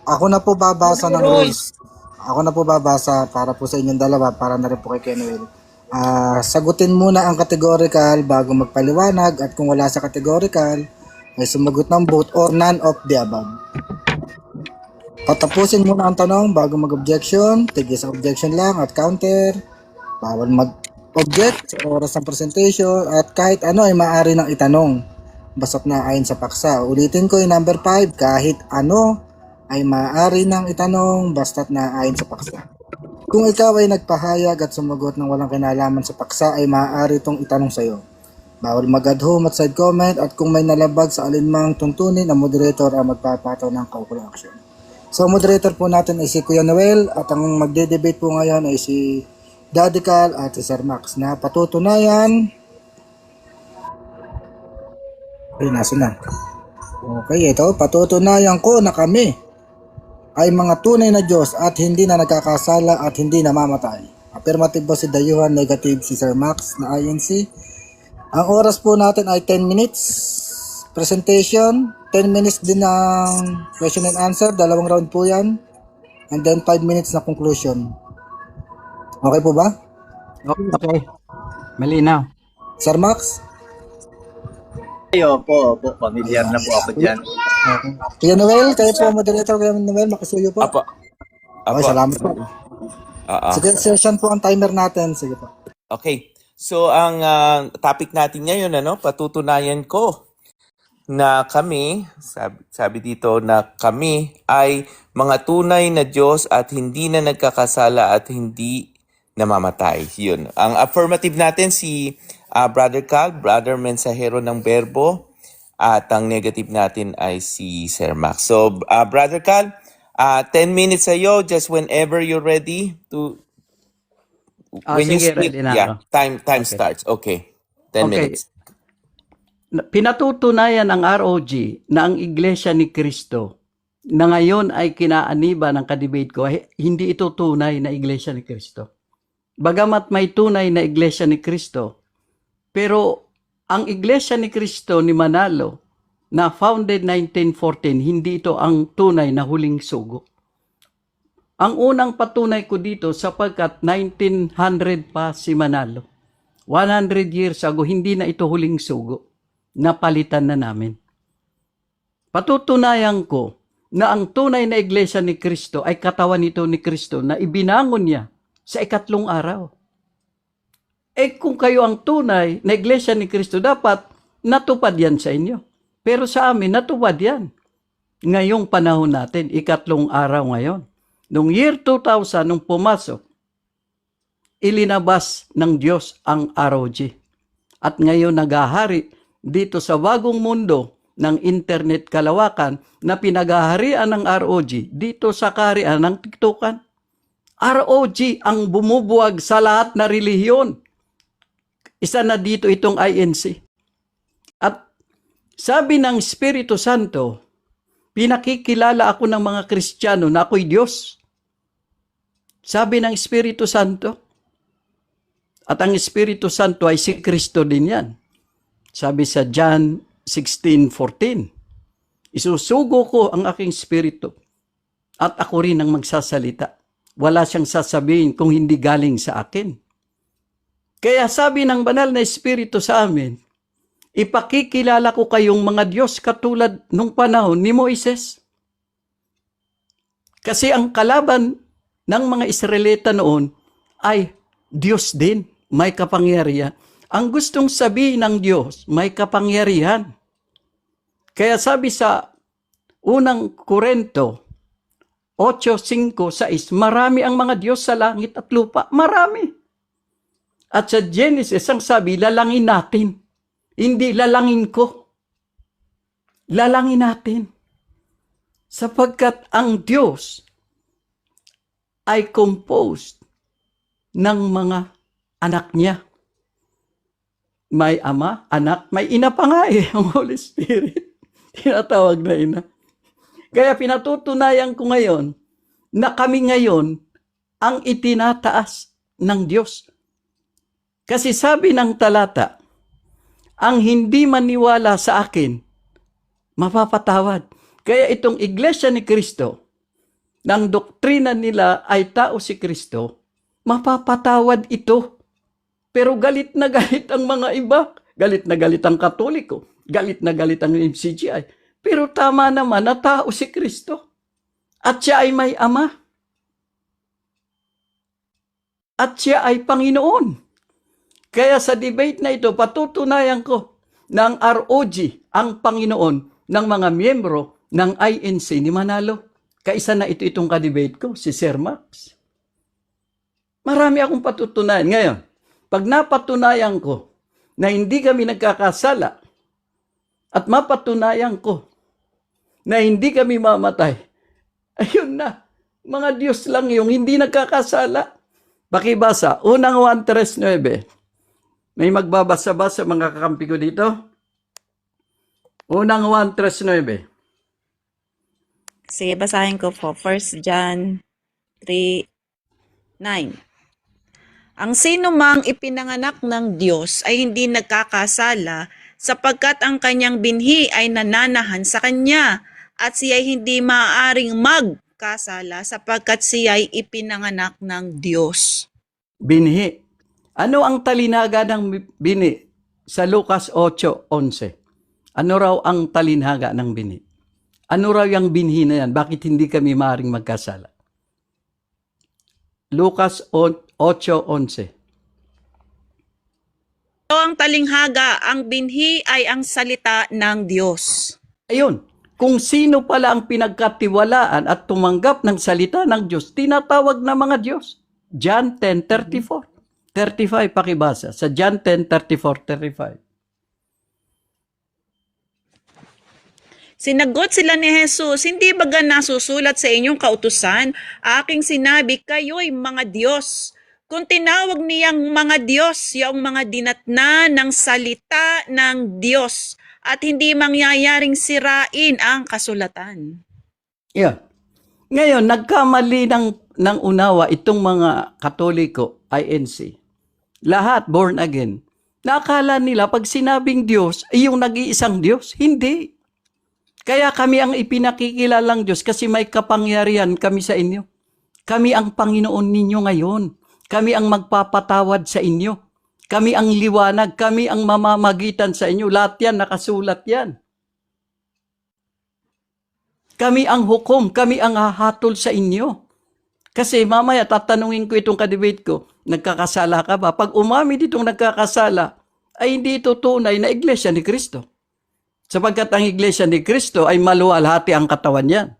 Ako na po babasa ng rules. Ako na po babasa para po sa inyong dalawa, para na rin po kay Kenuel. Sagutin muna ang categorical bago magpaliwanag at kung wala sa categorical, ay sumagot ng both or none of the above. Patapusin muna ang tanong bago mag-objection, tigil sa objection lang at counter, bawal mag-object sa oras ng presentation at kahit ano ay maaari nang itanong basta't na ayon sa paksa. Ulitin ko yung number 5, kahit ano ay maaari nang itanong basta't na ayon sa paksa. Kung ikaw ay nagpahayag at sumagot ng walang kinalaman sa paksa ay maaari itong itanong sa iyo. Bawal mag-add home at side comment at kung may nalabag sa alinmang tuntunin, ang moderator ang magpapataw ng kaukulang action. So, moderator po natin ay si Kuya Noel at ang magde-debate po ngayon ay si Daddy Cal at si Sir Max na patutunayan. Ay, nasa na. Okay, ito. Patutunayan ko na kami ay mga tunay na Diyos at hindi na nagkakasala at hindi namamatay. Affirmative po si Dayuhan, negative si Sir Max na INC. Ang oras po natin ay 10 minutes. Presentation, 10 minutes din ng question and answer, dalawang round po yan. And then 5 minutes na conclusion. Okay po ba? Okay. Malinaw. Sir Max? Opo, familiar na po ako dyan. Okay. Kuya Noel, kayo po moderator. Kuya Noel, makisuyo po. Apo. Okay, salamat po. Sige, session po ang timer natin. Sige po. Okay. So ang topic natin ngayon, patutunayan ko na kami, sabi dito na kami ay mga tunay na Diyos at hindi na nagkakasala at hindi namamatay. Yun. Ang affirmative natin si Brother Cal, Brother Mensahero ng Berbo, at ang negative natin ay si Sir Max. So, Brother Cal, 10 minutes sa'yo, just whenever you're ready to... when sige, you speak, ready na yeah, ako. time Okay. starts. Okay. 10 minutes. Pinatutunayan ng ROG na ang Iglesia ni Cristo na ngayon ay kinaaniba ng kadebate ko ay hindi ito tunay na Iglesia ni Cristo. Bagamat may tunay na Iglesia ni Cristo, pero ang Iglesia ni Cristo ni Manalo na founded 1914, hindi ito ang tunay na huling sugo. Ang unang patunay ko dito sapagkat 1900 pa si Manalo. 100 years ago, hindi na ito huling sugo. Napalitan na namin. Patutunayan ko na ang tunay na Iglesia ni Cristo ay katawan nito ni Cristo na ibinangon niya sa ikatlong araw. Kung kayo ang tunay na Iglesia ni Cristo, dapat natupad yan sa inyo. Pero sa amin, natupad yan. Ngayong panahon natin, ikatlong araw ngayon. Noong year 2000, nung pumasok, ilinabas ng Diyos ang ROG. At ngayon nagahari dito sa bagong mundo ng internet kalawakan na pinagaharian ng ROG dito sa kaharian ng tiktukan. ROG ang bumubuwag sa lahat na relihiyon. Isa na dito itong INC. At sabi ng Espiritu Santo, pinakikilala ako ng mga Kristiyano na ako'y Diyos. Sabi ng Espiritu Santo. At ang Espiritu Santo ay si Kristo din yan. Sabi sa John 16:14, isusugo ko ang aking Espiritu at ako rin ang magsasalita. Wala siyang sasabihin kung hindi galing sa akin. Kaya sabi ng banal na Espiritu sa amin, ipakikilala ko kayong mga Diyos katulad nung panahon ni Moises. Kasi ang kalaban ng mga Israelita noon ay Diyos din, may kapangyarihan. Ang gustong sabihin ng Diyos, may kapangyarihan. Kaya sabi sa unang Korinto 8:5-6, marami ang mga Diyos sa langit at lupa. Marami. At sa Genesis, ang sabi, lalangin natin. Hindi lalangin ko. Lalangin natin. Sapagkat ang Diyos ay composed ng mga anak niya. May ama, anak, may ina pa nga ang Holy Spirit. Tinatawag na ina. Kaya pinatutunayan ko ngayon na kami ngayon ang itinataas ng Diyos. Kasi sabi ng talata, ang hindi maniwala sa akin, mapapatawad. Kaya itong Iglesia ni Cristo, ng doktrina nila ay tao si Kristo, mapapatawad ito. Pero galit na galit ang mga iba. Galit na galit ang Katoliko. Galit na galit ang MCGI. Pero tama naman na tao si Kristo. At siya ay may ama. At siya ay Panginoon. Kaya sa debate na ito, patutunayan ko na ang ROG ang Panginoon ng mga miyembro ng INC ni Manalo. Kaisa na itong kadebate ko, si Sir Max. Marami akong patutunayan. Ngayon, pag napatunayan ko na hindi kami nagkakasala at mapatunayan ko na hindi kami mamatay, ayun na, mga Diyos lang yung hindi nagkakasala. Pakibasa, unang 1:3-9. May magbabasa-basa mga kakampi ko dito. Unang 1:3-9. Sige, basahin ko po. 1 John 3:9. Ang sino mang ipinanganak ng Diyos ay hindi nagkakasala sapagkat ang kanyang binhi ay nananahan sa kanya at siya ay hindi maaaring magkasala sapagkat siya ay ipinanganak ng Diyos. Binhi. Ano ang talinaga ng binhi? Sa Lucas 8:11. Ano raw ang talinaga ng binhi? Ano raw yung binhi na yan? Bakit hindi kami maaaring magkasala? Lucas 8:11. So ang talinghaga, ang binhi ay ang salita ng Diyos. Ayun, kung sino pala ang pinagkatiwalaan at tumanggap ng salita ng Diyos, tinatawag na mga Diyos. John 10:34. 35 pakibasa. Sa John 10:34-35. Sinagot sila ni Jesus, hindi baga nasusulat sa inyong kautusan, aking sinabi, kayo'y mga Diyos. Kung tinawag niyang mga Diyos, yung mga dinatna ng salita ng Diyos at hindi mangyayaring sirain ang kasulatan. Yeah. Ngayon, nagkamali ng unawa itong mga Katoliko, INC. Lahat born again. Nakala nila pag sinabing Diyos, ay yung nag-iisang Diyos. Hindi. Kaya kami ang ipinakikilalang Diyos kasi may kapangyarihan kami sa inyo. Kami ang Panginoon ninyo ngayon. Kami ang magpapatawad sa inyo. Kami ang liwanag. Kami ang mamamagitan sa inyo. Lahat yan, nakasulat yan. Kami ang hukom. Kami ang hahatol sa inyo. Kasi mamaya tatanungin ko itong kadebate ko, nagkakasala ka ba? Pag umami ditong nagkakasala, ay hindi ito tunay na iglesia ni Kristo. Sapagkat ang iglesia ni Kristo ay maluwalhati ang katawan niya.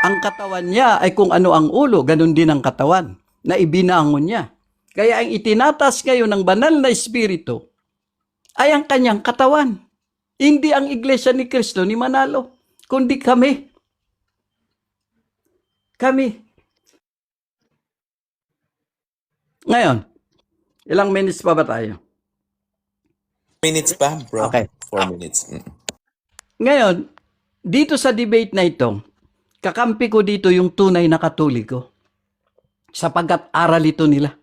Ang katawan niya ay kung ano ang ulo, ganun din ang katawan na ibinangon niya. Kaya ang itinatas ngayon ng banal na espiritu ay ang kanyang katawan. Hindi ang iglesia ni Kristo ni Manalo, kundi kami. Kami. Ngayon, ilang minutes pa ba tayo? Minutes pa, bro? Okay. 4 minutes. Ngayon, dito sa debate na ito, kakampi ko dito yung tunay na Katoliko. Sapagkat aral ito nila.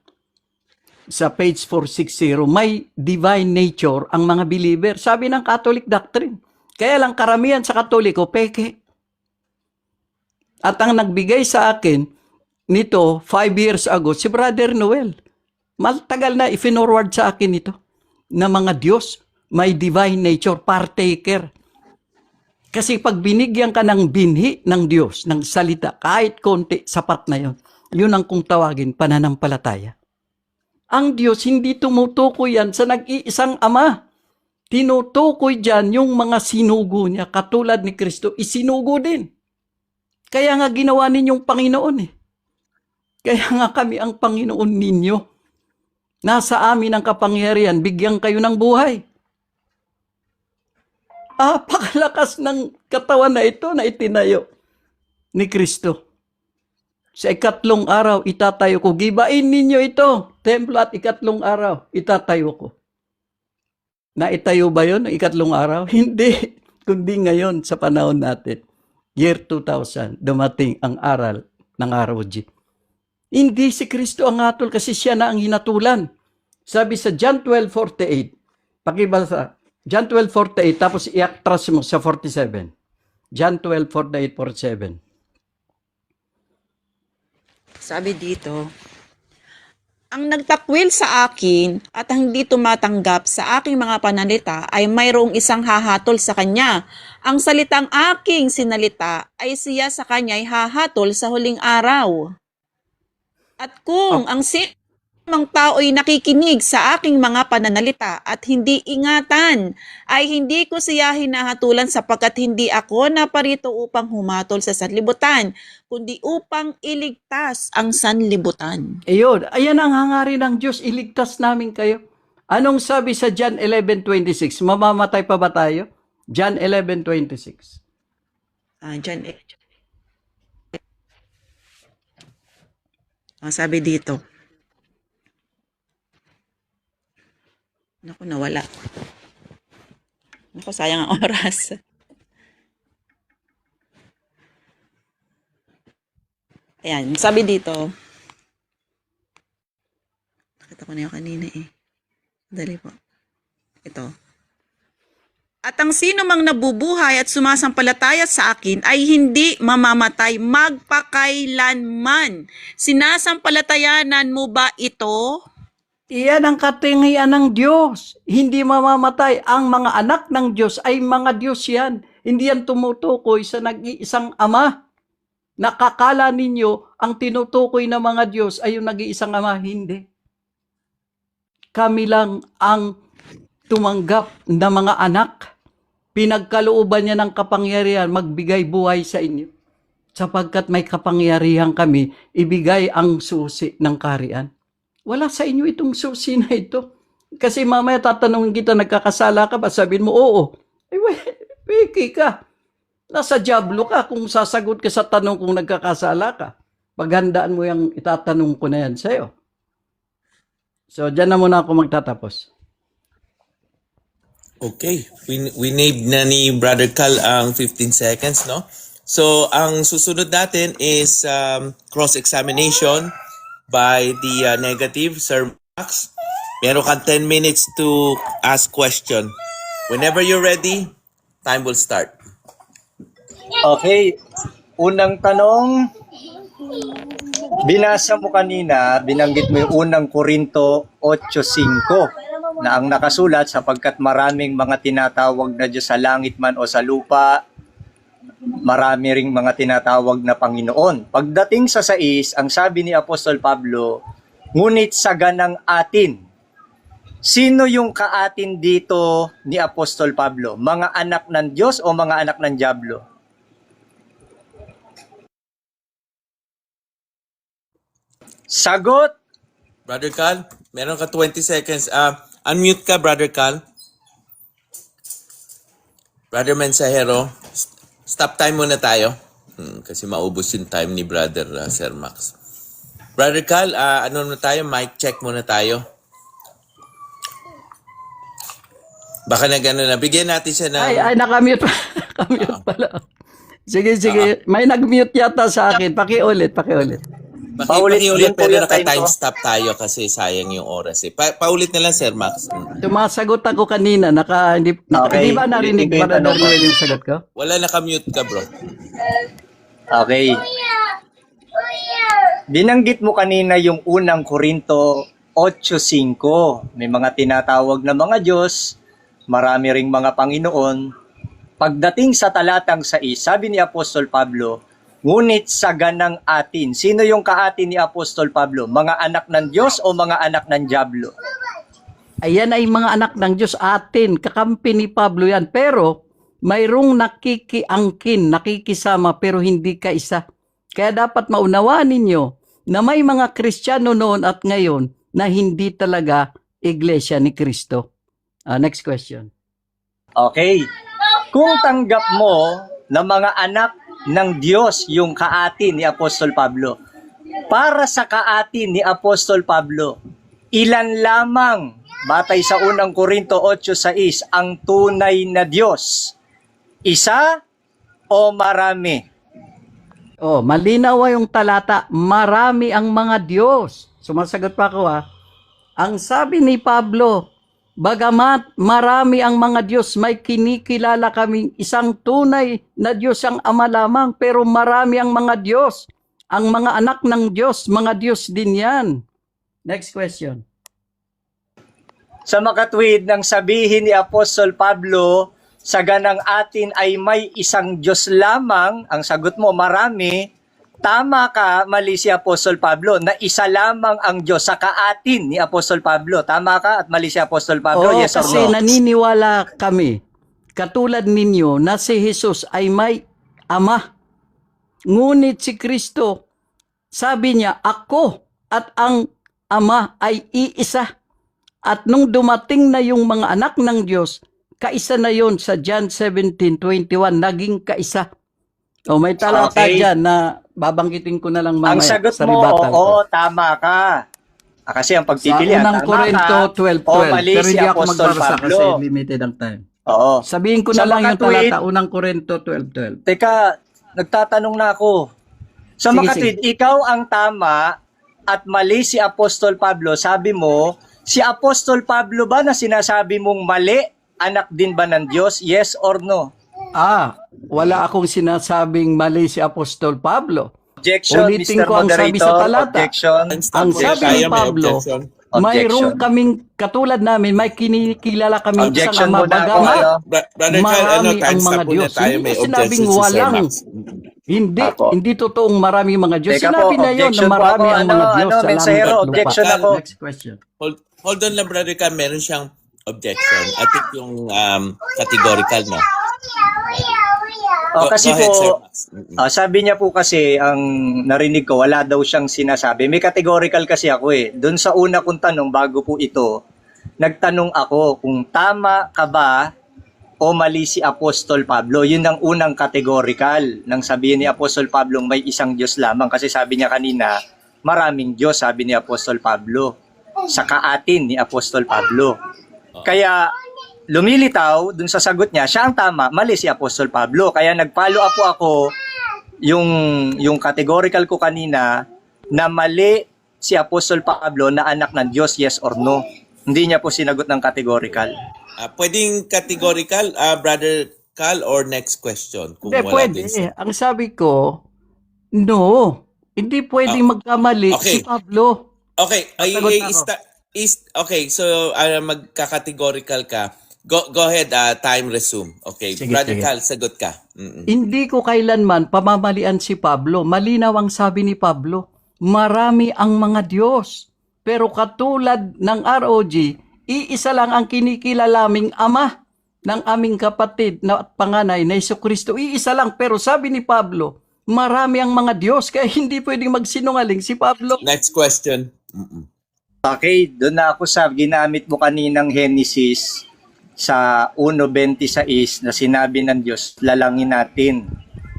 Sa page 460, may divine nature ang mga believer. Sabi ng Catholic doctrine. Kaya lang karamihan sa Katoliko, peke. At ang nagbigay sa akin nito 5 years ago, si Brother Noel. Matagal na ifinorward sa akin ito na mga Diyos, may divine nature, partaker. Kasi pag binigyan ka ng binhi ng Diyos, ng salita, kahit konti, sapat na yon. Yun ang kung tawagin, pananampalataya. Ang Diyos, hindi tumutukoy yan sa nag-iisang Ama. Tinutukoy dyan yung mga sinugo niya, katulad ni Kristo, isinugo din. Kaya nga ginawa ninyong Panginoon eh. Kaya nga kami ang Panginoon ninyo. Nasa amin ang kapangyarihan, bigyan kayo ng buhay. Pakalakas ng katawan na ito na itinayo ni Kristo. Sa 3 araw, itatayo ko. Gibain ninyo ito, templo at 3 araw, itatayo ko. Naitayo ba yun ng 3 araw? Hindi. Kundi ngayon sa panahon natin, year 2000, dumating ang aral ng ROG. Hindi si Kristo ang hatol kasi siya na ang hinatulan. Sabi sa John 12:48, pakibasa, John 12:48, tapos i-atras mo sa 47. John 12:48-47. Sabi dito, ang nagtakwil sa akin at ang hindi tumatanggap sa aking mga pananalita ay mayroong isang hahatol sa kanya. Ang salitang aking sinalita ay siya sa kanya ay hahatol sa huling araw. At kung ang sinumang tao ay nakikinig sa aking mga pananalita at hindi ingatan, ay hindi ko siya hinahatulan sapagkat hindi ako naparito upang humatol sa sanlibutan, kundi upang iligtas ang sanlibutan. Ayun, ayan ang hangarin ng Diyos, iligtas namin kayo. Anong sabi sa John 11:26? Mamamatay pa ba tayo? John 11:26. Diyan sabi dito. Naku, nawala. Naku, sayang ang oras. Ayan, sabi dito. Nakita ko na yung kanina eh. Dali po. Ito. At ang sino mang nabubuhay at sumasampalataya sa akin ay hindi mamamatay magpakailanman. Sinasampalatayanan mo ba ito? Iyan ang katingian ng Diyos. Hindi mamamatay. Ang mga anak ng Diyos ay mga Diyos yan. Hindi yan tumutukoy sa nag-iisang Ama. Nakakala ninyo ang tinutukoy ng mga Diyos ay yung nag-iisang Ama. Hindi. Kami lang ang tumanggap na mga anak. Pinagkalooban niya ng kapangyarihan magbigay buhay sa inyo. Sapagkat may kapangyarihan kami, ibigay ang susi ng kaharian. Wala sa inyo itong susi na ito. Kasi mamaya tatanungin kita, nagkakasala ka ba? Sabihin mo, oo. Ay, piki ka. Nasa diablo ka kung sasagot ka sa tanong kung nagkakasala ka. Paghandaan mo yung itatanong ko na yan sa'yo. So, dyan na muna ako magtatapos. Okay, we named na ni Brother Cal ang 15 seconds, no? So, ang susunod natin is cross-examination by the negative, Sir Max. Meron kang 10 minutes to ask question. Whenever you're ready, time will start. Okay, unang tanong, binasa mo kanina, binanggit mo yung unang Korinto 8:5 na ang nakasulat sapagkat maraming mga tinatawag na Diyos sa langit man o sa lupa, marami ring mga tinatawag na Panginoon. Pagdating sa 6, ang sabi ni Apostol Pablo, ngunit sa ganang atin. Sino yung kaatin dito ni Apostol Pablo? Mga anak ng Diyos o mga anak ng Diablo? Sagot! Brother Cal, meron ka 20 seconds. Unmute ka, Brother Cal. Brother Mensahero, stop time muna tayo. Kasi maubos yung time ni Brother Sir Max. Brother Cal, ano na tayo? Mic check muna tayo. Baka na gano'n na. Bigyan natin siya ng... Ay, nakamute pa. Nakamute pala. Sige. May nag-mute yata sa akin. Pakiulit. Paulit pero yung time naka-time ko. stop tayo kasi sayang yung oras eh. Paulit na lang, Sir Max. Sumasagot ako kanina. Okay. Di ba narinig Ulitin ko yung para tanong ko. Noel yung sagot ko? Wala, naka-mute ka, bro. Okay. Binanggit mo kanina yung unang Korinto 8:5. May mga tinatawag na mga Diyos, marami ring mga Panginoon. Pagdating sa talatang 6, sabi ni Apostol Pablo, ngunit sa ganang atin. Sino yung kaatin ni Apostol Pablo? Mga anak ng Diyos o mga anak ng Diablo? Ayan ay mga anak ng Diyos atin. Kakampi ni Pablo yan. Pero mayroong nakikiangkin, nakikisama pero hindi kaisa. Kaya dapat maunawaan ninyo na may mga Kristiyano noon at ngayon na hindi talaga iglesia ni Kristo. Next question. Okay. Kung tanggap mo na mga anak ng Diyos yung kaatin ni Apostol Pablo, para sa kaatin ni Apostol Pablo, ilan lamang, batay sa unang Korinto 8:6, ang tunay na Diyos? Isa o marami? Malinaw yung talata. Marami ang mga Diyos. Sumasagot pa ako Ang sabi ni Pablo, bagamat marami ang mga Diyos, may kinikilala kaming isang tunay na Diyos ang Ama lamang, pero marami ang mga Diyos. Ang mga anak ng Diyos, mga Diyos din yan. Next question. Sa makatwid ng sabihin ni Apostol Pablo, sa ganang atin ay may isang Diyos lamang, ang sagot mo marami, tama ka, mali si Apostol Pablo, na isa lamang ang Diyos sa kaatin ni Apostol Pablo. Tama ka at mali si Apostol Pablo, Oo, yes or kasi no? naniniwala kami, katulad ninyo, na si Jesus ay may Ama. Ngunit si Kristo, sabi niya, ako at ang Ama ay iisa. At nung dumating na yung mga anak ng Diyos, kaisa na yon sa John 17:21, naging kaisa. O may talata Okay. dyan na babanggitin ko na lang mamaya Ang sagot sa mo, rebuttal ko. oo, tama ka. Kasi ang Sa pagpipilian, unang tama Korinto ka, 12:12. o mali Pero si hindi ako Apostol magbabasa Pablo. kasi limited ang time. Oo. Sabihin ko Sa na lang yung makatwid, talata, unang Korinto 12:12. Teka, nagtatanong na ako. Sa Sige, makatwid, ikaw ang tama at mali si Apostol Pablo. Sabi mo, si Apostol Pablo ba na sinasabi mong mali, anak din ba ng Diyos? Yes or no? Wala akong sinasabing mali si Apostol Pablo. Objection, Ulitin Mr. ko ang sabi sa Moderator. talata. Objection. Ang sabi ni Tayo, may Pablo, objection. mayroong kaming, katulad namin, may kinikilala kaming Objection isang Ama, muna ako, bagamat ano? Brother Carl, marami time ang stop mga muna Diyos. tayo. Hindi May ko sinabing objection si Sir walang, Max. Ako. hindi totoong marami mga Diyos. Teka Sinabi po, na yun na objection po marami ako. ang mga Diyos sa langit mensahero, at lupa. objection ako. Next question. Hold on lang, Brother Carl. Meron siyang objection. I think yung categorical, no? Kasi Go ahead, Sir po, Max. sabi niya po kasi, ang narinig ko, wala daw siyang sinasabi. May categorical kasi ako eh. Doon sa una kong tanong, bago po ito, nagtanong ako kung tama ka ba o mali si Apostol Pablo. Yun ang unang categorical nang sabihin ni Apostol Pablo may isang Diyos lamang. Kasi sabi niya kanina, maraming Diyos, sabi ni Apostol Pablo. Sa kaatin ni Apostol Pablo. Kaya lumilitaw dun sa sagot niya, siya ang tama, mali si Apostol Pablo. Kaya nag-follow up po ako yung categorical ko kanina na mali si Apostol Pablo na anak ng Diyos, yes or no. Hindi niya po sinagot ng categorical. Pwedeng categorical, Brother Carl, or next question? Kung Hindi, wala pwede. din. Ang sabi ko, no. Hindi pwedeng magkamali Okay. si Pablo. Okay, Sasagot na ako. okay, so magka-categorical ka. Go ahead, time resume. Okay, Sige, Brother sige. Carl, sagot ka. Hindi ko kailanman pamamalian si Pablo. Malinaw ang sabi ni Pablo. Marami ang mga Diyos. Pero katulad ng ROG, iisa lang ang kinikilalaming Ama ng aming kapatid na panganay na Jesucristo. Iisa lang. Pero sabi ni Pablo, marami ang mga Diyos. Kaya hindi pwedeng magsinungaling si Pablo. Next question. Okay, doon na ako sa ginamit mo kaninang Genesis sa 1:26 na sinabi ng Diyos, lalangin natin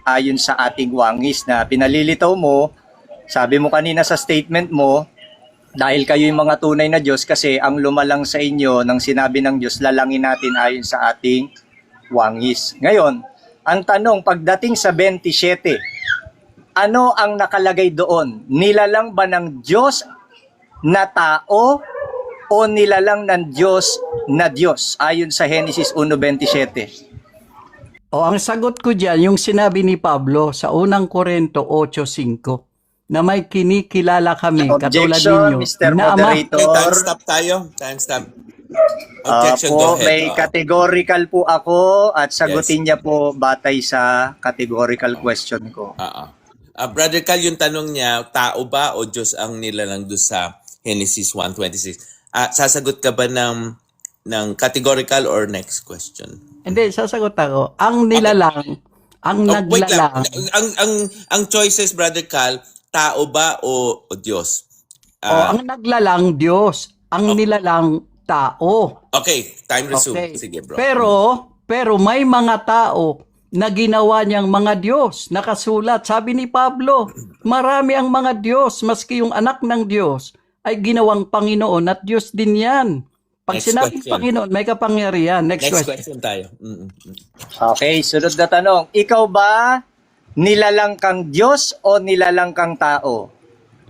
ayon sa ating wangis na pinalilitaw mo. Sabi mo kanina sa statement mo, dahil kayo yung mga tunay na Diyos kasi ang lumalang sa inyo ng sinabi ng Diyos, lalangin natin ayon sa ating wangis. Ngayon, ang tanong pagdating sa 27, ano ang nakalagay doon? Nilalang ba ng Diyos na tao o nilalang ng Diyos na Diyos ayon sa Genesis 1:27? O ang sagot ko dyan, yung sinabi ni Pablo sa unang Korinto 8:5 na may kinikilala kami katulad Objection, ninyo Mr. na Ama. Okay, Moderator. time stop tayo. Time stop. Objection, go ahead. May categorical po ako at sagutin niya po batay sa categorical question ko. Brother Carl, yung tanong niya, tao ba o Diyos ang nilalang doon sa Genesis 1:26? Sasagot ka ba ng categorical or next question? Hindi, sasagot ako. Ang nilalang, ang Wait lang. naglalang, Ang choices, Brother Carl, tao ba o Diyos? ang naglalang Diyos, ang nilalang tao. Okay, time resume. Okay. Sige, bro. Pero may mga tao na ginawa niyang mga Diyos, nakasulat. Sabi ni Pablo, marami ang mga Diyos, maski yung anak ng Diyos ay ginawang Panginoon at Diyos din yan. Pag Next sinabing question. Panginoon, may kapangyarihan. Next Next question. question tayo. Okay, sunod na tanong. Ikaw ba nilalang kang Diyos o nilalang kang tao?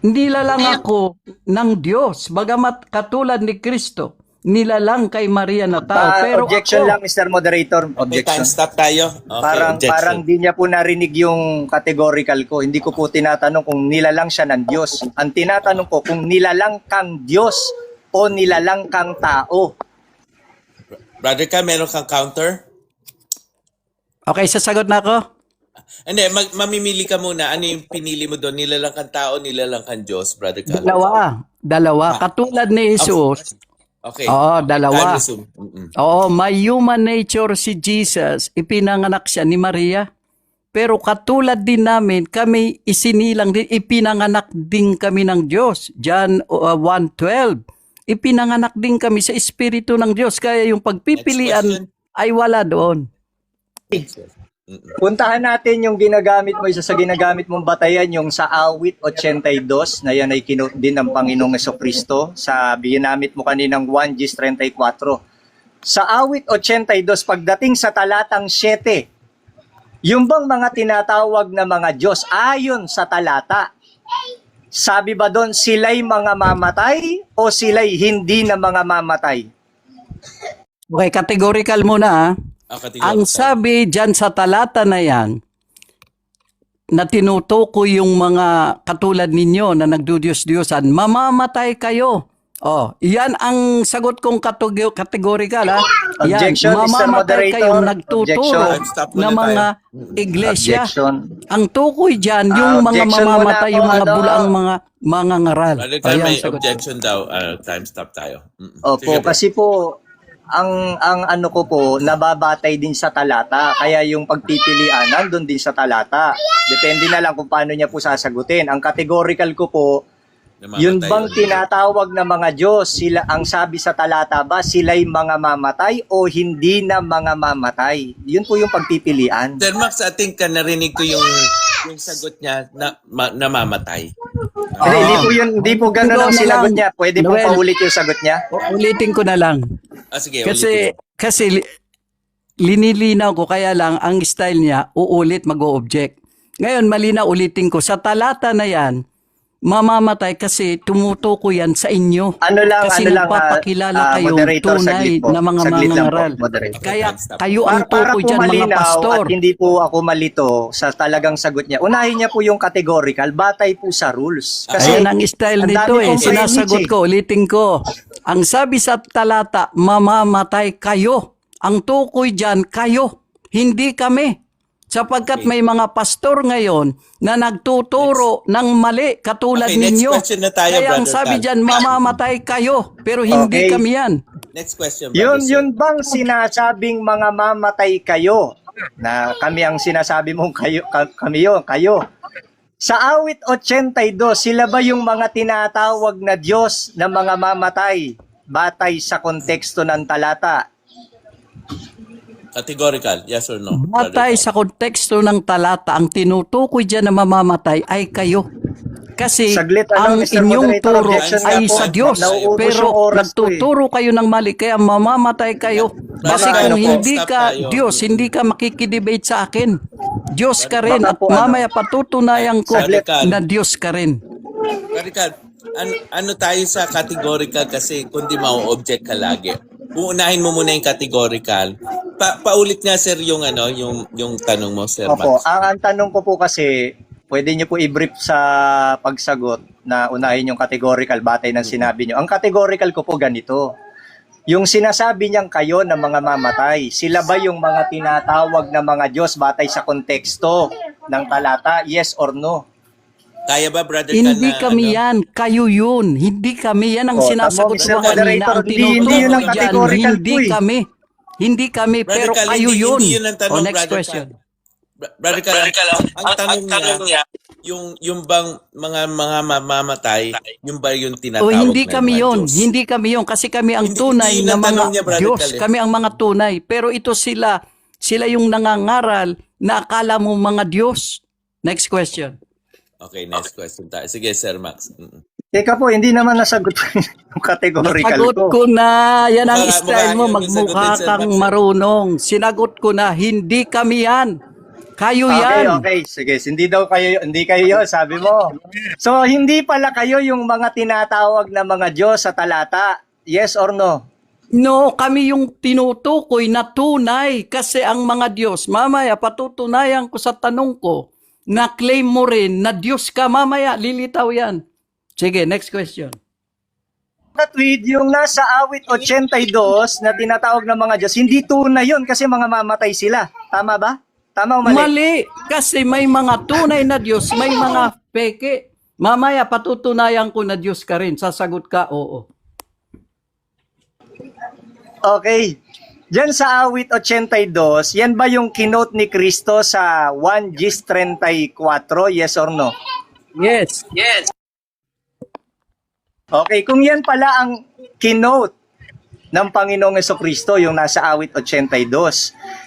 Hindi lang ako ng Diyos, bagamat katulad ni Kristo, nilalang kay Maria na tao. Pero Objection ako, lang, Mr. Moderator. Okay, time Objection. stop tayo. Okay, Parang objection. di niya po narinig yung categorical ko. Hindi ko po tinatanong kung nilalang siya ng Diyos. Ang tinatanong ko kung nilalang kang Diyos o nilalang kang tao. Brother Carl, meron kang counter? okay, sasagot na ako. Hindi, mamimili ka muna. Ano yung pinili mo doon? Nilalang kang tao, nilalang kang Diyos, Brother Carl? Dalawa. Katulad ni Jesus. Okay. Oo, dalawa. I'll resume. Oo, may human nature si Jesus. Ipinanganak siya ni Maria. Pero katulad din namin, kami isinilang din, ipinanganak din kami ng Diyos. John 1:12. Ipinanganak din kami sa Espiritu ng Diyos. Kaya yung Next pagpipilian question. ay wala doon. Puntahan natin yung ginagamit mo, isa sa ginagamit mong batayan, yung sa awit 82, na yan ay kinote din ng Panginoong Jesucristo. Sa ginamit mo kaninang 1:34. Sa awit 82, pagdating sa talatang 7, yung bang mga tinatawag na mga Diyos, ayon sa talata, sabi ba doon, sila'y mga mamatay o sila'y hindi na mga mamatay? Okay, categorical muna ha. Ang sabi dyan sa talata na yan, na tinutukoy yung mga katulad ninyo na nagdudiyos-diyosan, mamamatay kayo. Oh, yan ang sagot kong kategorikal ha. Yan, Objection, Mr. mamamatay Moderator. kayong nagtuturo Objection. Stop na muna mga iglesia. Objection. Ang tukoy dyan, yung mga Objection mamamatay, muna yung po, mga ano? bulaang mga ngaral. Brother Carl, Ayan, may sagot ko. objection daw. Time stop tayo. Opo, Sige, bro. kasi po, ang ano ko po, nababatay din sa talata. Kaya yung pagpipilian, nandun din sa talata. Depende na lang kung paano niya po sasagutin. Ang categorical ko po, Namamatay yun bang yun. tinatawag na mga Diyos, sila, ang sabi sa talata ba, sila'y mga mamatay o hindi na mga mamatay? Yun po yung pagpipilian. Sir Max, I think narinig ko yung sagot niya na namamatay. Hindi po ganun ang Ikaw na sinagot lang, niya. Pwede po Noel. paulit yung sagot niya. Ulitin ko na lang. Sige, Kasi linilinaw ko, kaya lang ang style niya, uulit, mag-o-object. Ngayon, malinaw ulitin ko, sa talata na yan, mamamatay kasi tumutuko yan sa inyo. Kasi nagpapakilala kayong moderator, tunay saglit po. na mga Saglit lang po, mangangaral. moderator. Kaya Stop. kayo ang Para tukoy po dyan, mga malinaw pastor. at hindi po ako malito sa talagang sagot niya. Unahin niya po yung categorical, batay po sa rules. Kasi Ayan ang style ang nito dami eh. pong Sinasagot privilege ko, ulitin ko. Ang sabi sa talata, mamamatay kayo. Ang tukoy dyan, kayo. Hindi kami. Sapagkat may mga pastor ngayon na nagtuturo ng mali katulad Okay, next ninyo. question na tayo, Kaya ang Brother sabi Tal. dyan, mamamatay kayo. Pero hindi Okay. kami yan. Next question, Yun, brother, yun sir. bang sinasabing mga mamatay kayo? Na kami ang sinasabi mong kayo, kayo. Sa awit 82, sila ba yung mga tinatawag na Diyos na mga mamatay? Batay sa konteksto ng talata. Categorical, yes or no? Batay sa konteksto ng talata, ang tinutukoy dyan na mamamatay ay kayo. Kasi Saglit, ang Mr. inyong Moderator, turo objection ay nga po. sa Diyos. Nauubos Pero yung oras ko eh. nagtuturo kayo ng mali, kaya mamamatay kayo. Kasi Baka kung ano po, hindi stop ka tayo. Diyos, hindi ka makikidebate sa akin. Diyos ka rin Baka at po, mamaya patutunayan ko Saglit. na Diyos ka rin. Radical, ano tayo sa categorical kasi kundi mau-object ka lagi. Uunahin mo muna yung categorical. Paulit nga sir yung yung tanong mo, Sir Opo, Max. ang tanong ko po kasi, pwede niyo po i-brief sa pagsagot na unahin yung categorical batay ng sinabi niyo. Ang categorical ko po ganito. Yung sinasabi niyang kayo na mga mamatay, sila ba yung mga tinatawag na mga Diyos batay sa konteksto ng talata? Yes or no? Kaya ba, brother? Hindi ka na, kami yan, kayo yun. Hindi kami yan ang Oh, sinasagot tama, Mr. ko kanina. Moderator, Ang hindi yun tinutukoy ang dyan, categorical hindi po eh. kami. Hindi kami, Brother pero Cal, kayo yun. Hindi yun ang tanong, O, next brother question. Brother Cal, ang tanong niya, yung bang mga mamamatay, yung ba yung tinatawag O hindi na kami mga yun, Diyos? hindi kami yun kasi kami ang Hindi- tunay hindi yun na ang tanong mga niya, Brother Diyos, Cal, eh. kami ang mga tunay. Pero ito sila yung nangangaral na akala mo mga Diyos. Next question. Okay, next question tayo. Sige, Sir Max. Teka po, hindi naman nasagot yung categorical Nasagot ko. ko na, yan ang Mukha- style mo, mukha yun yung magmukha sagutin, Sir kang Max, eh. marunong. Sinagot ko na, hindi kami yan. Kayo Okay, yan. okay. Sige, hindi kayo yun, sabi mo. So, hindi pala kayo yung mga tinatawag na mga Diyos sa talata. Yes or no? No, kami yung tinutukoy na tunay kasi ang mga Diyos, mamaya patutunayan ko sa tanong ko, na claim mo rin na Diyos ka, mamaya lilitaw yan. Sige, next question. Katwid, yung nasa awit 82 na tinatawag ng mga Diyos, hindi tunay yun kasi mga mamatay sila. Tama ba? Tama o mali? Mali, kasi may mga tunay na Diyos, may mga peke. Mamaya patutunayan ko na Diyos ka rin. Sasagot ka, oo. Okay. Diyan sa awit 82, yan ba yung kinote ni Kristo sa 1 Gs 34? Yes or no? Yes. Okay, kung yan pala ang kinote ng Panginoong Jesucristo, yung nasa awit 82,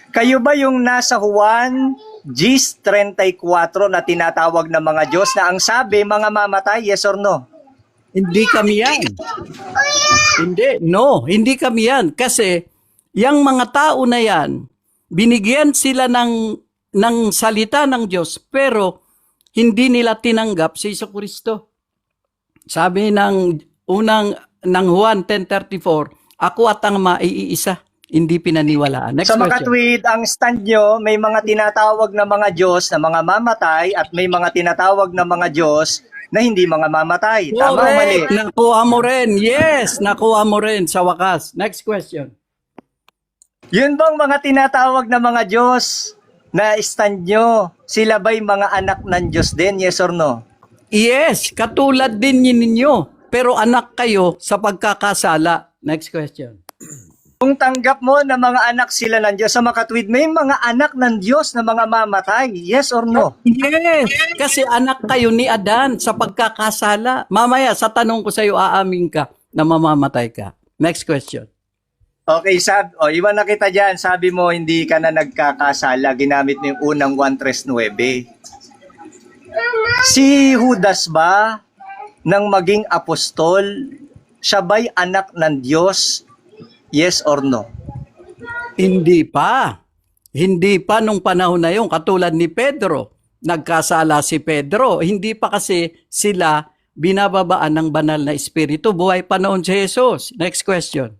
kayo ba yung nasa 1 Gs 34 na tinatawag ng mga Diyos na ang sabi, mga mamatay, yes or no? Hindi kami yan. Hindi kami yan. Kasi, yung mga tao na yan, binigyan sila ng salita ng Diyos, pero hindi nila tinanggap si Jesucristo. Sabi ng Juan 10:34, ako at ang maiisa, hindi pinaniwalaan. Next Sa question. makatwid, ang stand nyo, may mga tinatawag na mga Diyos na mga mamatay at may mga tinatawag na mga Diyos na hindi mga mamatay. Tama o mali? Correct. Nakuha mo rin. Yes, nakuha mo rin sa wakas. Next question. Yun bang mga tinatawag na mga Diyos na stand nyo, sila ba'y mga anak ng Diyos din? Yes or no? Yes, katulad din ninyo. Pero anak kayo sa pagkakasala. Next question. Kung tanggap mo na mga anak sila ng Diyos, sa makatwid, may mga anak ng Diyos na mga mamatay. Yes or no? Yes, kasi anak kayo ni Adan sa pagkakasala. Mamaya, sa tanong ko sa iyo, aamin ka na mamamatay ka. Next question. Okay, iwan na kita dyan. Sabi mo, hindi ka na nagkakasala. Ginamit mo yung unang 1:9. Si Judas ba, nang maging apostol, siya ba'y anak ng Diyos? Yes or no? Hindi pa. Hindi pa nung panahon na yun. Katulad ni Pedro. Nagkasala si Pedro. Hindi pa kasi sila binababaan ng banal na espiritu. Buhay pa noon si Jesus. Next question.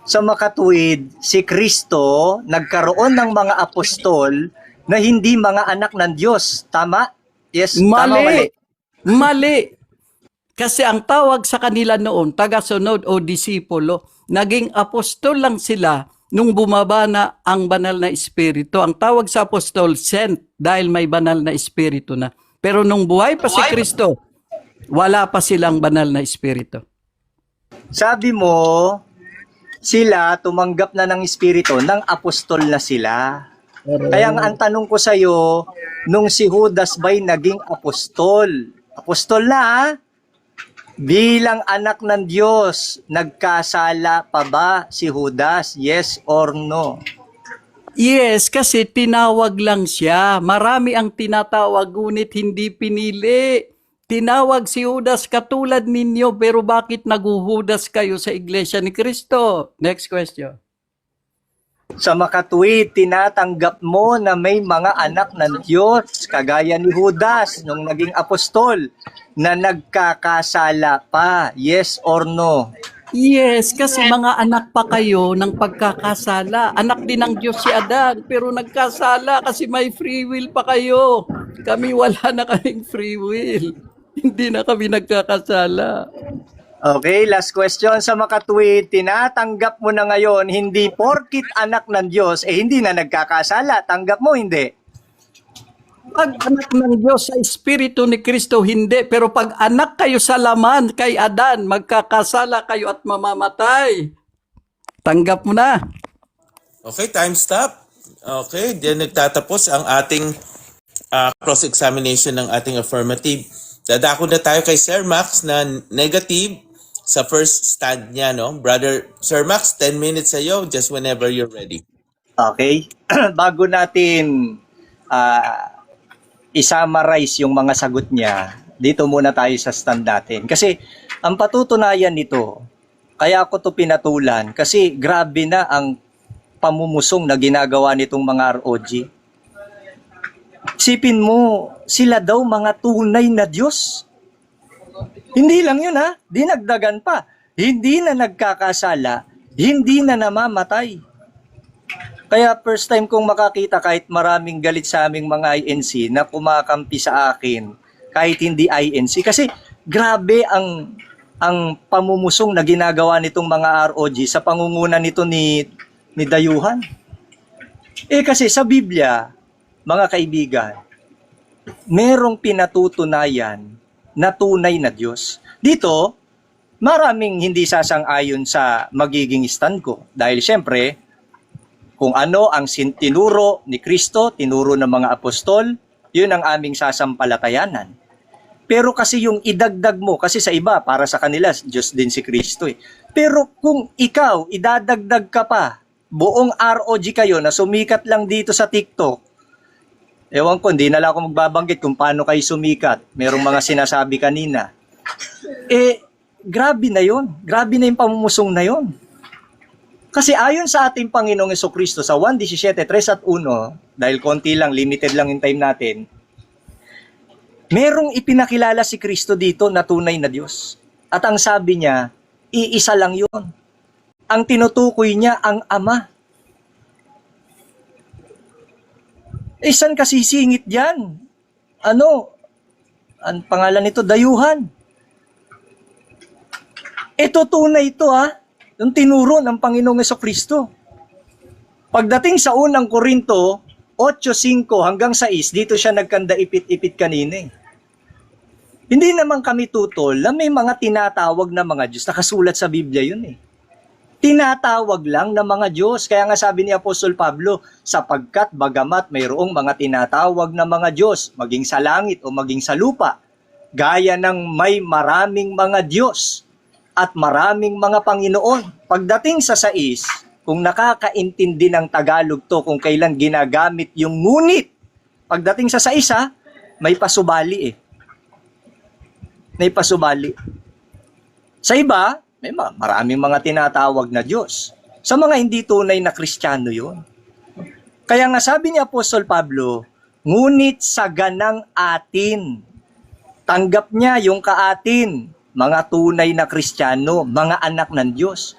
Sa makatuwid, si Kristo nagkaroon ng mga apostol na hindi mga anak ng Diyos. Tama? Yes, tama o mali? Mali. Kasi ang tawag sa kanila noon, tagasunod o disipulo, naging apostol lang sila nung bumaba na ang banal na espiritu. Ang tawag sa apostol, sent, dahil may banal na espiritu na. Pero nung buhay pa si Kristo, wala pa silang banal na espiritu. Sabi mo, sila tumanggap na ng espiritu, ng apostol na sila. Kaya ang tanong ko sa'yo, nung si Judas ba'y naging apostol? Apostol na ha? Bilang anak ng Diyos, nagkasala pa ba si Judas? Yes or no? Yes, kasi tinawag lang siya. Marami ang tinatawag, ngunit hindi pinili. Tinawag si Judas katulad ninyo, pero bakit naguhudas kayo sa iglesia ni Kristo? Next question. Sa makatuwid, tinatanggap mo na may mga anak ng Diyos, kagaya ni Judas, nung naging apostol, na nagkakasala pa. Yes or no? Yes, kasi mga anak pa kayo ng pagkakasala. Anak din ng Diyos si Adan, pero nagkasala kasi may free will pa kayo. Kami wala na kaming free will. Hindi na kami nagkakasala. Okay, last question sa makatuwid. Tinatanggap mo na ngayon, hindi porkit anak ng Diyos, hindi na nagkakasala. Tanggap mo, hindi. Pag anak ng Diyos sa Espiritu ni Kristo, hindi. Pero pag anak kayo sa laman kay Adan, magkakasala kayo at mamamatay. Tanggap mo na. Okay, time stop. Okay, diyan nagtatapos ang ating cross-examination ng ating affirmative. Dadako na tayo kay Sir Max na negative sa first stand niya, no? Brother Sir Max, 10 minutes sa'yo, just whenever you're ready. Okay? Bago natin i-summarize yung mga sagot niya, dito muna tayo sa stand natin. Kasi ang patutunayan nito, kaya ako to pinatulan, kasi grabe na ang pamumusong na ginagawa nitong mga ROG. Isipin mo, sila daw mga tunay na Diyos. Hindi lang yun ha, dinagdagan pa. Hindi na nagkakasala, hindi na namamatay. Kaya first time kong makakita kahit maraming galit sa aming mga INC na kumakampi sa akin kahit hindi INC. Kasi grabe ang pamumusong na ginagawa nitong mga ROG sa pangunguna nito ni Dayuhan. Kasi sa Biblia, mga kaibigan, merong pinatutunayan na tunay na Diyos. Dito, maraming hindi sasang-ayon sa magiging stand ko. Dahil siyempre, kung ano ang tinuro ni Kristo, tinuro ng mga apostol, yun ang aming sasampalatayanan. Pero kasi yung idagdag mo, kasi sa iba, para sa kanila, Diyos din si Kristo eh. Pero kung ikaw, idadagdag ka pa, buong ROG kayo na sumikat lang dito sa TikTok, ewan ko, hindi na lang ako magbabanggit kung paano kayo sumikat. Merong mga sinasabi kanina. Grabe na yun. Grabe na yung pamumusong na yun. Kasi ayon sa ating Panginoong Jesucristo sa 1:17, 3 at 1, dahil konti lang, limited lang yung time natin, merong ipinakilala si Kristo dito na tunay na Diyos. At ang sabi niya, iisa lang yun. Ang tinutukoy niya, ang Ama. Saan kasi singit dyan? Ang pangalan nito, Dayuhan. Ito tunay ito yung tinuro ng Panginoong Jesucristo. Pagdating sa unang Korinto, 8:5 hanggang 6, dito siya nagkanda ipit-ipit kanina eh. Hindi naman kami tutol na may mga tinatawag na mga Diyos. Nakasulat sa Biblia yun eh. Tinatawag lang na mga Diyos. Kaya nga sabi ni Apostol Pablo, sapagkat bagamat mayroong mga tinatawag na mga Diyos, maging sa langit o maging sa lupa, gaya ng may maraming mga Diyos at maraming mga Panginoon. Pagdating sa 6, kung nakakaintindi ng Tagalog to, kung kailan ginagamit yung ngunit, pagdating sa 6, may pasubali eh. May pasubali. Sa iba, may maraming mga tinatawag na Diyos. Sa mga hindi tunay na Kristiyano yun. Kaya nga sabi ni Apostol Pablo, ngunit sa ganang atin, tanggap niya yung kaatin, mga tunay na Kristiyano, mga anak ng Diyos.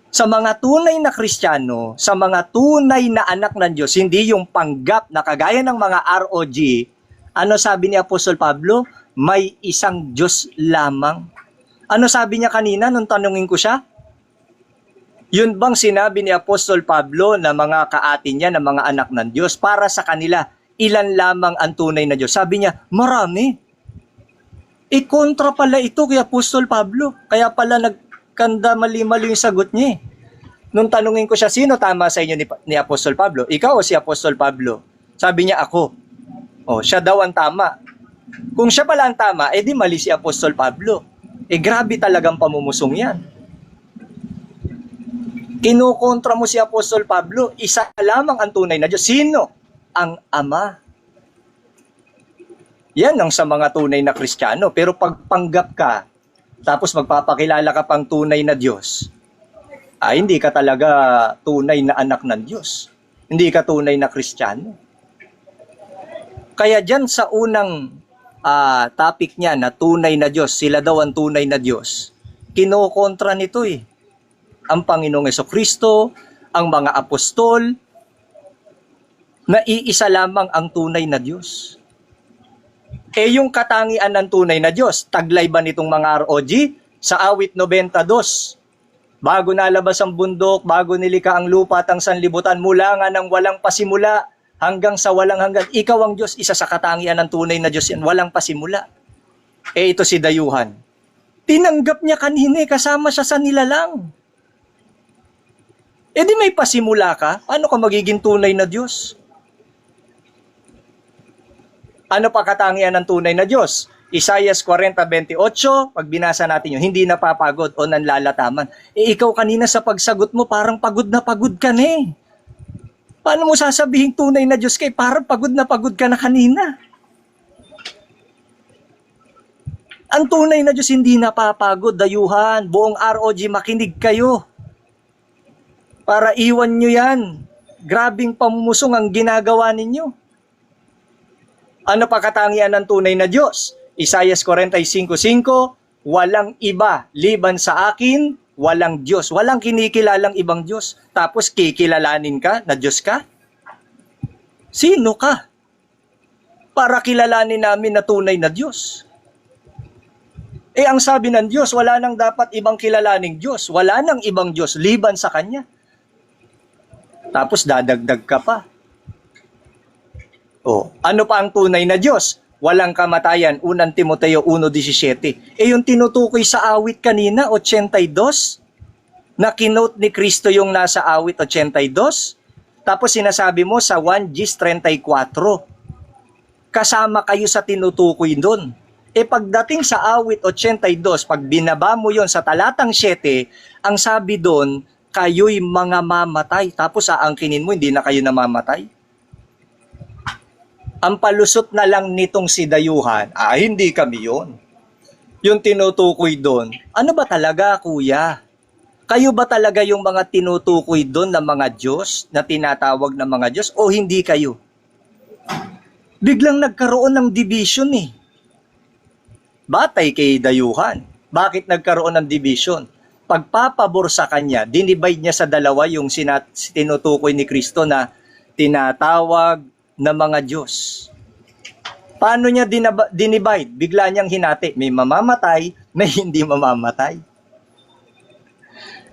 Sa mga tunay na Kristiyano, sa mga tunay na anak ng Diyos, hindi yung panggap na kagaya ng mga ROG, ano sabi ni Apostol Pablo? May isang Diyos lamang. Ano sabi niya kanina nung tanungin ko siya? Yun bang sinabi ni Apostol Pablo na mga kaatin niya, na mga anak ng Diyos, para sa kanila, ilan lamang ang tunay na Diyos? Sabi niya, marami. Kontra pala ito kay Apostol Pablo. Kaya pala nagkanda mali-mali yung sagot niya. Nung tanungin ko siya, sino tama sa inyo ni Apostol Pablo? Ikaw o si Apostol Pablo? Sabi niya, ako. Siya daw ang tama. Kung siya pala ang tama, di mali si Apostol Pablo. Grabe talagang pamumusong yan. Kinukontra mo si Apostol Pablo, isa lamang ang tunay na Diyos. Sino? Ang Ama. Yan ang sa mga tunay na Kristiyano. Pero pag panggap ka, tapos magpapakilala ka pang tunay na Diyos, hindi ka talaga tunay na anak ng Diyos. Hindi ka tunay na Kristiyano. Kaya dyan sa unang topic niya na tunay na Diyos, sila daw ang tunay na Diyos, kinokontra nito eh. Ang Panginoong Jesucristo, ang mga apostol, na iisa lamang ang tunay na Diyos. Yung katangian ng tunay na Diyos, taglay ba nitong mga ROG? Sa awit 92, bago nalabas ang bundok, bago nilikha ang lupa at ang sanlibutan, mula nga ng walang pasimula hanggang sa walang hanggan, ikaw ang Diyos, isa sa katangian ng tunay na Diyos yan, walang pasimula. Ito si Dayuhan. Tinanggap niya kanina, kasama siya sa nilalang. Di may pasimula ka, ano ka magiging tunay na Diyos? Ano pa katangian ng tunay na Diyos? Isaiah 40:28, pag binasa natin yun, hindi napapagod o nanlalataman. Ikaw kanina sa pagsagot mo, parang pagod na pagod ka na eh. Paano mo sasabihin tunay na Diyos kay parang pagod ka na kanina? Ang tunay na Diyos hindi napapagod, Dayuhan. Buong ROG, makinig kayo. Para iwan nyo yan. Grabing pamumusong ang ginagawa ninyo. Ano pa katangian ng tunay na Diyos? Isaiah 45:5, walang iba liban sa akin, walang Diyos. Walang kinikilalang ibang Diyos. Tapos kikilalanin ka na Diyos ka? Sino ka? Para kilalanin namin na tunay na Diyos. Ang sabi ng Diyos, wala nang dapat ibang kilalaning Diyos. Wala nang ibang Diyos liban sa Kanya. Tapos dadagdag ka pa. Ano pa ang tunay na Diyos? Walang kamatayan, 1 Timoteo 1:17. Yung tinutukoy sa awit kanina, 82, na kinote ni Kristo yung nasa awit 82. Tapos sinasabi mo sa 1 Gs 34. Kasama kayo sa tinutukoy doon. Pagdating sa awit 82, pag binaba mo yon sa talatang 7, ang sabi doon, kayo'y mga mamatay. Tapos aangkinin mo, hindi na kayo namamatay. Ang palusot na lang nitong si Dayuhan, hindi kami yon. Yung tinutukoy doon, ano ba talaga kuya? Kayo ba talaga yung mga tinutukoy doon na mga Diyos, na tinatawag na mga Diyos, o hindi kayo? Biglang nagkaroon ng division Batay kay Dayuhan. Bakit nagkaroon ng division? Pagpapabor sa kanya, dinivide niya sa dalawa yung tinutukoy ni Kristo na tinatawag na mga Diyos. Paano niya dinivide? Bigla niyang hinati. May mamamatay, may hindi mamamatay.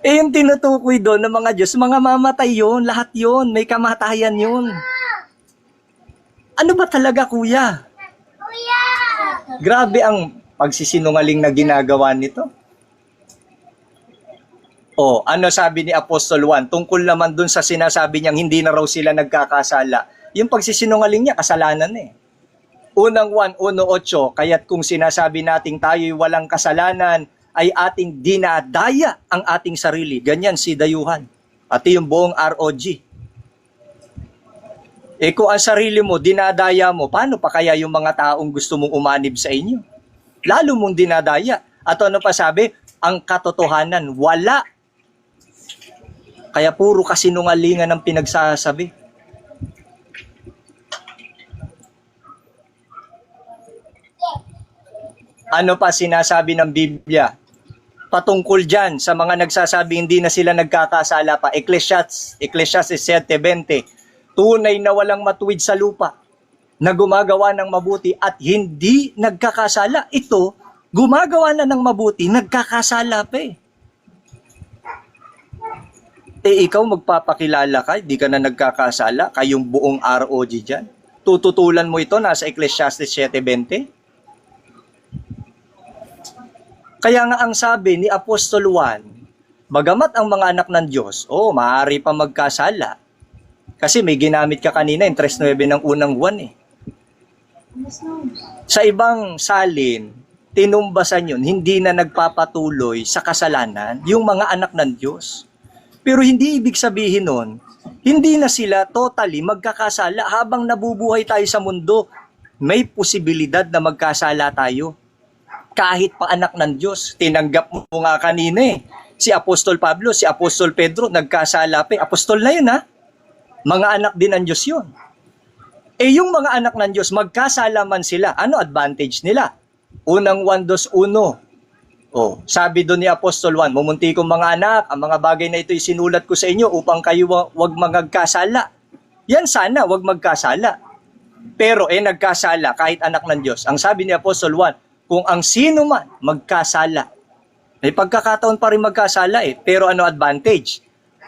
Yung tinutukoy doon ng mga Diyos, mga mamatay yun, lahat yun, may kamatayan yun. Ano ba talaga, kuya? Grabe ang pagsisinungaling na ginagawa nito. Ano sabi ni Apostol Juan? Tungkol naman dun sa sinasabi niyang hindi na raw sila nagkakasala. Yung pagsisinungaling niya, kasalanan Unang Juan 1:8, kaya't kung sinasabi nating tayo'y walang kasalanan, ay ating dinadaya ang ating sarili. Ganyan si Dayuhan. Pati yung buong ROG. Kung ang sarili mo, dinadaya mo, paano pa kaya yung mga taong gusto mong umanib sa inyo? Lalo mong dinadaya. At ano pa sabi? Ang katotohanan, wala. Kaya puro kasinungalingan ang pinagsasabi. Ano pa sinasabi ng Biblia? Patungkol dyan sa mga nagsasabi hindi na sila nagkakasala pa. Ecclesiastes 7:20. Tunay na walang matuwid sa lupa, na gumagawa ng mabuti at hindi nagkakasala. Ito, gumagawa na ng mabuti, nagkakasala pa ikaw magpapakilala ka, di ka na nagkakasala, kayong buong ROG dyan. Tututulan mo ito, nasa Ecclesiastes 7:20. Kaya nga ang sabi ni Apostol Juan, bagamat ang mga anak ng Diyos, maaari pa magkasala. Kasi may ginamit ka kanina, yung 3:9 ng unang Juan Sa ibang salin, tinumbasan yun, hindi na nagpapatuloy sa kasalanan yung mga anak ng Diyos. Pero hindi ibig sabihin nun, hindi na sila totally magkakasala habang nabubuhay tayo sa mundo. May posibilidad na magkasala tayo. Kahit pa anak ng Diyos, tinanggap mo nga kanina si Apostol Pablo, si Apostol Pedro, nagkasala pa. Apostol na yun Mga anak din ng Diyos yun. Yung mga anak ng Diyos, magkasala man sila, ano advantage nila? Unang 1:1. Sabi doon ni Apostol Juan, mumunti kong mga anak, ang mga bagay na ito isinulat ko sa inyo upang kayo wag magkasala. Yan sana, wag magkasala. Pero nagkasala kahit anak ng Diyos. Ang sabi ni Apostol Juan, kung ang sino man magkasala, may pagkakataon pa rin magkasala pero ano advantage?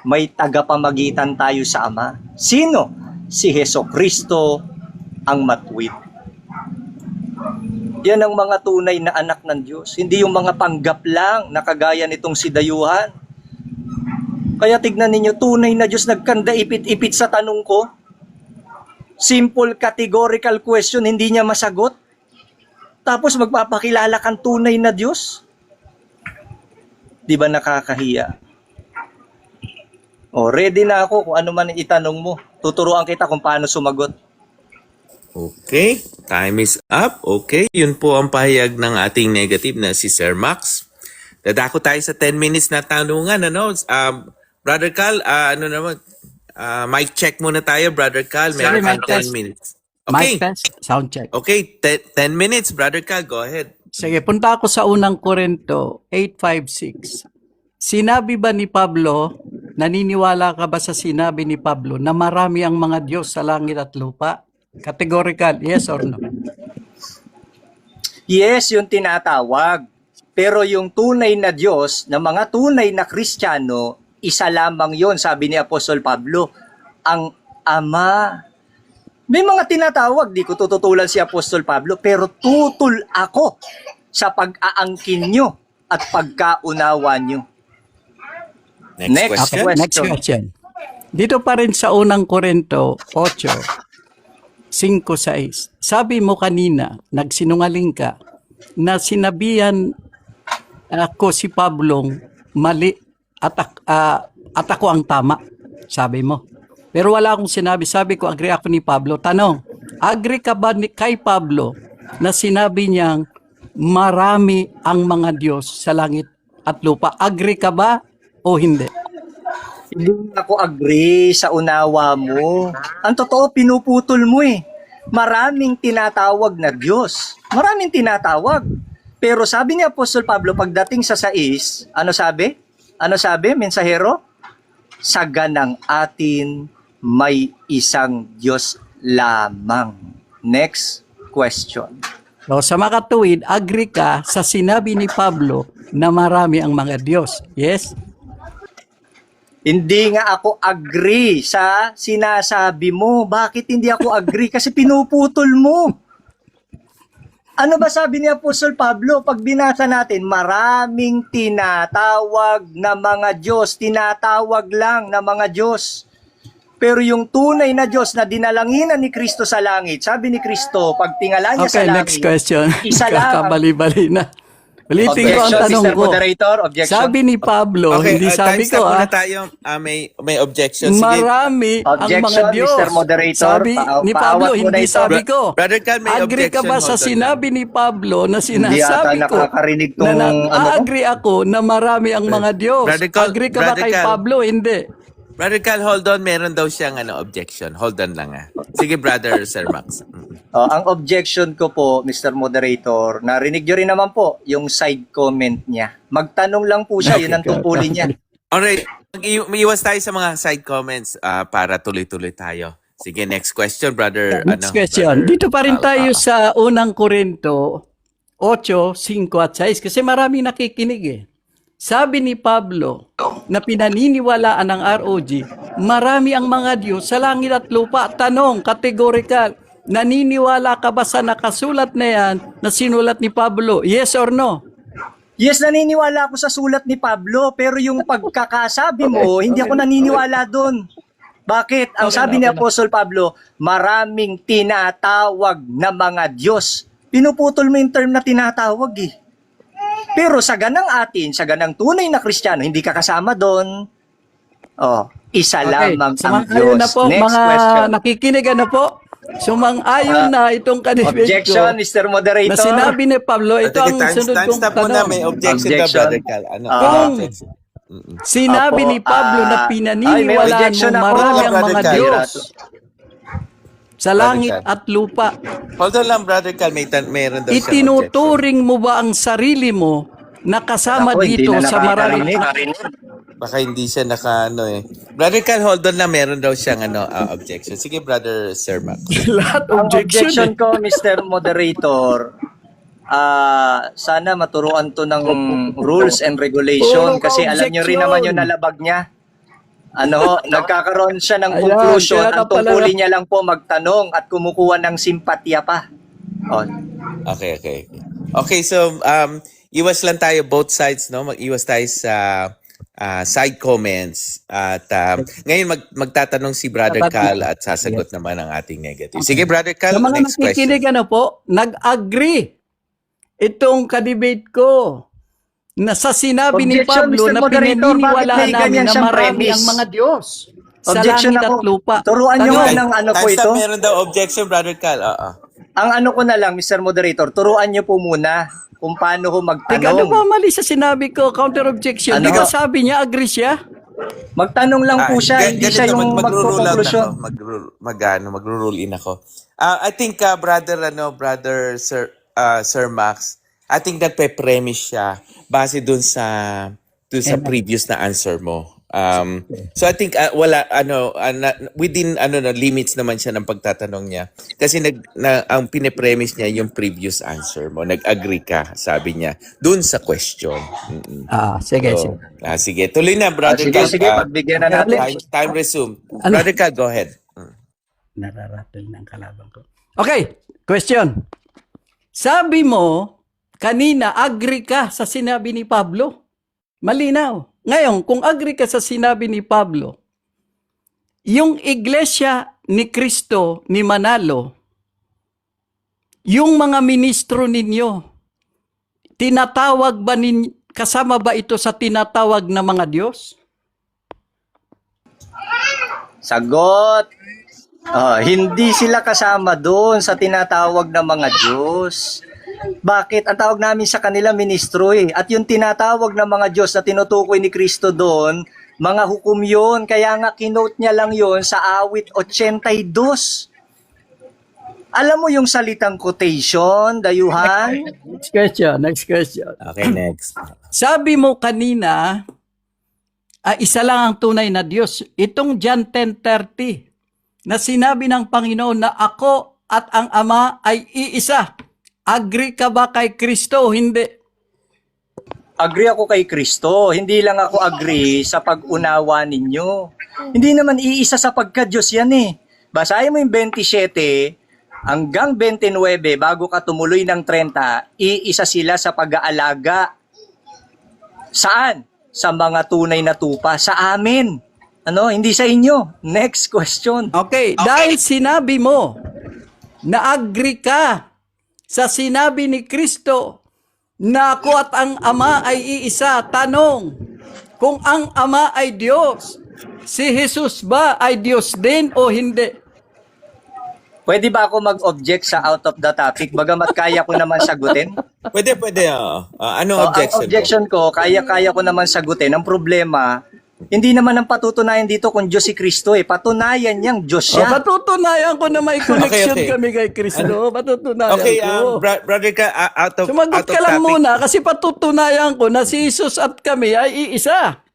May tagapamagitan tayo sa Ama. Sino? Si Hesukristo ang matuwid. Yan ang mga tunay na anak ng Diyos. Hindi yung mga panggap lang na kagaya nitong si Dayuhan. Kaya tignan ninyo, tunay na Diyos nagkanda ipit-ipit sa tanong ko. Simple categorical question, hindi niya masagot. Tapos magpapakilala kang tunay na Diyos? Di ba nakakahiya? Ready na ako kung ano man itanong mo. Tuturuan kita kung paano sumagot. Okay, time is up. Okay, yun po ang pahayag ng ating negative na si Sir Max. Dadako tayo sa 10 minutes na tanungan. Brother Carl, mic check muna tayo, Brother Carl. Sorry, Meron mic kang test. 10 minutes. Mic Okay, test, sound check. okay, 10 minutes, Brother Carl, go ahead. Sige, punta ako sa unang Korinto 8:5-6. Sinabi ba ni Pablo, naniniwala ka ba sa sinabi ni Pablo na marami ang mga Diyos sa langit at lupa? Categorical, yes or no? Yes, yung tinatawag. Pero yung tunay na Diyos, na mga tunay na Kristiyano, isa lamang yon, sabi ni Apostol Pablo, ang Ama. May mga tinatawag, di ko tututulan si Apostol Pablo, pero tutul ako sa pag-aangkin nyo at pagkaunawa nyo. Next Next. question. Okay, next question. Dito pa rin sa unang Korinto 8:5-6. Sabi mo kanina, nagsinungaling ka, na sinabihan ako si Pablong mali at ako ang tama. Sabi mo. Pero wala akong sinabi. Sabi ko, agree ako ni Pablo. Tanong, agree ka ba kay Pablo na sinabi niyang marami ang mga Diyos sa langit at lupa? Agree ka ba o hindi? Hindi ako agree sa unawa mo. Ang totoo, pinuputol mo eh. Maraming tinatawag na Diyos. Maraming tinatawag. Pero sabi ni Apostol Pablo, pagdating sa 6, ano sabi? Ano sabi, mensahero? Sa ganang atin may isang Diyos lamang. Next question. So, sa makatuwid, agree ka sa sinabi ni Pablo na marami ang mga Diyos. Yes? Hindi nga ako agree sa sinasabi mo. Bakit hindi ako agree? Kasi pinuputol mo. Ano ba sabi ni Apostol Pablo? Pag binasa natin, maraming tinatawag na mga Diyos. Tinatawag lang na mga Diyos. Pero yung tunay na Diyos na dinalanginan ni Kristo sa langit, sabi ni Kristo, pag tingala niya sa Okay, langit, next question. isa lang. Kakabali-bali na. Ulitin ko ang Objection, tanong Mr. ko. Moderator, objection. Sabi ni Pablo, hindi sabi time ko stop muna tayo. May objection. Sige. marami ang mga Objection, Diyos. Mr. Moderator. Sabi ni Pablo, Paawat mo na hindi ito. sabi ko. Brother Carl, may Agree ka ba objection, sa hold on sinabi ni Pablo na Hindi ata sinasabi ko nakakarinig tong na ano to? agree ako na marami ang mga Diyos? Brother Carl, Agree ka ba Brother kay Carl. Pablo? Hindi. Brother Carl, hold on. Meron daw siyang objection. Hold on lang Sige, brother Sir Max. Ang objection ko po, Mr. Moderator, narinig nyo rin naman po yung side comment niya. Magtanong lang po siya, yun ang tungkulin niya. Alright. Iwas tayo sa mga side comments para tuloy-tuloy tayo. Sige, next question, brother. Next question. Brother Dito pa rin Carl. tayo sa unang Korinto 8:5-6 kasi maraming nakikinig eh. Sabi ni Pablo na pinaniniwalaan ng ROG, marami ang mga Diyos sa langit at lupa. Tanong, categorical, naniniwala ka ba sa nakasulat na yan na sinulat ni Pablo? Yes or no? Yes, naniniwala ako sa sulat ni Pablo, pero yung pagkakasabi mo, hindi ako naniniwala doon. Bakit? Ang sabi ni Apostol Pablo, maraming tinatawag na mga Diyos. Pinuputol mo yung term na tinatawag eh. Pero sa ganang atin, sa ganang tunay na Kristiyano, hindi ka kasama doon. Oh, isa lamang ang Sumang-ayon Diyos. na po, Next mga question. nakikinig na po. Sumang-ayon na itong kandidato Objection, Mr. Moderator. na sinabi ni Pablo, ito ang sunod time kong stop muna. tanong. May objection ka, Objection. brother Carl. Kung objection? sinabi Apo, ni Pablo na ay, may pinaniniwalaan objection mo ako, marami ang Brother mga Carl. Diyos sa langit Carl. at lupa. Hold on lang, brother Carl. Meron daw siyang objection. Itinuturing mo ba ang sarili mo na kasama Ako, hindi dito na sa marami? nakakarinig. Baka hindi siya Brother Carl, hold on lang. Meron daw siyang objection. Sige, brother Sir Max. Lahat Ang objection. objection ko, Mr. Moderator, sana maturuan to ng rules and regulation kasi alam nyo rin naman yung nalabag niya. Nagkakaroon siya ng Ayan, conclusion. kaya ka Ang tungkulin pala- niya lang po magtanong at kumukuha ng simpatya pa. Oh, Okay. Okay, so iwas lang tayo both sides, no? Mag-iwas tayo sa side comments at ngayon magtatanong si Brother Carl at sasagot naman ang ating negative. Sige, Brother Carl, Sa mga next question. nakikinig po, nag-agree itong kadebate ko na sa sinabi ni Objection, Pablo Mr. na Moderator, pinaniniwalaan bakit may namin ganyan na siyang marami premise? ang mga Diyos sa Objection langit at ako. lupa. Turuan niyo Tanong, nga ng ano po Time ito. stop, meron daw objection, Brother Carl. Ang ano ko na lang, Mr. Moderator, turuan niyo po muna kung paano ho Teka, ano magtanong. ba mali sa sinabi ko? Counter objection. Ano? Di ba sabi niya, agree siya? Magtanong lang po siya, hindi siya yung magro-rule out magpo-conclusion. ako. Magro-rule in ako. I think brother Sir Max, I think nagpe-premise siya base dun sa to sa previous na answer mo. So I think within limits naman siya ng pagtatanong niya. Kasi ang pine-premise niya yung previous answer mo. Nag-agree ka, sabi niya, dun sa question. Sige, So, sige. sige, tuloy na, Brother Sige, Cal. sige, pagbigyan na natin. Time resume. Brother Cal, go ahead. Nararatel ng kalaban ko. Okay, question. Sabi mo, kanina, agree ka sa sinabi ni Pablo. Malinaw. Ngayon, kung agree ka sa sinabi ni Pablo, yung iglesia ni Kristo ni Manalo, yung mga ministro ninyo, tinatawag ba kasama ba ito sa tinatawag na mga Diyos? Sagot. Hindi sila kasama doon sa tinatawag na mga Diyos. Bakit? Ang tawag namin sa kanila ministro eh. At yung tinatawag na mga Diyos na tinutukoy ni Kristo doon, mga hukom yun. Kaya nga kinote niya lang yun sa awit 82. Alam mo yung salitang quotation, dayuhan? Next question. Okay, next. Sabi mo kanina, isa lang ang tunay na Diyos. Itong John 10:30 na sinabi ng Panginoon na ako at ang Ama ay iisa. Agree ka ba kay Kristo o hindi? Agree ako kay Kristo. Hindi lang ako agree sa pag-unawa ninyo. Hindi naman iisa sapagkat Diyos yan eh. Basahin mo yung 27 hanggang 29 bago ka tumuloy ng 30, iisa sila sa pag-aalaga. Saan? Sa mga tunay na tupa. Sa amin. Hindi sa inyo. Next question. Okay, dahil sinabi mo na agree ka sa sinabi ni Kristo na ako at ang Ama ay iisa, tanong, kung ang Ama ay Diyos, si Jesus ba ay Diyos din o hindi? Pwede ba ako mag-object sa out of the topic? Bagamat kaya ko naman sagutin? Pwede. Anong objection? Ang objection ko, kaya ko naman sagutin. Ang problema, hindi naman ang patutunayan dito kung Diyos si Kristo eh. Patunayan niyang Diyos siya. Patutunayan ko na may connection Okay. kami kay Kristo. Patutunayan Okay, ko. Brother Cal, out of Sumagot ka lang topic. muna kasi patutunayan ko na si Jesus at kami ay iisa.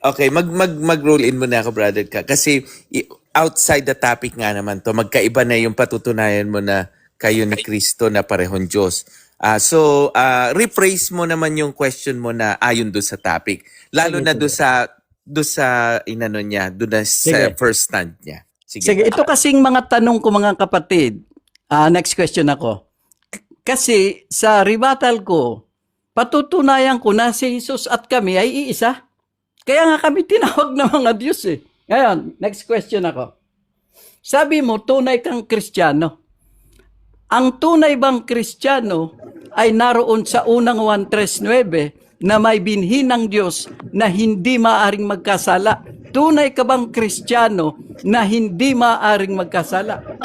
Okay, mag-roll in muna ako, Brother Cal. Kasi outside the topic nga naman to, magkaiba na yung patutunayan mo na kayo ni Kristo na parehong Diyos. So, rephrase mo naman yung question mo na ayon doon sa topic. Lalo na doon sa inano niya, doon sa first stand niya. Sige, ito kasing mga tanong ko mga kapatid. Next question ako. Kasi sa rebuttal ko, patutunayan ko na si Jesus at kami ay iisa. Kaya nga kami tinawag na mga Diyos eh. Ngayon, next question ako. Sabi mo, tunay kang Kristiyano. Ang tunay bang Kristiyano ay naroon sa unang 1:3:9 na may binhi ng Diyos na hindi maaring magkasala? Tunay ka bang Kristiyano na hindi maaring magkasala?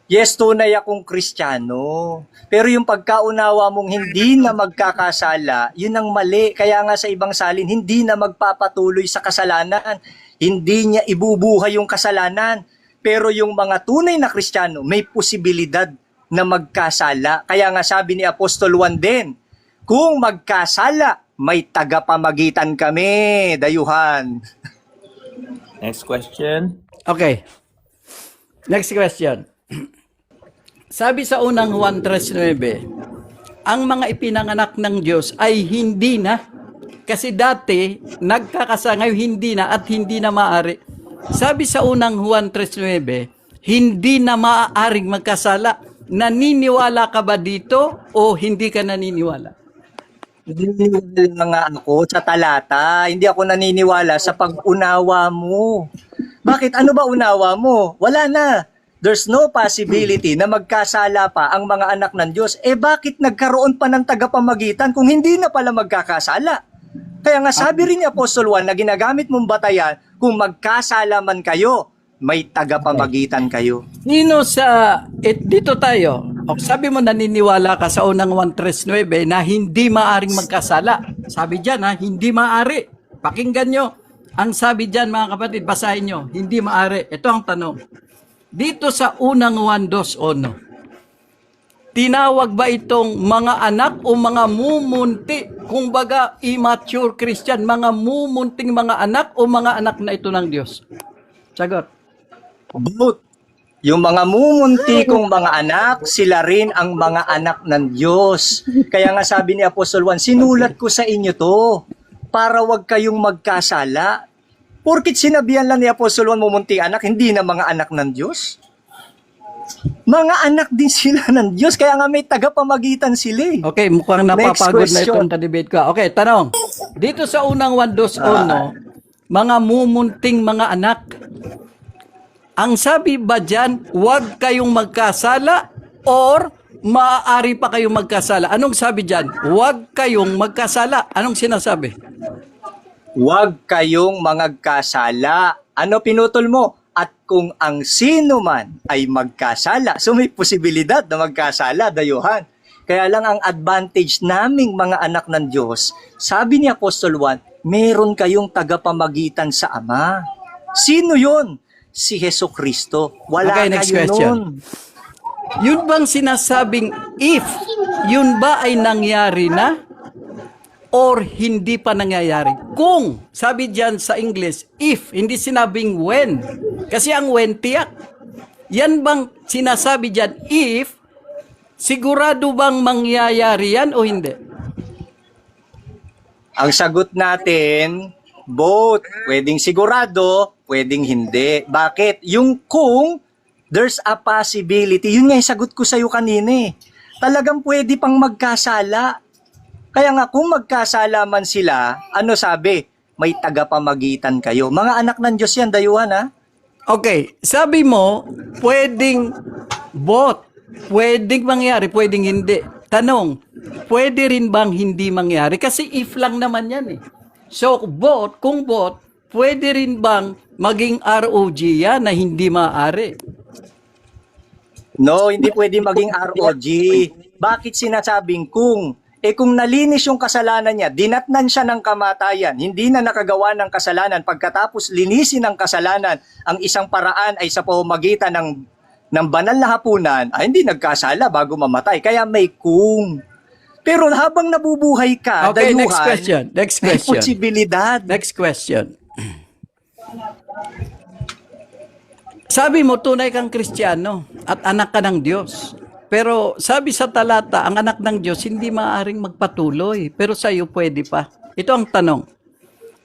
Yes, tunay akong Kristiyano. Pero yung pagkaunawa mong hindi na magkakasala, yun ang mali. Kaya nga sa ibang salin, hindi na magpapatuloy sa kasalanan. Hindi niya ibubuhay yung kasalanan. Pero yung mga tunay na Kristiyano, may posibilidad na magkasala. Kaya nga sabi ni Apostol Juan din, kung magkasala, may tagapamagitan kami, dayuhan. Next question. Okay. Next question. Sabi sa unang 1:3:9, ang mga ipinanganak ng Diyos ay hindi na. Kasi dati, nagkakasangayo hindi na at hindi na maaari. Sabi sa unang 1:3:9, hindi na maaaring magkasala. Naniniwala ka ba dito o hindi ka naniniwala? Naniniwala nga ako sa talata. Hindi ako naniniwala sa pag-unawa mo. Bakit? Ano ba unawa mo? Wala na. There's no possibility na magkasala pa ang mga anak ng Diyos. Bakit nagkaroon pa ng tagapamagitan kung hindi na pala magkakasala? Kaya nga sabi rin ni Apostol Juan na ginagamit mong batayan, kung magkasala man kayo, may tagapamagitan kayo. Nino dito tayo. Sabi mo naniniwala ka sa unang 1:3:9 na hindi maaring magkasala. Sabi diyan hindi maari. Pakinggan nyo. Ang sabi diyan mga kapatid, basahin nyo. Hindi maari. Ito ang tanong. Dito sa unang 1:2:1, tinawag ba itong mga anak o mga mumunti? Kung baga, immature Christian, mga mumunting mga anak o mga anak na ito ng Diyos? Sagot. Both. Yung mga mumunti kong mga anak, sila rin ang mga anak ng Diyos. Kaya nga sabi ni Apostol Juan, sinulat ko sa inyo to para wag kayong magkasala. Porkit sinabihan lang ni Apostol Juan mumunti anak, hindi na mga anak ng Diyos. Mga anak din sila ng Diyos, kaya nga may tagapamagitan sila eh. Okay, mukhang Next napapagod na question. itong kadebate ka. Okay, tanong. Dito sa unang 1-2-1, mga mumunting mga anak, ang sabi ba dyan, huwag kayong magkasala or maaari pa kayong magkasala? Anong sabi dyan? Huwag kayong magkasala. Anong sinasabi? Huwag kayong magkasala. Ano pinutol mo? At kung ang sino man ay magkasala, so may posibilidad na magkasala, dayuhan. Kaya lang ang advantage naming mga anak ng Diyos, sabi ni Apostol Juan, meron kayong tagapamagitan sa Ama. Sino yon? Si Jesucristo. Wala Okay, next kayo question. nun. Yun bang sinasabing if, yun ba ay nangyari na? Or hindi pa nangyayari? Kung, sabi dyan sa English, if, hindi sinabing when. Kasi ang when, tiyak. Yan bang sinasabi dyan, if, sigurado bang mangyayari yan o hindi? Ang sagot natin, both. Pwedeng sigurado, pwedeng hindi. Bakit? Yung kung there's a possibility, yun nga yung sagot ko sa'yo kanina eh. Talagang pwede pang magkasala. Kaya nga kung magkasala man sila, ano sabi? May tagapamagitan kayo. Mga anak ng Diyos yan, dayuhan ha? Okay, sabi mo, pwedeng both. Pwedeng mangyari, pwedeng hindi. Tanong, pwede rin bang hindi mangyari? Kasi if lang naman yan eh. So, both, kung both, pwede rin bang maging ROG yan na hindi maaari? No, hindi pwede maging ROG. Bakit sinasabing kung? Eh kung nalinis yung kasalanan niya, dinatnan siya ng kamatayan, hindi na nakagawa ng kasalanan, pagkatapos linisin ng kasalanan, ang isang paraan ay sa pamamagitan ng banal na hapunan, ay hindi nagkasala bago mamatay. Kaya may kung. Pero habang nabubuhay ka, Okay, dayuhan, next question. Next may question. posibilidad. Next question. Sabi mo, tunay kang Kristiyano at anak ka ng Diyos. Pero sabi sa talata, ang anak ng Diyos hindi maaaring magpatuloy. Pero sa iyo pwede pa. Ito ang tanong.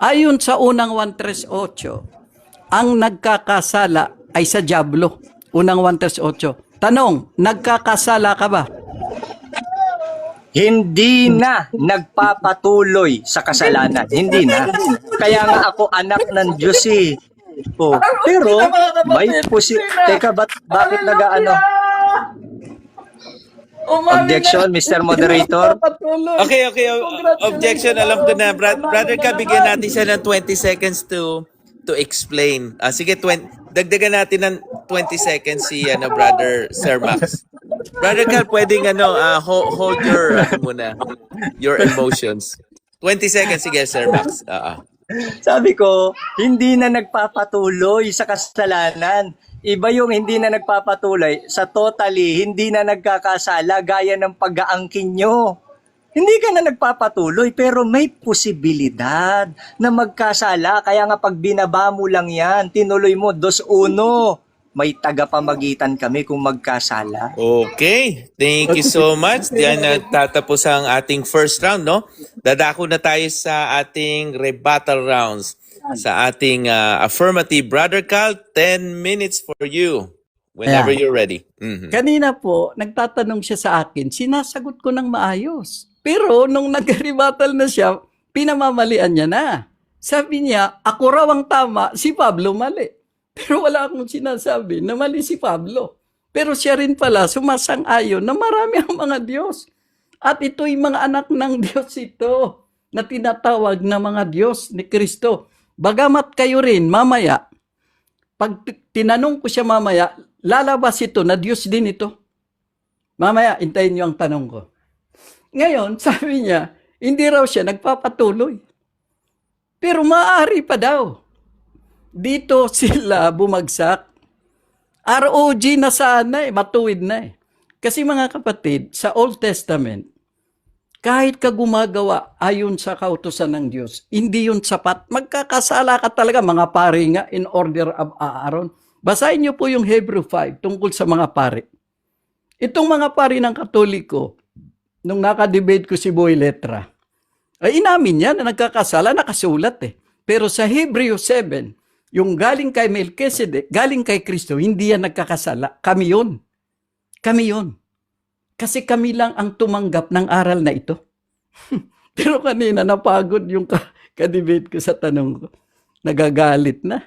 Ayon sa unang 1:38, ang nagkakasala ay sa dyablo. Unang 1:38. Tanong, nagkakasala ka ba? Hindi na nagpapatuloy sa kasalanan. Hindi na. Kaya nga ako anak ng Diyos eh. Oh, pero may Teka, bakit nag-ano? Objection, Mr. Moderator. Okay. Objection, alam ko na. Brother ka, bigyan natin siya ng 20 seconds to explain. Sige, dagdagan natin ng 20 seconds si Brother Sir Max. Brother Carl, pwedeng hold your emotions. 20 seconds, sige Sir Max. Sabi ko, hindi na nagpapatuloy sa kasalanan. Iba yung hindi na nagpapatuloy sa totally, hindi na nagkakasala gaya ng pag-aangkin nyo. Hindi ka na nagpapatuloy pero may posibilidad na magkasala. Kaya nga pag binaba mo lang yan, tinuloy mo, 2-1. May tagapamagitan kami kung magkasala. Okay, thank you so much. Diyan tatapos ang ating first round, no? Dadako na tayo sa ating rebuttal rounds. Sa ating affirmative. Brother Carl, 10 minutes for you. Whenever you're ready. Mhm. Kanina po, nagtatanong siya sa akin, sinasagot ko ng maayos. Pero nung nag-rebuttal na siya, pinamamalian niya na. Sabi niya, ako raw ang tama, si Pablo mali. Pero wala akong sinasabi na mali si Pablo. Pero siya rin pala sumasang-ayon na marami ang mga Diyos. At ito'y mga anak ng Diyos ito na tinatawag na mga Diyos ni Kristo. Bagamat kayo rin mamaya, pag tinanong ko siya mamaya, lalabas ito na Diyos din ito. Mamaya, intayin niyo ang tanong ko. Ngayon, sabi niya, hindi raw siya nagpapatuloy. Pero maaari pa daw. Dito sila bumagsak. ROG na sana matuwid na . Kasi mga kapatid, sa Old Testament, kahit ka gumagawa ayon sa kautusan ng Diyos, hindi yun sapat. Magkakasala ka talaga, mga pari nga, in order of Aaron. Basahin niyo po yung Hebrew 5 tungkol sa mga pari. Itong mga pari ng Katoliko, nung nakadebate ko si Boy Letra, ay inamin niya na nagkakasala, nakasulat eh. Pero sa Hebrew 7, yung galing kay Melchizedek, galing kay Kristo, hindi yan nagkakasala. Kami yun. Kami yun. Kasi kami lang ang tumanggap ng aral na ito. Pero kanina napagod yung kadebate ko sa tanong ko. Nagagalit na.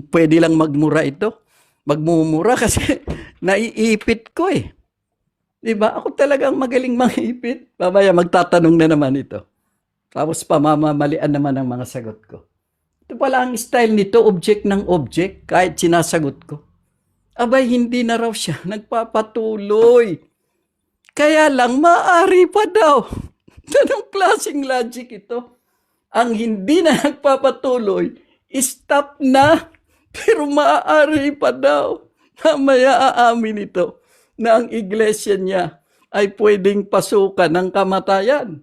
Pwede lang magmura ito. Magmumura kasi naiipit ko eh. Diba? Ako talagang magaling mangipit. Mamaya magtatanong na naman ito. Tapos pamamalian naman ang mga sagot ko. Ito pala ang style nito, object ng object, kahit sinasagot ko. Abay, hindi na raw siya nagpapatuloy. Kaya lang, maaari pa daw. Anong klaseng logic ito? Ang hindi na nagpapatuloy, stop na. Pero maaari pa daw. Mamaya aamin ito na ang iglesia niya ay pwedeng pasukan ng kamatayan.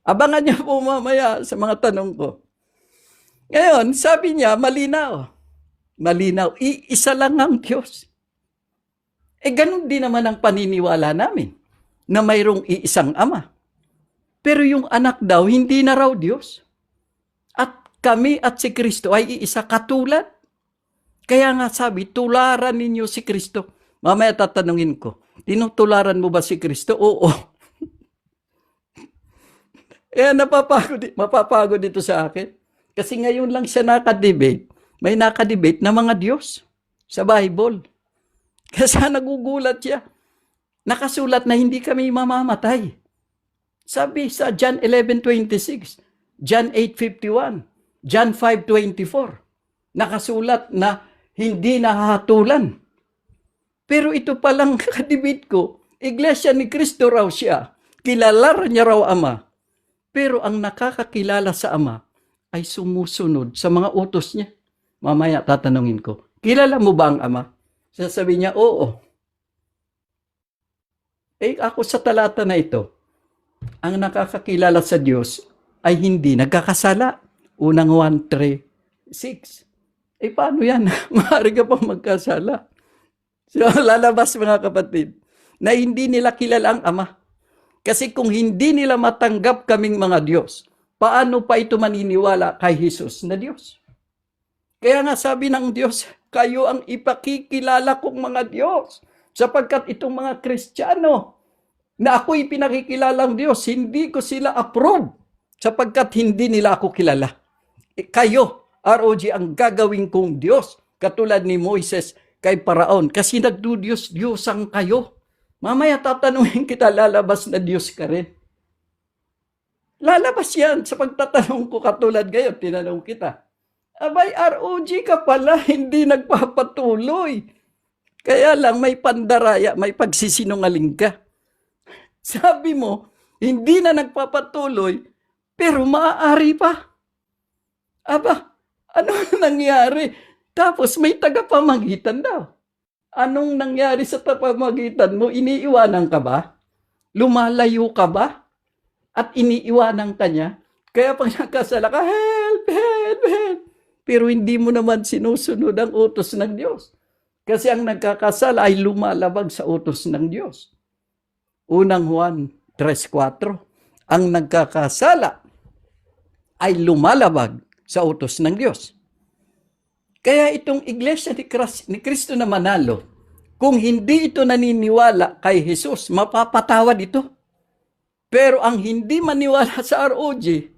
Abangan niyo po mamaya sa mga tanong ko. Ngayon, sabi niya, malinaw. Malinaw, iisa lang ang Diyos. Ganun din naman ang paniniwala namin na mayroong iisang ama. Pero yung anak daw, hindi na raw Diyos. At kami at si Kristo ay iisa katulad. Kaya nga sabi, tularan ninyo si Kristo. Mamaya tatanungin ko, tinutularan mo ba si Kristo? Oo. Mapapagod dito sa akin. Kasi ngayon lang siya nakadebate. May nakadebate na mga Diyos sa Bible. Kasi nagugulat siya. Nakasulat na hindi kami mamamatay. Sabi sa John 11:26, John 8:51, John 5:24, nakasulat na hindi nahahatulan. Pero ito palang kadibit ko, Iglesia ni Kristo raw siya, kilala niya raw Ama, pero ang nakakakilala sa Ama ay sumusunod sa mga utos niya. Mamaya tatanungin ko, kilala mo ba ang Ama? Sasabihin niya, oo. Ako sa talata na ito, ang nakakakilala sa Diyos ay hindi nagkakasala. Unang 1:3-6. Paano yan? Maaari ka pang magkasala. So, lalabas mga kapatid, na hindi nila kilala ang Ama. Kasi kung hindi nila matanggap kaming mga Diyos, paano pa ito maniniwala kay Jesus na Diyos? Kaya nga sabi ng Diyos, kayo ang ipakikilala kong mga Diyos. Sapagkat itong mga Kristiyano na ako'y pinakikilalang Diyos, hindi ko sila approve sapagkat hindi nila ako kilala. Kayo, ROG, ang gagawin kong Diyos, katulad ni Moises kay Paraon, kasi nagdudiyos-diyosan kayo. Mamaya tatanungin kita, lalabas na Diyos ka rin. Lalabas yan sa pagtatanong ko katulad ngayon, tinanong kita. Abay, ROG ka pala, hindi nagpapatuloy. Kaya lang may pandaraya, may pagsisinungaling ka. Sabi mo, hindi na nagpapatuloy, pero maaari pa. Aba, ano nangyari? Tapos may tagapamagitan daw. Anong nangyari sa tagapamagitan mo? Iniiwanan ka ba? Lumalayo ka ba? At iniiwanan ka niya? Kaya pag nakasala ka, help, help, help. Pero hindi mo naman sinusunod ang utos ng Diyos. Kasi ang nagkakasala ay lumalabag sa utos ng Diyos. Unang Juan 3:4, ang nagkakasala ay lumalabag sa utos ng Diyos. Kaya itong iglesia ni Kristo na manalo, kung hindi ito naniniwala kay Jesus, mapapatawad ito. Pero ang hindi maniwala sa ROG,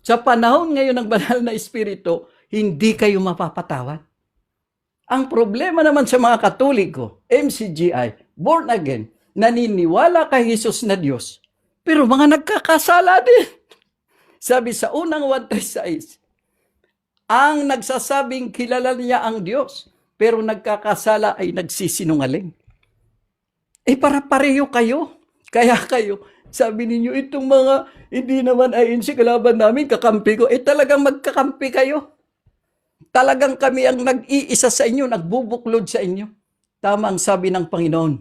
sa panahon ngayon ng banal na Espiritu, hindi kayo mapapatawad. Ang problema naman sa mga Katoliko, MCGI, born again, naniniwala kay Jesus na Diyos, pero mga nagkakasala din. Sabi sa unang 1:3-6, ang nagsasabing kilala niya ang Diyos, pero nagkakasala ay nagsisinungaling. Para pareho kayo. Kaya kayo, sabi ninyo, itong mga hindi naman ayon sa kalaban namin, kakampi ko. Talagang magkakampi kayo. Talagang kami ang nag-iisa sa inyo, nagbubuklod sa inyo. Tama ang sabi ng Panginoon,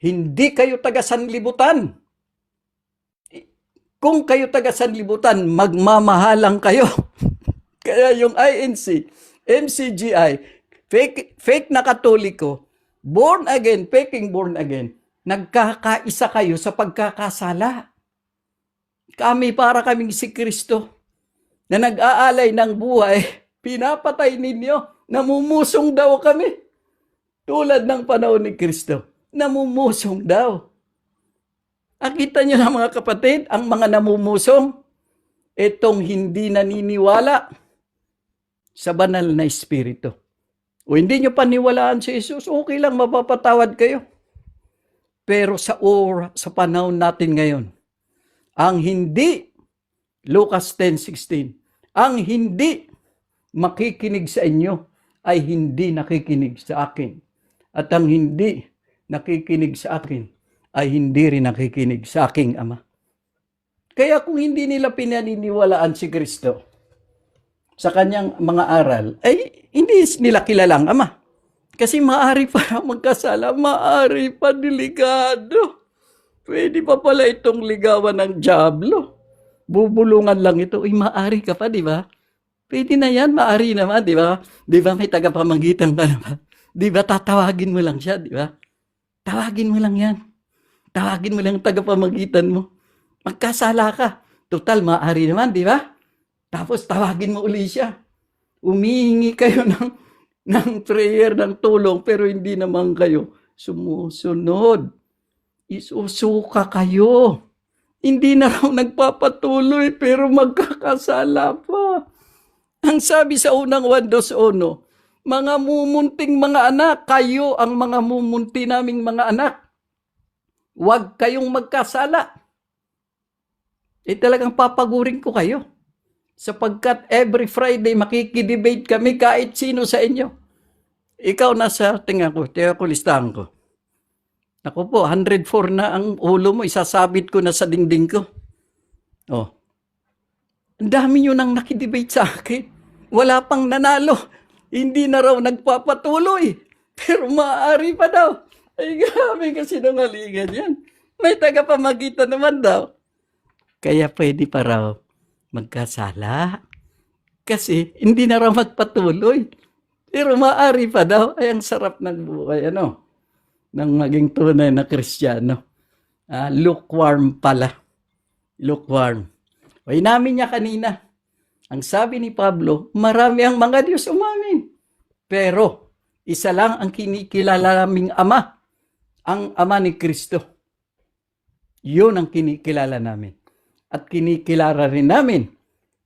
Hindi kayo taga sanlibutan. Kung kayo taga sanlibutan, magmamahalang kayo. Kaya yung INC, MCGI, fake na Katoliko, born again, faking born again, nagkakaisa kayo sa pagkakasala. Kami para kaming si Kristo na nag-aalay ng buhay, pinapatay ninyo, namumusong daw kami. Tulad ng panahon ni Kristo, namumusong daw. Nakita nyo na mga kapatid, ang mga namumusong, itong hindi naniniwala sa banal na Espiritu. O hindi nyo paniwalaan si Jesus, okay lang, mapapatawad kayo. Pero sa panahon natin ngayon, ang hindi, Lucas 10:16, ang hindi makikinig sa inyo ay hindi nakikinig sa akin. At ang hindi nakikinig sa akin ay hindi rin nakikinig sa aking Ama. Kaya kung hindi nila pinaniniwalaan si Kristo sa kanyang mga aral, ay hindi nila kilalang Ama. Kasi maaari pa magkasala, maaari pa delikado. Pwede pa pala itong ligawan ng dyablo. Bubulungan lang ito. Uy, maaari ka pa, di ba? Pwede na yan, maaari naman, di ba? Di ba may tagapamagitan ka naman? Di ba tatawagin mo lang siya, di ba? Tawagin mo lang yan. Tawagin mo lang ang tagapamagitan mo. Magkasala ka. Total, maaari naman, di ba? Tapos tawagin mo uli siya. Umihingi kayo ng prayer, ng tulong, pero hindi naman kayo sumusunod. Isusuka kayo. Hindi na raw nagpapatuloy, pero magkakasala pa. Ang sabi sa unang 1:21, mga mumunting mga anak, kayo ang mga mumunti naming mga anak. Huwag kayong magkasala. Talagang papagurin ko kayo. Sapagkat every Friday makikidebate kami kahit sino sa inyo. Ikaw nasa, tingnan ko listahan ko. Ako po, 104 na ang ulo mo, isasabit ko na sa dingding ko. Oh. Ang dami nyo nang nakidebate sa akin. Wala pang nanalo. Hindi na raw nagpapatuloy. Pero maaari pa daw. Ay, grabe kasi nangalingan yan. May tagapamagitan naman daw. Kaya pwede pa raw magkasala. Kasi hindi na raw magpatuloy. Pero maaari pa daw. Ay, ang sarap ng buhay, ng maging tunay na Kristiyano. Lukewarm pala. Lukewarm. O, inamin niya kanina. Ang sabi ni Pablo, marami ang mga Diyos umamin. Pero, isa lang ang kinikilala naming Ama. Ang Ama ni Kristo. Yun ang kinikilala namin. At kinikilala rin namin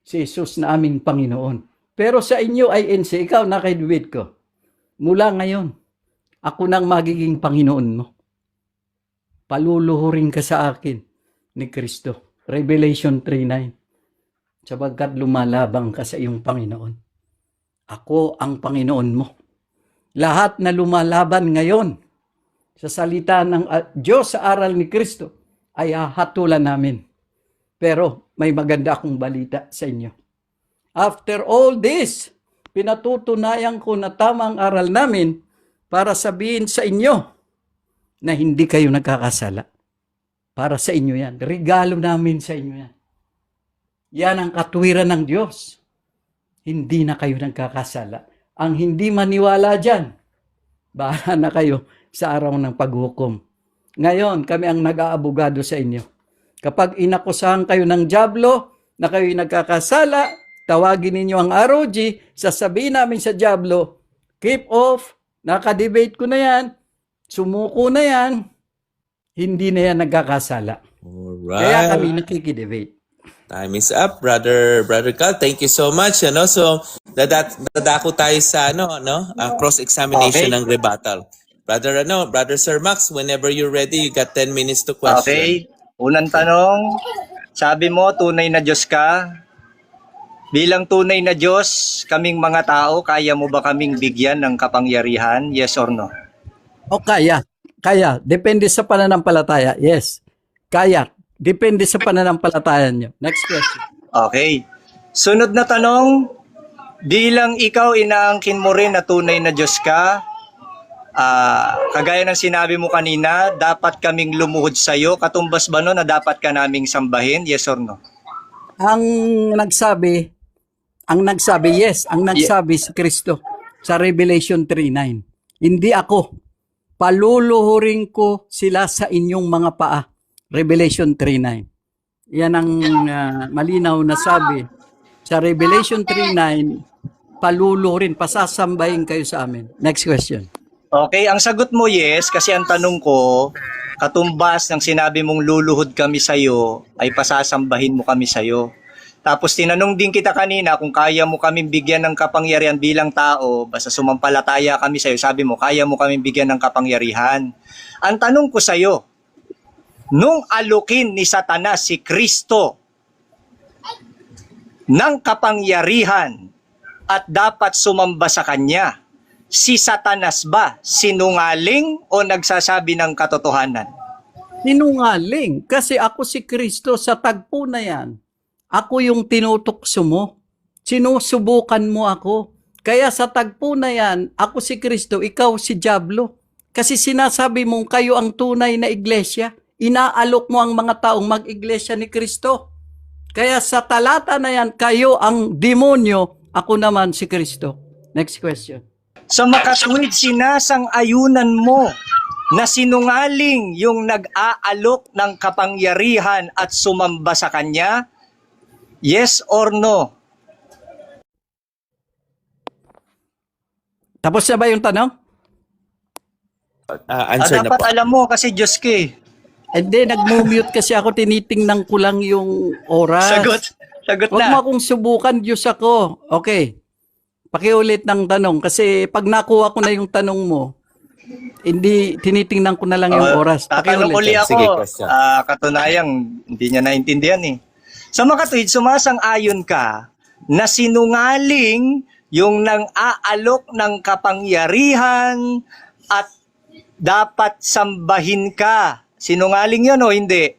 si Jesus na aming Panginoon. Pero sa inyo, INC, ikaw nakidewit ko. Mula ngayon, ako nang magiging Panginoon mo. Paluluhurin ka sa akin ni Kristo. Revelation 3:9. Sapagkat lumalabang ka sa iyong Panginoon. Ako ang Panginoon mo. Lahat na lumalaban ngayon sa salita ng Diyos sa aral ni Kristo ay hahatulan namin. Pero may maganda akong balita sa inyo. After all this, pinatutunayan ko na tama ang aral namin para sabihin sa inyo na hindi kayo nagkakasala. Para sa inyo yan. Regalo namin sa inyo yan. Yan ang katuwiran ng Diyos. Hindi na kayo nagkakasala. Ang hindi maniwala dyan, bahala na kayo sa araw ng paghukom. Ngayon, kami ang nag-aabogado sa inyo. Kapag inakusahan kayo ng dyablo na kayo'y nagkakasala, tawagin ninyo ang ROG, sasabihin namin sa dyablo, keep off, nakadebate ko na yan, sumuko na yan, hindi na yan nagkakasala. Alright. Kaya kami nakikidebate. Time is up, brother Carl. Thank you so much. So dadako tayo sa cross-examination Okay. ng rebuttal. Brother Sir Max, whenever you're ready, you got 10 minutes to question. Okay. Unang tanong, sabi mo, tunay na Diyos ka. Bilang tunay na Diyos, kaming mga tao, kaya mo ba kaming bigyan ng kapangyarihan? Yes or no? O kaya. Depende sa pananampalataya. Yes. Kaya. Depende sa pananampalataya nyo. Next question. Okay. Sunod na tanong, bilang ikaw inaangkin mo rin na tunay na Diyos ka, Kagaya ng sinabi mo kanina, dapat kaming lumuhod sa iyo. Katumbas ba no na dapat ka naming sambahin? Yes or no? Ang nagsabi, yes, ang nagsabi si Kristo sa Revelation 3:9. Hindi ako, paluluhurin ko sila sa inyong mga paa. Revelation 3:9. Yan ang malinaw na sabi. Sa Revelation 3:9, paluluhurin, pasasambahin kayo sa amin. Next question. Okay, ang sagot mo yes, kasi ang tanong ko, katumbas ng sinabi mong luluhod kami sa iyo, ay pasasambahin mo kami sa iyo. Tapos tinanong din kita kanina kung kaya mo kaming bigyan ng kapangyarihan bilang tao, basta sumampalataya kami sa iyo, sabi mo, kaya mo kaming bigyan ng kapangyarihan. Ang tanong ko sa iyo, nung alukin ni Satanas si Kristo ng kapangyarihan at dapat sumamba sa kanya, si Satanas ba sinungaling o nagsasabi ng katotohanan? Sinungaling. Kasi ako si Kristo sa tagpo na yan. Ako yung tinutukso mo. Sinusubukan mo ako. Kaya sa tagpo na yan, ako si Kristo, ikaw si Diablo. Kasi sinasabi mong kayo ang tunay na iglesia. Inaalok mo ang mga taong mag-iglesia ni Kristo. Kaya sa talata na yan, kayo ang demonyo, ako naman si Kristo. Next question. Sa makatuwid, sinasang-ayunan mo na sinungaling yung nag-aalok ng kapangyarihan at sumamba sa kanya? Yes or no? Tapos na ba yung tanong? Answer na Dapat po. alam mo kasi Diyos ka eh. Hindi, nag-mute kasi ako, tinitingnan ko lang yung oras. Sagot Huwag mo na. akong subukan, Diyos ako. Okay. Pakiulit ng tanong kasi pag nakuha ko na yung tanong mo, hindi tinitingnan ko na lang yung oras. Tatanong uli ako. Sige, question. Katunayang hindi niya naintindihan eh. Sa makatuwid, sumasang-ayon ka na sinungaling yung nang-aalok ng kapangyarihan at dapat sambahin ka. Sinungaling yun o hindi?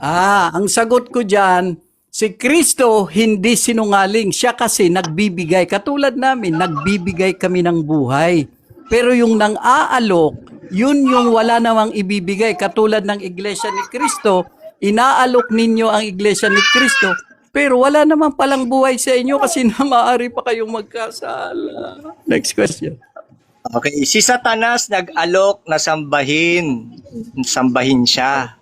Ang sagot ko dyan, si Kristo hindi sinungaling. Siya kasi nagbibigay. Katulad namin, nagbibigay kami ng buhay. Pero yung nang-aalok, yun yung wala namang ibibigay. Katulad ng Iglesia ni Kristo, inaalok ninyo ang Iglesia ni Kristo, pero wala namang palang buhay sa inyo kasi na maaari pa kayong magkasala. Next question. Okay, si Satanas nag-alok na sambahin siya.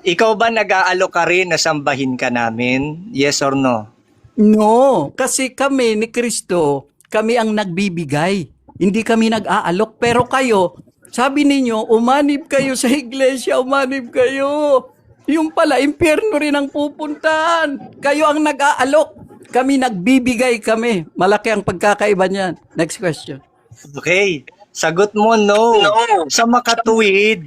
Ikaw ba nag-aalok ka rin na sambahin ka namin? Yes or no? No, kasi kami ni Kristo, kami ang nagbibigay. Hindi kami nag-aalok. Pero kayo, sabi ninyo, umanib kayo sa iglesia, umanib kayo. Yung pala, impyerno rin ang pupuntahan. Kayo ang nag-aalok. Kami nagbibigay kami. Malaki ang pagkakaiba niyan. Next question. Okay, sagot mo no. Sa makatuwid,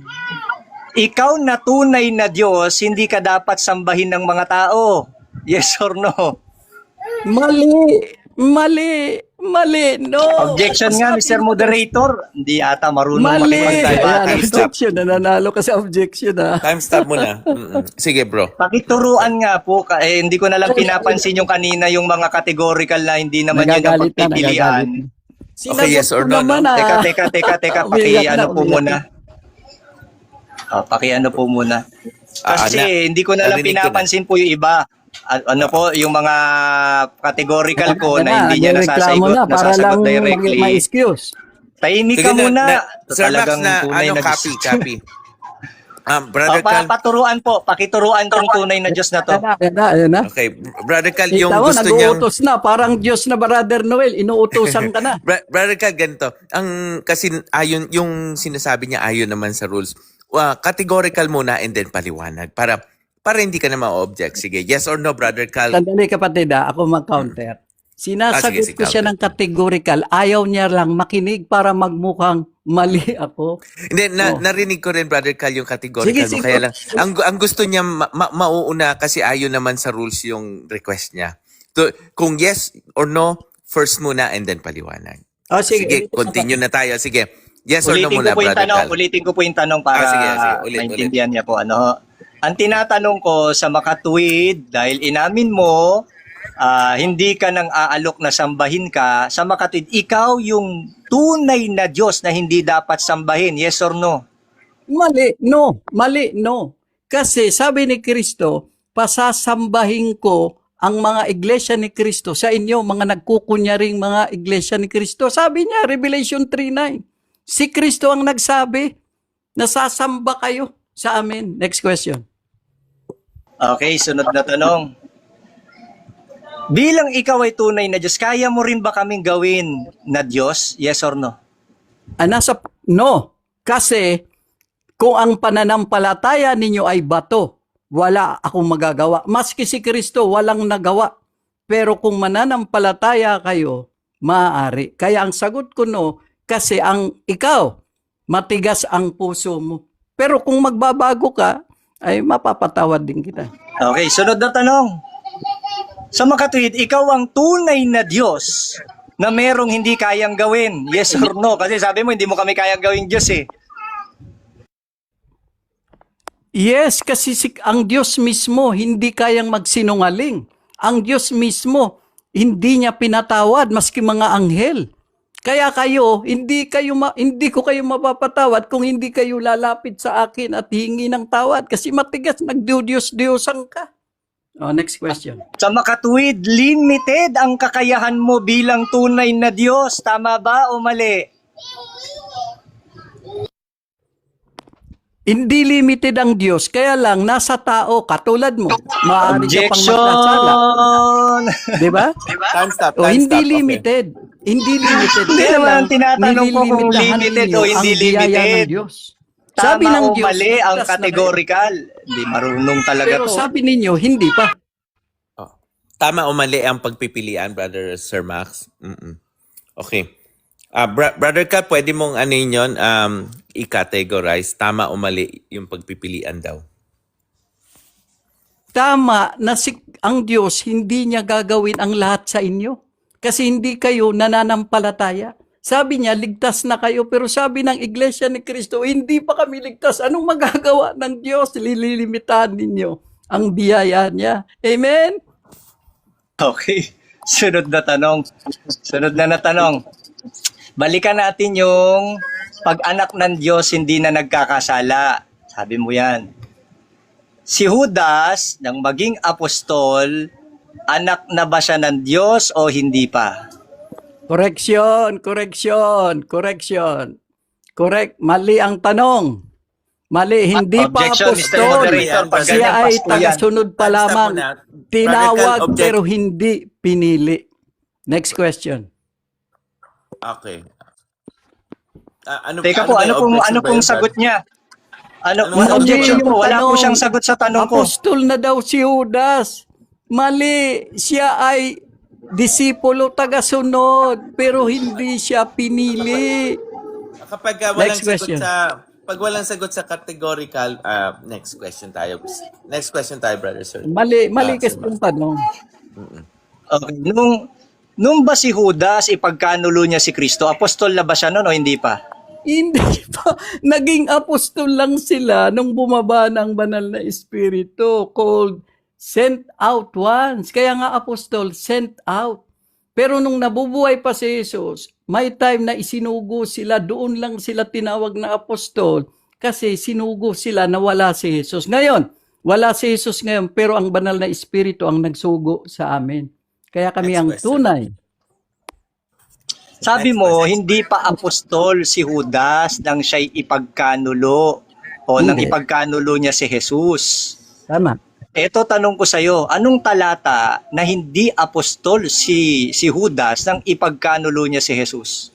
ikaw na tunay na Diyos, hindi ka dapat sambahin ng mga tao. Yes or no? Mali, no. Objection nga, Mr. Moderator. Hindi ata marunong Mali. makipagdebate. Ayan, objection. Nananalo ka sa objection, ha? Time stop muna. Sige, bro. Pakituruan nga po, hindi ko na lang pinapansin yung kanina yung mga categorical na hindi naman yun ang Nagagalit na, pagpipilian. Okay, yes or no, Naman, no? Teka, Umiiyak na, paki-ano po umiiyak muna. Paki-ano po muna. Kasi hindi ko na lang narinig ko na. pinapansin po yung iba. Ano po, yung mga categorical ko na hindi niya nagreklamo na para lang nasasagot directly. ma-excuse. Tahimik ka muna. Sir Max, Talagang na tunay ano, na Diyos. copy. Brother Cal, Pakituruan tong tunay na Diyos na to. Ayan na. okay. Brother Cal, yung Kita mo, gusto niyang... nag-uutos na. Parang Diyos na Brother Noel. Inuutosan ka na. Brother Cal, ganito. Kasi ayon, yung sinasabi niya ayon naman sa rules. Categorical muna and then paliwanag. Para hindi ka na ma-object. Sige, yes or no, Brother Cal? Sandali kapatid, ako mag-counter. Sinasagot sige, ko siya ng categorical. Ayaw niya lang makinig para magmukhang mali ako. Hindi, narinig ko rin, Brother Cal, yung categorical Sige, mo. Kaya lang, ang gusto niya mauuna kasi ayon naman sa rules yung request niya. So, kung yes or no, first muna and then paliwanag. Sige, continue na tayo. Sige. Yes or no muna, Brother Cal? Ulitin ko po yung tanong para sige. Ulit. maintindihan niya po. Ang tinatanong ko sa makatuwid, dahil inamin mo hindi ka nang aalok na sambahin ka, sa makatwid, ikaw yung tunay na Diyos na hindi dapat sambahin. Yes or no? Mali, no. Mali, no. Kasi sabi ni Kristo, pasasambahin ko ang mga iglesia ni Kristo sa inyo, mga nagkukunyaring mga iglesia ni Kristo. Sabi niya, Revelation 3:9. Si Kristo ang nagsabi, nasasamba kayo sa amin. Next question. Okay, sunod na tanong. Bilang ikaw ay tunay na Diyos, kaya mo rin ba kaming gawin na Diyos? Yes or no? No. Kasi kung ang pananampalataya ninyo ay bato, wala akong magagawa. Maski si Kristo, walang nagawa. Pero kung mananampalataya kayo, maaari. Kaya ang sagot ko no, kasi ang ikaw, matigas ang puso mo. Pero kung magbabago ka, ay mapapatawad din kita. Okay, sunod na tanong. Sa makatwid, ikaw ang tunay na Diyos na merong hindi kayang gawin. Yes or no? Kasi sabi mo, hindi mo kami kayang gawing Diyos eh. Yes, kasi ang Diyos mismo hindi kayang magsinungaling. Ang Diyos mismo hindi niya pinatawad maski mga anghel. Kaya kayo, hindi ko kayo mapapatawad kung hindi kayo lalapit sa akin at hingi ng tawad kasi matigas, nagdudiyos-diyosan ka. Oh, next question. Sa makatwid, limited ang kakayahan mo bilang tunay na Diyos. Tama ba o mali? Hindi limited ang Diyos, kaya lang nasa tao katulad mo. Maaari ka pang magkasala. Objection! Di ba? Time stop, O time hindi stop. Okay. limited. Hindi limited. Hindi Kaya naman lang, tinatanong ko kung nililimitahan limited ninyo o hindi ang biyaya limited. ng Diyos. Sabi Tama ng o Diyos, mali ang ligtas na categorical. Hindi marunong kayo. talaga Pero to. sabi ninyo, hindi pa. Oh. Tama o mali ang pagpipilian, Brother Sir Max? Okay. Brother Ka, pwede mong ano yun, i-categorize, tama o mali yung pagpipilian daw? Tama na ang Diyos hindi niya gagawin ang lahat sa inyo. Kasi hindi kayo nananampalataya. Sabi niya, ligtas na kayo. Pero sabi ng Iglesia ni Cristo, hindi pa kami ligtas. Anong magagawa ng Diyos? Lililimitahan ninyo ang biyaya niya. Amen? Okay. Sunod na tanong. Sunod na tanong. Balikan natin yung pag-anak ng Diyos hindi na nagkakasala. Sabi mo yan. Si Judas, nang maging apostol, anak na ba siya ng Diyos o hindi pa? Correction. Correct. Mali ang tanong. Mali, hindi pa Objection, Mr. apostol. Moderator. Pag Siya ganyan, ay Pasko yan. tagasunod pa Time stop lamang. muna. Tinawag Radical pero hindi pinili. Next question. Okay. Teka po, ano pong sagot niya? Ano Ano objection yung po? Wala po tanong? siyang sagot sa tanong ko. Apostol na daw si Judas. Mali, siya ay disipulo tagasunod pero hindi siya pinili. Kapag walang Next sagot question. pag walang sagot sa categorical, next question tayo. Next question tayo, Brother Sir. Mali Sir kasi Max. yung tanong. Okay. Nung ba si Judas ipagkanulo niya si Kristo, apostol na ba siya noon o hindi pa? Hindi pa. Naging apostol lang sila nung bumaba ng banal na espiritu called sent out ones. Kaya nga apostol, sent out. Pero nung nabubuhay pa si Jesus, may time na isinugo sila, doon lang sila tinawag na apostol kasi sinugo sila na wala si Jesus. Ngayon, wala si Jesus ngayon pero ang banal na espiritu ang nagsugo sa amin. Kaya kami Next ang question. tunay. Sabi mo, hindi pa apostol si Judas nang siya'y ipagkanulo o nang Hindi. ipagkanulo niya si Jesus. Tama. Eto tanong ko sa iyo, anong talata na hindi apostol si Judas nang ipagkanulo niya si Jesus?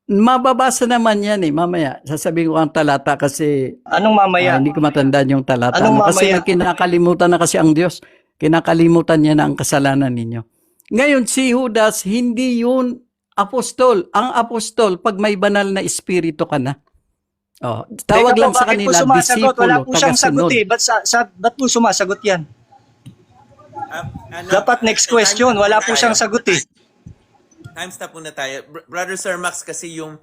Mababasa naman yan mamaya. Sasabihin ko ang talata kasi Anong mamaya? hindi ko matandaan yung talata. Anong Kasi mamaya? kinakalimutan na kasi ang Diyos. Kinakalimutan niya na ang kasalanan ninyo. Ngayon, si Judas, hindi yun apostol. Ang apostol, pag may banal na espiritu ka na. Oh, tawag Teka lang po, sa bakit kanila, po sumasagot? Wala disipulo, po siyang sagot tagasunod. Ba't po sumasagot yan? Dapat next question, wala po siyang sagot eh. Time stop muna tayo. Brother Sir Max, kasi yung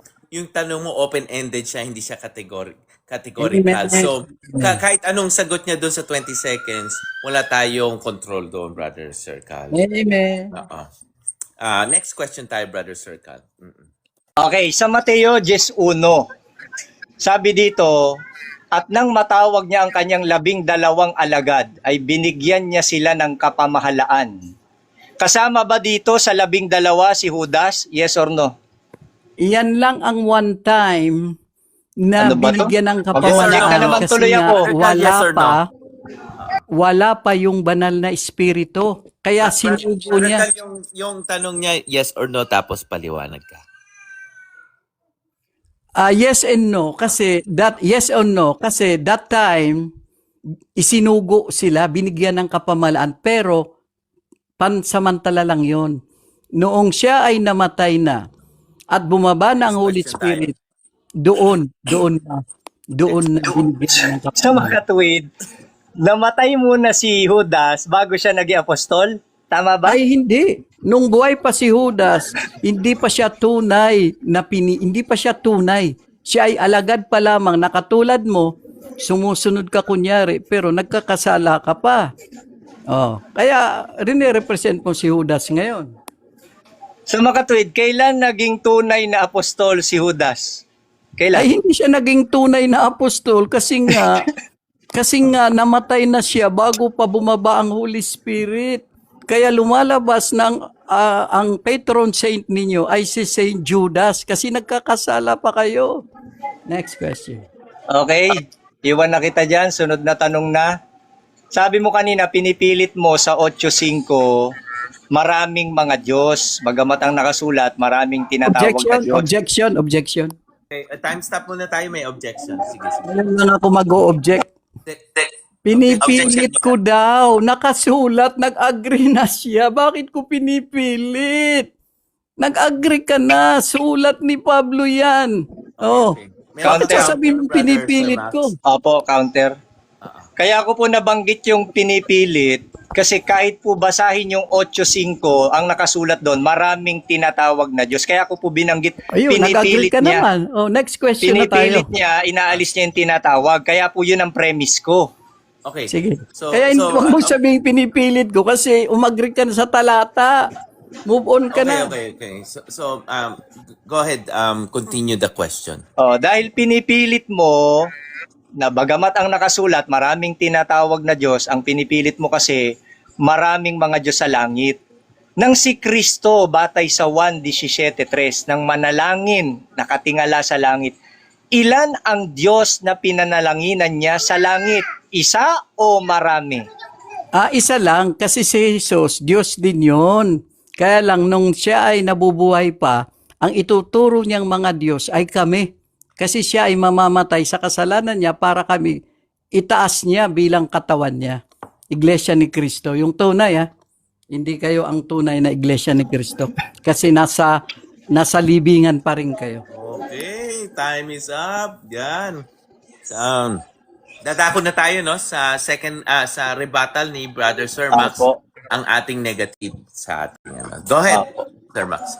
tanong mo open-ended siya, hindi siya Categorical. Amen. So, kahit anong sagot niya doon sa 20 seconds, wala tayong control doon, Brother Sir Cal. Amen. Oo. Next question tayo, Brother Sir Cal. Okay, sa Mateo 10:1, sabi dito, at nang matawag niya ang kanyang 12 alagad, ay binigyan niya sila ng kapamahalaan. Kasama ba dito sa 12 si Judas? Yes or no? Iyan lang ang one time na Ano ba to? binigyan ng Mag-object ka naman kapamahalaan tuloy kasi ako. nga Yes or no? wala pa yung banal na espiritu. Kaya sinugo niya. Yung tanong niya, yes or no, tapos paliwanag ka. Yes and no kasi yes or no kasi that time isinugo sila, binigyan ng kapamahalaan pero pansamantala lang 'yon. Noong siya ay namatay na at bumaba na ang Holy Spirit, doon na binigyan ng Sa kapamahalaan. mga katuwid, namatay muna si Judas bago siya naging apostol? Tama ba? Ay hindi. Nung buhay pa si Judas, hindi pa siya tunay hindi pa siya tunay. Siya ay alagad pa lamang na katulad mo, sumusunod ka kunyari, pero nagkakasala ka pa. Oh, kaya rin-represent mo si Judas ngayon. Sa mga katuwid, kailan naging tunay na apostol si Judas? Kailan? Ay hindi siya naging tunay na apostol kasi nga namatay na siya bago pa bumaba ang Holy Spirit. Kaya lumalabas ng ang patron saint ninyo ay si Saint Judas kasi nagkakasala pa kayo. Next question. Okay, iwan na kita dyan. Sunod na tanong na. Sabi mo kanina, pinipilit mo sa 8:5, maraming mga Diyos. Bagamat ang nakasulat, maraming tinatawag na Diyos. Objection. Okay, time stop muna tayo, may objection. Sige. Ngayon lang ako mag-o-object. Pinipilit ko daw. Nakasulat, nag-agree na siya. Bakit ko pinipilit? Nag-agree ka na. Sulat ni Pablo yan. Oh. May Counter. Bakit sasabihin mo Brother pinipilit Sir Max? ko? Opo, counter. Kaya ako po nabanggit yung pinipilit kasi kahit po basahin yung 8:5, ang nakasulat doon, maraming tinatawag na Diyos. Kaya ako po binanggit, Ayun, nag-agree pinipilit ka niya. naman. Oh, next question na tayo. Pinipilit niya, inaalis niya yung tinatawag. Kaya po yun ang premise ko. Okay. Sige. So, Kaya hindi mo sabihing pinipilit ko kasi umagree ka na sa talata. Move on ka na. Okay. So, go ahead, continue the question. Dahil pinipilit mo na bagamat ang nakasulat, maraming tinatawag na Diyos, ang pinipilit mo kasi maraming mga Diyos sa langit. Nang si Kristo, batay sa 1:17:3, nang manalangin, nakatingala sa langit, ilan ang Diyos na pinanalanginan niya sa langit? Isa o marami? Isa lang kasi si Jesus, Diyos din yun. Kaya lang nung siya ay nabubuhay pa, ang ituturo niyang mga Diyos ay kami. Kasi siya ay mamamatay sa kasalanan niya para kami itaas niya bilang katawan niya. Iglesia ni Kristo. Yung tunay hindi kayo ang tunay na iglesia ni Kristo. Kasi nasa libingan pa rin kayo. Okay, time is up. Yan. Dadako na tayo no sa second sa rebuttal ni Brother Sir Max, Opo. ang ating negative sa ating Go ahead, Opo. Sir Max.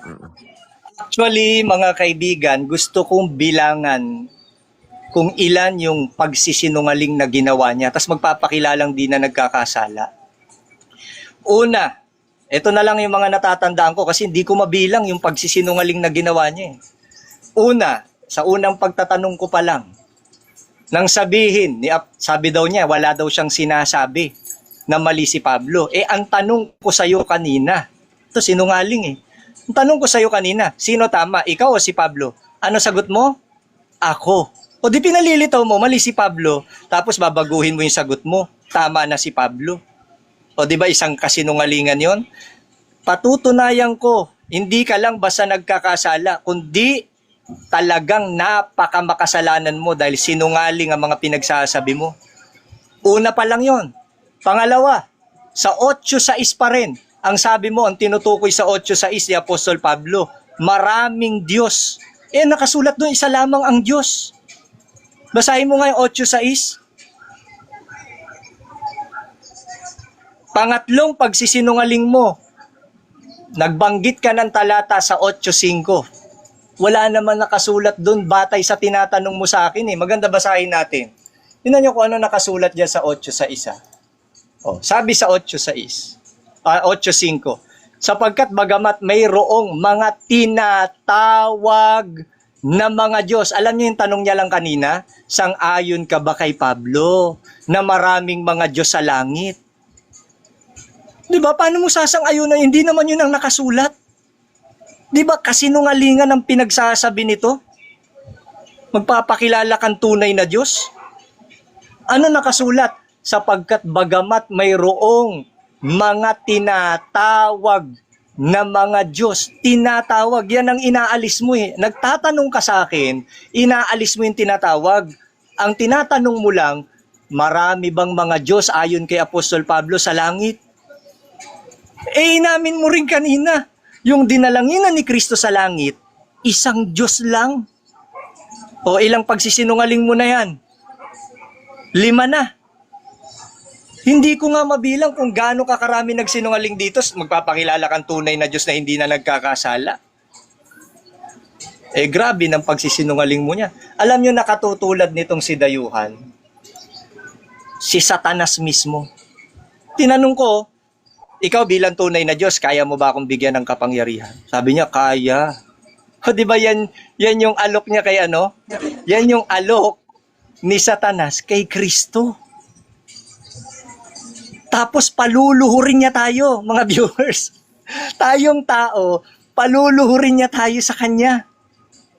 Actually, mga kaibigan, gusto kong bilangan kung ilan yung pagsisinungaling na ginawa niya, tapos magpapakilalang di na nagkakasala. Una, ito na lang yung mga natatandaan ko kasi hindi ko mabilang yung pagsisinungaling na ginawa niya. Una, sa unang pagtatanong ko pa lang, nang sabihin, sabi daw niya, wala daw siyang sinasabi na mali si Pablo. Ang tanong ko sa'yo kanina, ito sinungaling Ang tanong ko sa'yo kanina, sino tama? Ikaw o si Pablo? Ano sagot mo? Ako. O di pinalilitaw mo, mali si Pablo, tapos babaguhin mo yung sagot mo, tama na si Pablo. O di ba isang kasinungalingan yon? Patutunayan ko, hindi ka lang basta nagkakasala, kundi talagang napakamakasalanan mo dahil sinungaling ang mga pinagsasabi mo. Una pa lang yon. Pangalawa, sa 8:6 pa rin, ang sabi mo, ang tinutukoy sa 8:6 ni Apostol Pablo, maraming Diyos. Nakasulat doon, isa lamang ang Diyos. Basahin mo nga yung 8:6. Pangatlong pagsisinungaling mo, nagbanggit ka ng talata sa 8:5. Wala naman nakasulat doon batay sa tinatanong mo sa akin eh. Maganda basahin natin. Tingnan nyo kung ano nakasulat dyan sa 8 sa 1. Oh, sabi sa 8:5, sapagkat bagamat mayroong mga tinatawag na mga Diyos. Alam niyo yung tanong niya lang kanina, sang-ayon ka ba kay Pablo na maraming mga Diyos sa langit? Di ba? Paano mo sasang-ayunan? Hindi naman yun ang nakasulat. Di ba? Kasinungalingan ang pinagsasabi nito? Magpapakilala kang tunay na Diyos? Ano nakasulat? Sapagkat bagamat mayroong mga tinatawag na mga Diyos. Tinatawag, yan ang inaalis mo eh. Nagtatanong ka sa akin, inaalis mo yung tinatawag. Ang tinatanong mo lang, marami bang mga Diyos ayon kay Apostol Pablo sa langit? Eh, inamin mo rin kanina, yung dinalanginan ni Kristo sa langit, isang Diyos lang. O ilang pagsisinungaling mo na yan? 5 na. Hindi ko nga mabilang kung gaano kakarami nagsinungaling dito, magpapakilala kang tunay na Diyos na hindi na nagkakasala. Eh grabe ng pagsisinungaling mo niya. Alam nyo nakatutulad nitong si Dayuhan, si Satanas mismo. Tinanong ko, ikaw bilang tunay na Diyos, kaya mo ba akong bigyan ng kapangyarihan? Sabi niya, kaya. O di ba yan yung alok niya kay ano? Yan yung alok ni Satanas kay Kristo. Tapos paluluhurin niya tayo, mga viewers. Tayong tao, paluluhurin niya tayo sa Kanya.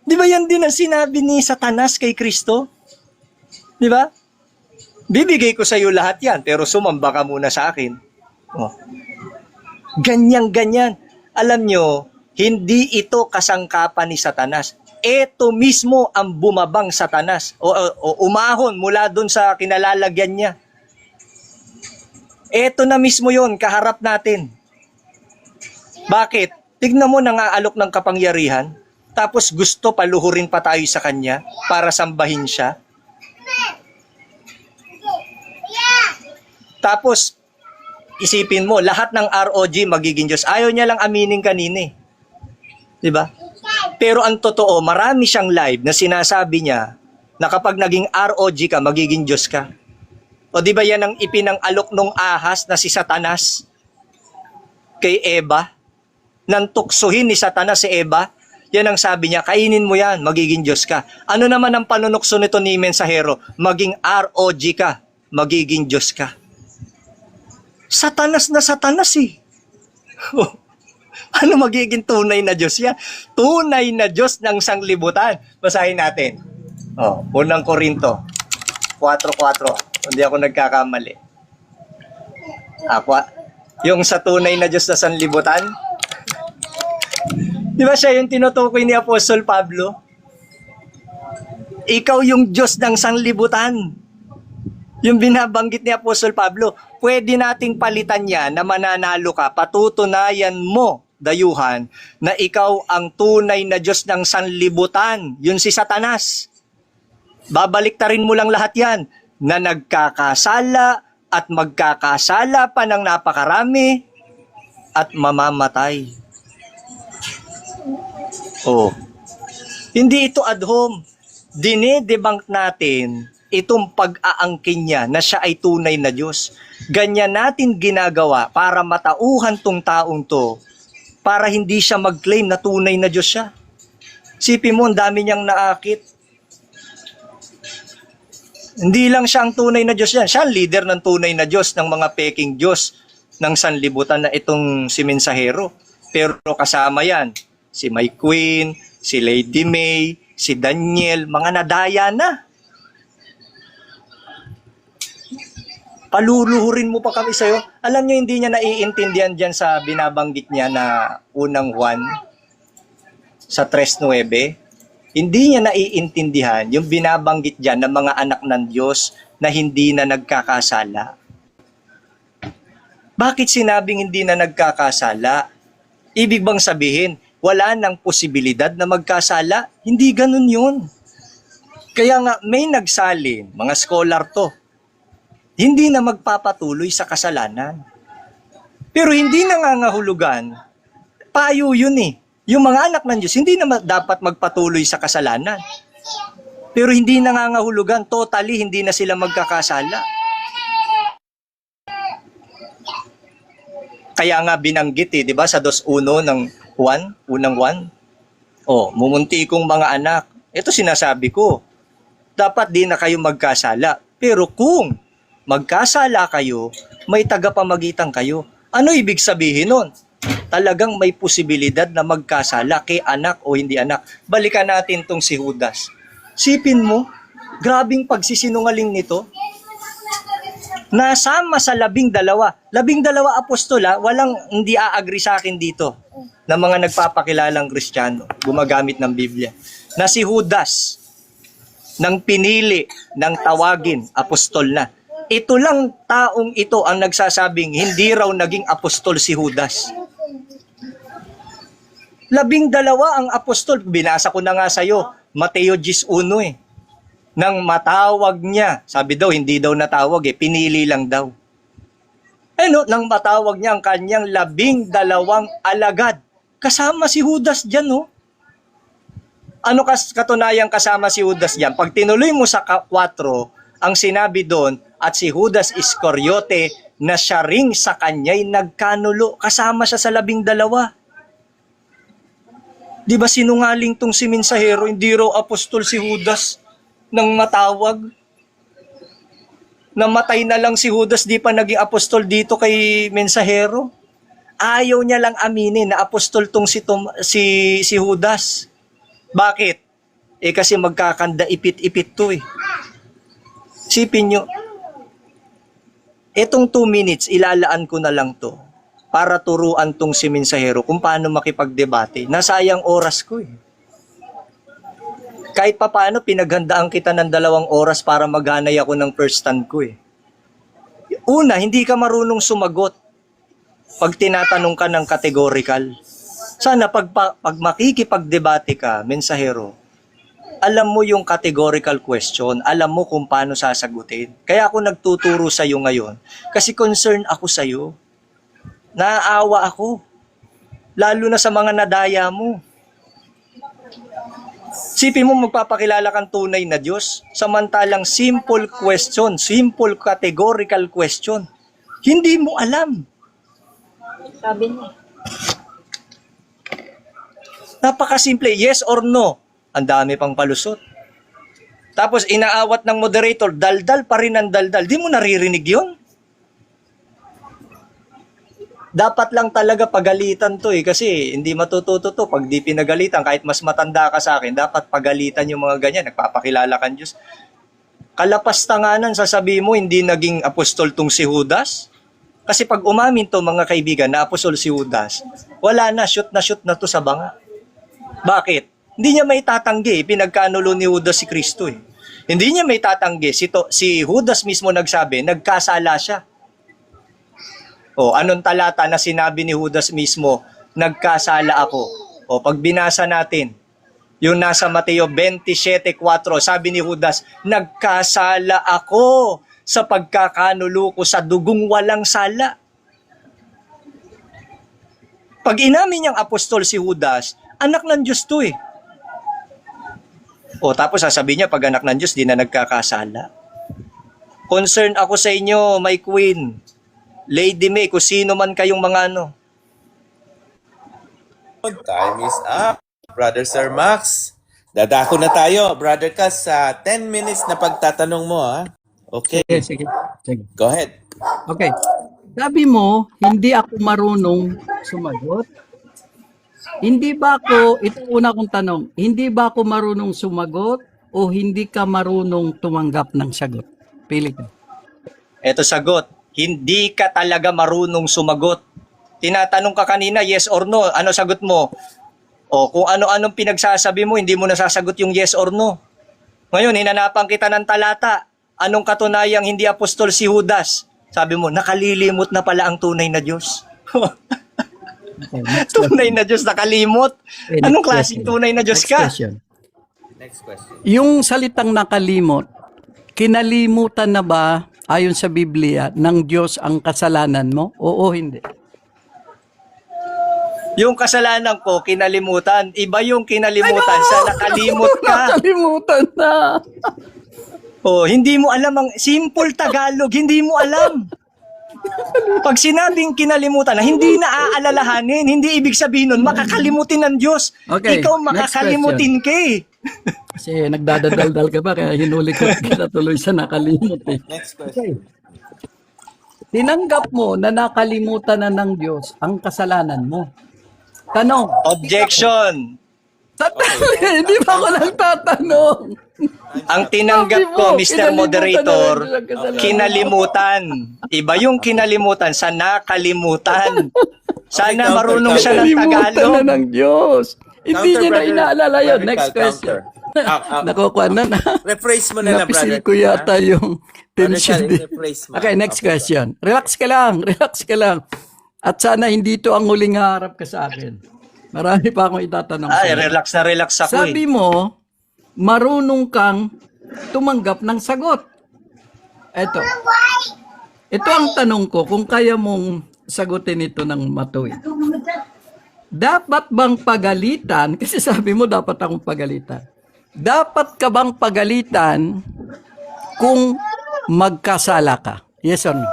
Di ba yan din ang sinabi ni Satanas kay Kristo? Di ba? Bibigay ko sa iyo lahat yan, pero sumamba ka muna sa akin. Oh. Ganyan-ganyan. Alam nyo, hindi ito kasangkapan ni Satanas. Ito mismo ang bumabang Satanas. O umahon mula dun sa kinalalagyan niya. Ito na mismo yon kaharap natin. Bakit? Tignan mo nangaalok ng kapangyarihan, tapos gusto paluhurin pa tayo sa kanya para sambahin siya. Tapos, isipin mo, lahat ng ROG magiging Diyos. Ayaw niya lang aminin kanina eh. Diba? Pero ang totoo, marami siyang live na sinasabi niya na kapag naging ROG ka, magiging Diyos ka. O di ba yan ang ipinang-alok nung ahas na si Satanas kay Eva? Nang tuksuhin ni Satanas si Eva, yan ang sabi niya, kainin mo yan, magiging Diyos ka. Ano naman ang panunukso nito ni Mensahero? Maging ROG ka, magiging Diyos ka. Satanas na Satanas eh. Ano magiging tunay na Diyos yan? Tunay na Diyos ng sanglibutan. Basahin natin. Unang Korinto 4:4. Hindi ako nagkakamali. Yung sa tunay na Diyos na sanlibutan. Di ba siya yung tinutukoy ni Apostol Pablo? Ikaw yung Diyos ng sanlibutan. Yung binabanggit ni Apostol Pablo, pwede nating palitan yan na mananalo ka. Patutunayan mo, Dayuhan, na ikaw ang tunay na Diyos ng sanlibutan. Yun si Satanas. Babaliktarin mo lang lahat yan, na nagkakasala at magkakasala pa ng napakarami at mamamatay. Hindi ito ad hom. Dinedebunk natin itong pag-aangkin niya na siya ay tunay na Diyos. Ganyan natin ginagawa para matauhan tong taong to, para hindi siya mag-claim na tunay na Diyos siya. Sipin mo, ang dami niyang naakit. Hindi lang siya ang tunay na Diyos yan. Siya ang leader ng tunay na Diyos, ng mga peking Diyos ng sanlibutan na itong si Mensahero. Pero kasama yan, si May Queen, si Lady May, si Daniel, mga nadaya na. Paluluhurin mo pa kami sa'yo. Alam niyo, hindi niya naiintindihan dyan sa binabanggit niya na unang Juan sa 3:9. Hindi niya naiintindihan yung binabanggit dyan ng mga anak ng Diyos na hindi na nagkakasala. Bakit sinabing hindi na nagkakasala? Ibig bang sabihin, wala nang posibilidad na magkasala? Hindi ganun yun. Kaya nga, may nagsalin, mga scholar to, hindi na magpapatuloy sa kasalanan. Pero hindi nangangahulugan, payo yun eh. Yung mga anak ng Diyos, hindi naman dapat magpatuloy sa kasalanan. Pero hindi nangangahulugan, totally hindi na sila magkakasala. Kaya nga binanggit di ba, sa 2:1 ng unang 1. Mumunti kong mga anak. Ito sinasabi ko, dapat di na kayo magkasala. Pero kung magkasala kayo, may tagapamagitan kayo. Ano ibig sabihin nun? Talagang may posibilidad na magkasala kay anak o hindi anak. Balikan natin tong si Judas. Sipin mo, grabing pagsisinungaling nito. Nasama sa 12. 12 apostol walang hindi a-agree sa akin dito na mga nagpapakilalang Kristiyano, gumagamit ng Biblia. Na si Judas, nang pinili, nang tawagin, apostol na. Ito lang taong ito ang nagsasabing hindi raw naging apostol si Judas. 12 ang apostol, binasa ko na nga sa'yo, Mateo 10:1 Nang matawag niya, sabi daw, hindi daw natawag pinili lang daw. Nang matawag niya ang kanyang 12 alagad, kasama si Judas dyan, Ano katunayang kasama si Judas dyan? Pag tinuloy mo sa 4, ang sinabi doon, at si Judas Iscariote na siya ring sa kanya'y nagkanulo, kasama siya sa 12. Di ba sinungaling tong si mensahero, hindi raw apostol si Judas nang matawag? Namatay na lang si Judas, di pa naging apostol dito kay mensahero. Ayaw niya lang aminin na apostol tong si Judas. Bakit? Kasi magkakanda ipit-ipit to Sipin nyo, etong 2 minutes, ilalaan ko na lang to para turuan tong si mensahero kung paano makipagdebate. Nasayang oras ko Kahit papaano, pinaghandaan kita ng 2 oras para maghanay ako ng first stand ko Una, hindi ka marunong sumagot pag tinatanong ka ng categorical. Sana pag makikipagdebate ka, mensahero, alam mo yung categorical question, alam mo kung paano sasagutin. Kaya ako nagtuturo sa iyo ngayon kasi concerned ako sa iyo. Naaawa ako. Lalo na sa mga nadaya mo. Sipin mo magpapakilala kang tunay na Diyos, samantalang simple question, simple categorical question, hindi mo alam. Sabi niya. Napakasimple, yes or no. Ang dami pang palusot. Tapos inaawat ng moderator, daldal pa rin ang daldal. Di mo naririnig yun? Dapat lang talaga pagalitan to kasi hindi matututo to pag di pinagalitan. Kahit mas matanda ka sa akin, dapat pagalitan yung mga ganyan. Nagpapakilala kang Diyos. Kalapastanganan, sasabihin mo, hindi naging apostol tong si Judas? Kasi pag umamin to mga kaibigan na apostol si Judas, wala na, shoot na to sa banga. Bakit? Hindi niya may tatanggi, pinagkanulo ni Judas si Kristo Hindi niya may tatanggi, si Judas mismo nagsabi, nagkasala siya. Anong talata na sinabi ni Judas mismo, nagkasala ako? Pag binasa natin, yung nasa Mateo 27:4, sabi ni Judas, nagkasala ako sa pagkakanulo ko sa dugong walang sala. Pag inamin niyang apostol si Judas, anak ng Diyos to tapos sasabihin niya, pag anak ng Diyos, di na nagkakasala. Concern ako sa inyo, my queen, Lady May, kung sino man kayong mga Time is up. Brother Sir Max, dadako na tayo. Brother Cas, sa 10 minutes na pagtatanong mo, Okay, Sige. go ahead. Okay. Sabi mo, hindi ako marunong sumagot. Ito una kong tanong, hindi ba ako marunong sumagot o hindi ka marunong tumanggap ng sagot? Pili ka. Eto sagot, hindi ka talaga marunong sumagot. Tinatanong ka kanina, yes or no, ano sagot mo? Kung ano-anong pinagsasabi mo, hindi mo nasasagot yung yes or no. Ngayon, hinanapan kita ng talata. Anong katunayang hindi apostol si Judas? Sabi mo, nakalilimot na pala ang tunay na Diyos. Okay, Tunay na Diyos, nakalimot. Okay, Anong next klaseng question. tunay na Diyos Next ka? question. Next question. Yung salitang nakalimot, kinalimutan na ba ayon sa Biblia ng Diyos ang kasalanan mo? Oo, hindi. Yung kasalanan ko, kinalimutan. Iba yung kinalimutan sa nakalimot ka. Nakalimutan na. Oh, hindi mo alam ang simple Tagalog, hindi mo alam. Pag sinabing kinalimutan na, hindi na aalalahanin, hindi ibig sabihin nun, makakalimutin ng Diyos. Okay, Ikaw next makakalimutin ka eh. Kasi nagdadaldal ka ba, kaya hinuli ko kita tuloy sa nakalimot eh. Next question. Tinanggap mo na nakalimutan na ng Diyos ang kasalanan mo. Tanong, Objection. hindi ba ako nagtatanong? Ang tinanggap ko, Sabi mo, Mr. kinalimutan Moderator, na ng kasalanan. kinalimutan. Iba yung kinalimutan sa nakalimutan. Sana Okay, marunong siya ng Nakalimutan Tagalog. na ng Diyos. Hindi Counter, niya na brother. inaalala yun. Brother Next Cal, question. counter. Nakukuha na na. Rephrase mo na lang, Napisil brother. ko yata yung tension. Brother Cal, rephrase mo. Okay, next question. Relax ka lang. Relax ka lang. At sana hindi to ang huling harap ka sa akin. Marami pa akong itatanong Ay, sa'yo. relax ako Sabi eh. mo, marunong kang tumanggap ng sagot. Eto. Ito ang tanong ko, kung kaya mong sagutin ito ng matuwid. Dapat bang pagalitan, kasi sabi mo dapat akong pagalitan. Dapat ka bang pagalitan kung magkasala ka? Yes or no?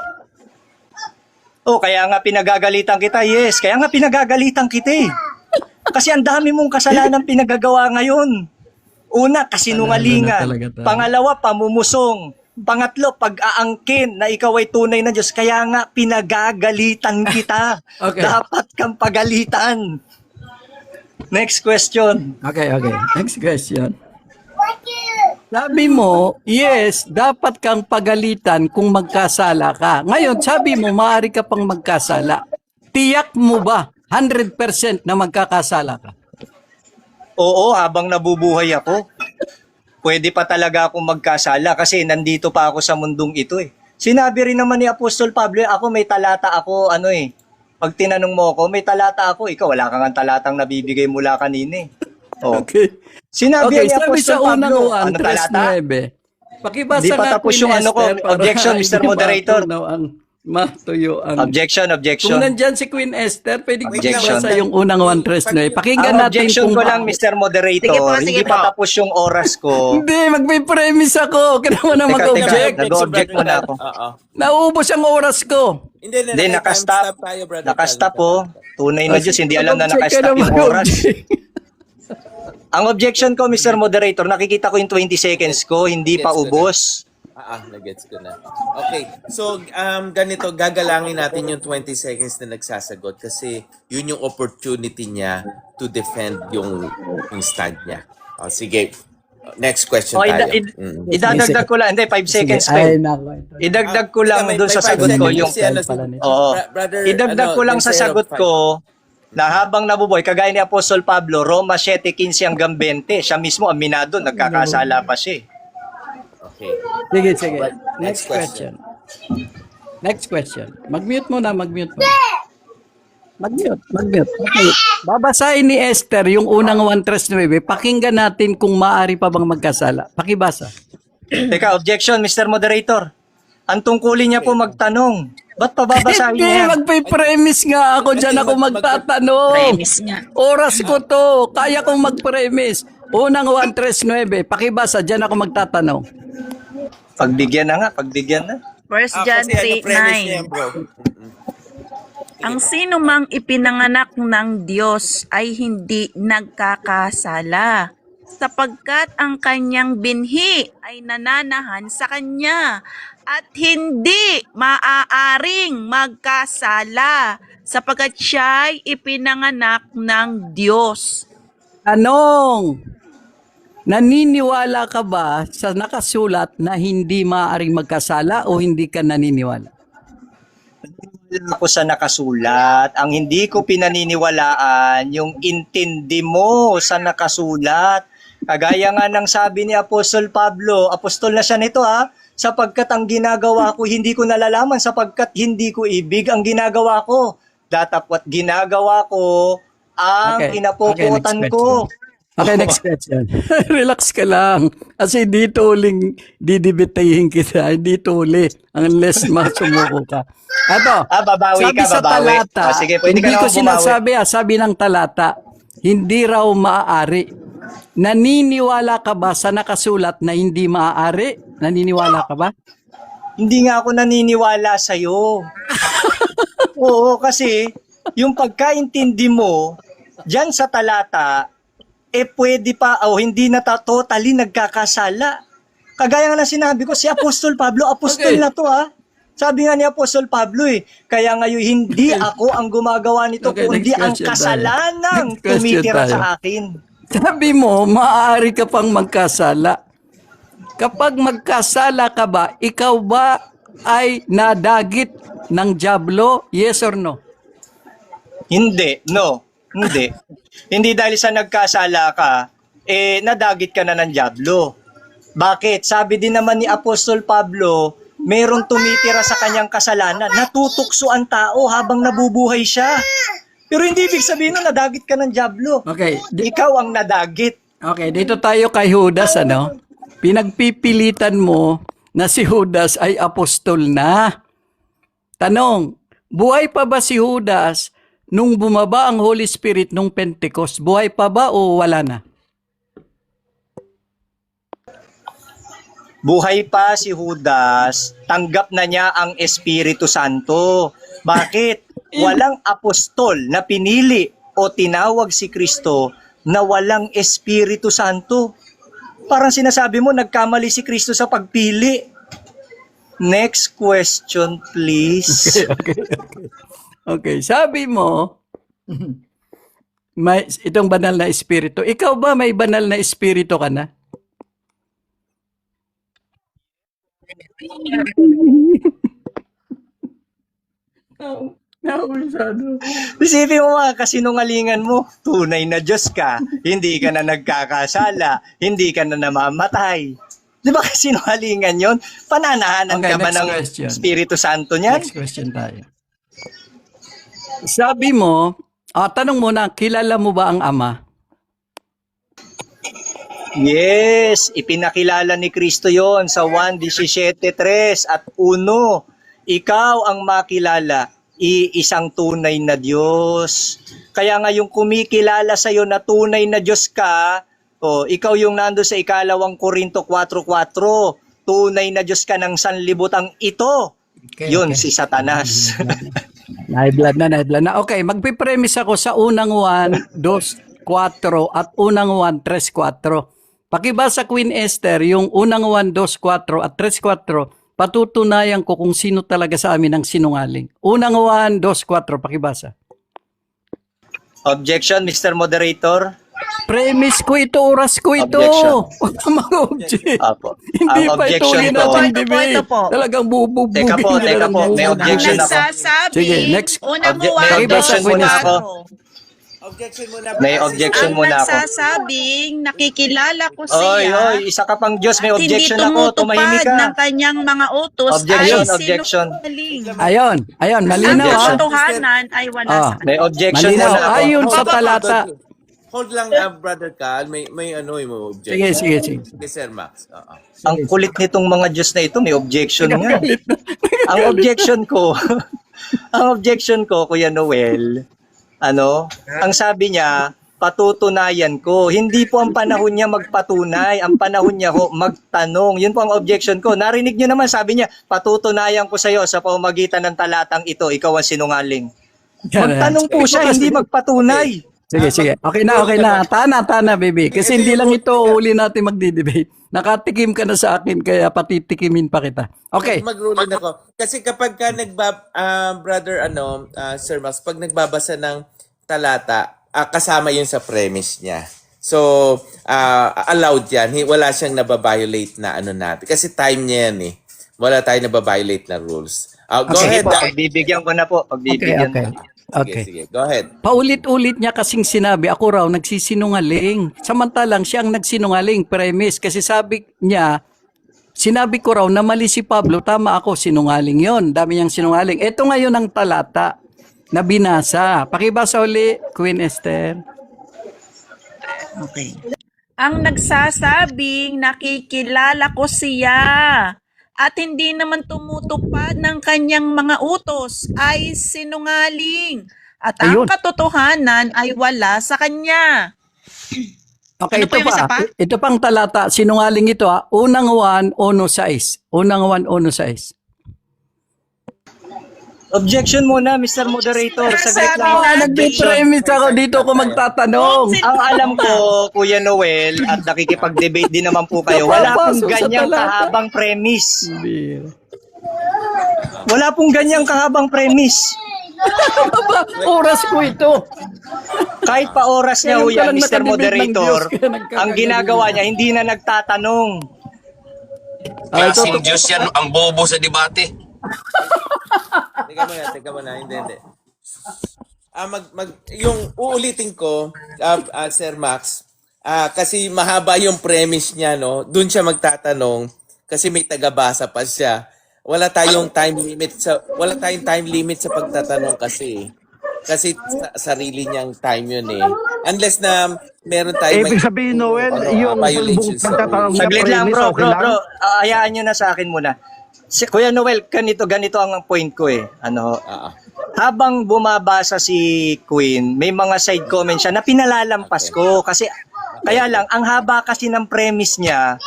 Oh, kaya nga pinagagalitan kita. Yes, kaya nga pinagagalitan kita eh. Kasi ang dami mong kasalanan pinagagawa ngayon. Una, kasinungalingan. Talaga. Pangalawa, pamumusong. Pangatlo, pag-aangkin na ikaw ay tunay na Diyos. Kaya nga, pinagagalitan kita. Okay. Dapat kang pagalitan. Next question. Okay. Next question. Sabi mo, yes, dapat kang pagalitan kung magkasala ka. Ngayon, sabi mo, maaari ka pang magkasala. Tiyak mo ba 100% na magkakasala ka? Oo, habang nabubuhay ako, pwede pa talaga akong magkasala kasi nandito pa ako sa mundong ito eh. Sinabi rin naman ni Apostol Pablo, ako may talata ako, pag tinanong mo ako, may talata ako, ikaw wala kang talatang nabibigay mula kanina eh. Oh. Okay. Sinabi Okay, ni sabi Apostol sa unang Pablo, Juan, ano talata? 3:9. Pakibasa Hindi pa nga, tapos Queen yung ano ko. Esther, para Objection, Mr. hindi Moderator. matuyo ang... Objection. Kung nandyan si Queen Esther, pwede Objection. pakibasa yung unang 1:3. Pakinggan Ang natin objection kung ko lang, Mr. Moderator, Sige po, sige hindi po. pa tapos yung oras ko. Hindi, magpipremise ako. Kaya mo na Teka, mag-object. nag-object muna ako. Oo. Naubos ang oras ko. Hindi, nakastop. tayo, brother. Nakastop po. Tunay na Diyos, hindi alam na Mag-object ka nakastop yung oras. mag-object. Ang objection ko, Mr. Moderator, nakikita ko yung 20 seconds ko, hindi pa ubos. Nagets ko na. Okay, so ganito, gagalangin natin yung 20 seconds na nagsasagot kasi yun yung opportunity niya to defend yung stand niya. Sige, next question tayo. Idadagdag ko lang, hindi, 5 seconds pa. Ay, nako. Idagdag ko lang doon sa sagot ko yung... Idagdag ko lang sa sagot ko na habang nabubuhay, kagaya ni Apostol Pablo, Roma 7:15 hanggang 20, siya mismo aminado, nagkakasala pa siya. Okay. Sige. Next question. Next question. Mag-mute mo na, mag-mute mo. Mag-mute. Okay. Babasahin ni Esther yung unang 1:9. Pakinggan natin kung maaari pa bang magkasala. Pakibasa. Teka, objection, Mr. Moderator. Ang tungkulin niya po magtanong. Ba't pa babasahin Hindi, niya? magpe-premise nga ako. Diyan ako magtatanong. Premise nga. Oras ko to. Kaya kong mag-premise. Unang 1:9. Pakibasa. Diyan ako magtatanong. Pagbigyan na. 1 John 3:9. Ang sino mang ipinanganak ng Diyos ay hindi nagkakasala, sapagkat ang kanyang binhi ay nananahan sa kanya at hindi maaaring magkasala sapagkat siya'y ipinanganak ng Diyos. Tanong, naniniwala ka ba sa nakasulat na hindi maaaring magkasala o hindi ka naniniwala? Ako sa nakasulat. Ang hindi ko pinaniniwalaan, yung intindi mo sa nakasulat. Kagaya nga ng sabi ni Apostol Pablo, apostol na siya nito sapagkat ang ginagawa ko hindi ko nalalaman, sapagkat hindi ko ibig ang ginagawa ko. Datapwat ginagawa ko ang Okay, kinapuputan next ko. Okay, next question. Relax ka lang. Kasi dito uling didibitahin kita. Dito uli. Unless masumuko ka. Ato, Babawi sabi ka, sa babawi. talata, Sige, pwede hindi ka ko naman bumawi. sinasabi, sabi ng talata, hindi raw maaari. Naniniwala ka ba sa nakasulat na hindi maaari? Naniniwala ka ba? Hindi nga ako naniniwala sa'yo. Oo, kasi yung pagkaintindi mo, dyan sa talata, pwede pa, hindi na totally nagkakasala. Kagaya nga na sinabi ko, si Apostol Pablo, apostol Okay. na to Sabi nga ni Apostol Pablo kaya ngayon hindi ako ang gumagawa nito, Okay, kundi next ang question tayo. kasalanang Next question tumitira tayo. sa akin. Sabi mo, maaari ka pang magkasala. Kapag magkasala ka ba, ikaw ba ay nadagit ng dyablo? Yes or no? Hindi, no, hindi. Hindi dahil sa nagkasala ka, nadagit ka na ng dyablo. Bakit? Sabi din naman ni Apostol Pablo, merong tumitira sa kanyang kasalanan, natutukso ang tao habang nabubuhay siya. Pero hindi ibig sabihin na nadagit ka ng dyablo. Okay. Ikaw ang nadagit. Okay, dito tayo kay Judas, ano? Pinagpipilitan mo na si Judas ay apostol na. Tanong, buhay pa ba si Judas nung bumaba ang Holy Spirit nung Pentecost? Buhay pa ba o wala na? Buhay pa si Judas, tanggap na niya ang Espiritu Santo. Bakit? Walang apostol na pinili o tinawag si Kristo na walang Espiritu Santo. Parang sinasabi mo, nagkamali si Kristo sa pagpili. Next question, please. Okay, sabi mo, may itong banal na espiritu. Ikaw ba may banal na espiritu ka na? Isipin mo mga kasinungalingan mo, tunay na Diyos ka, hindi ka na nagkakasala, hindi ka na namamatay. Di ba kasinungalingan yon? Pananahanan Okay, ka ba next ng question. Espiritu Santo niyan? Next question tayo. Sabi mo, tanong muna, kilala mo ba ang Ama? Yes, ipinakilala ni Kristo yon sa 1:17:3 at 1. Ikaw ang makilala, iisang tunay na Diyos. Kaya nga yung kumikilala sa iyo na tunay na Diyos ka, ikaw yung nando sa 2 Korinto 4:4, tunay na Diyos ka ng sanlibutan ito. Okay, Yun okay. si Satanas. Naiblood na. Okay, magpipremise ako sa unang 1, 2, 4 at unang 1, 3, 4. Pakibasa Queen Esther, yung unang 1, 2, 4 at 3, 4, patutunayan ko kung sino talaga sa amin ang sinungaling. Unang 1, 2, 4, pakibasa. Objection, Mr. Moderator? Premise ko ito, oras ko ito. Objection. Huwag ka mag-object. Apo. Hindi Ang pa ito objection ulit ko- natin Ito po, debate. ito po. Talagang bububugin Teka po, nila ng may buo. objection ako. Nagsasabi, Sige, next. unang May uwan, objection dos, muna kwatro. Objection muna. May objection Ang muna ako. nagsasabing nakikilala ko Oy, siya, isa ka pang Diyos, may at hindi objection ako, tumahimik tumutupad ng ka. kanyang mga utos Objection, ay objection. sinungaling. Ayun, Ang malinaw Objection. ah. katotohanan ay wala Ah. sa kanya. May objection Malinaw. muna ako. Ayon sa talata. Hold lang, Brother Cal. May objection. Sige. Sige, Sir Max. Ang kulit nitong mga Diyos na ito, may objection nga. Ang objection ko, Kuya Noel, ang sabi niya, patutunayan ko. Hindi po ang panahon niya magpatunay, ang panahon niya ho magtanong. Yun po ang objection ko. Narinig niyo naman, sabi niya, patutunayan ko sa iyo sa pamamagitan ng talatang ito, ikaw ang sinungaling. Magtanong po siya, hindi magpatunay. Sige. Okay na. Tana, baby. Kasi hindi lang ito uli natin magdi-debate. Nakatikim ka na sa akin, kaya patitikimin pa kita. Okay. Mag-ruling ako. Kasi kapag ka Brother, Sir Max, pag nagbabasa ng talata, kasama yun sa premise niya. So, allowed yan. Wala siyang nababiolate na natin. Kasi time niya yan eh. Wala tayong nababiolate na rules. Go Sige ahead. po, pagbibigyan ko na po. Pagbibigyan Okay. ko. Sige. Go ahead. Paulit-ulit niya kasing sinabi, ako raw nagsisinungaling. Samantalang siya ang nagsinungaling, premise. Kasi sinabi ko raw na mali si Pablo, tama ako, sinungaling yon. Dami niyang sinungaling. Ito ngayon ang talata na binasa. Pakibasa uli, Queen Esther. Okay. Ang nagsasabing nakikilala ko siya at hindi naman tumutupad ng kanyang mga utos ay sinungaling at ang Ayun. katotohanan ay wala sa kanya. Okay, Ano po yung isa pa? Ito pang talata, sinungaling ito unang 1:1-6. Unang 1:1-6. Objection muna, Mr. Moderator. Saglit lang. Nag-premise ako dito ako magtatanong. Ang alam ko, Kuya Noel, at nakikipag-debate din naman po kayo, wala pong Napapasok sa ganyang talata. kahabang premise. Wala pong ganyang kahabang premise. Oras ko ito. Kahit pa oras niya ho Ngayon ka yan, lang Mr. nakadebate ng Moderator, Diyos, kaya nagkakaganyan. ang ginagawa niya, hindi na nagtatanong. Klaseng Diyos yan, ang bobo sa debate. Teka muna, hindi. Yung uulitin ko, Sir Max, kasi mahaba yung premise niya, no? Doon siya magtatanong kasi may tagabasa pa siya. Wala tayong time limit sa pagtatanong kasi. Kasi sarili niyang time yun eh. Unless na meron tayong Ibig sabihin, Noel, yung violations sa pagtatanong niya, Saglit lang, premise, okay lang? bro. Hayaan nyo na sa akin muna. Kuya Noel, ganito ang point ko eh. Habang bumabasa si Queen, may mga side comments siya na pinalalampas ko. Kasi, kaya lang, ang haba kasi ng premise niya,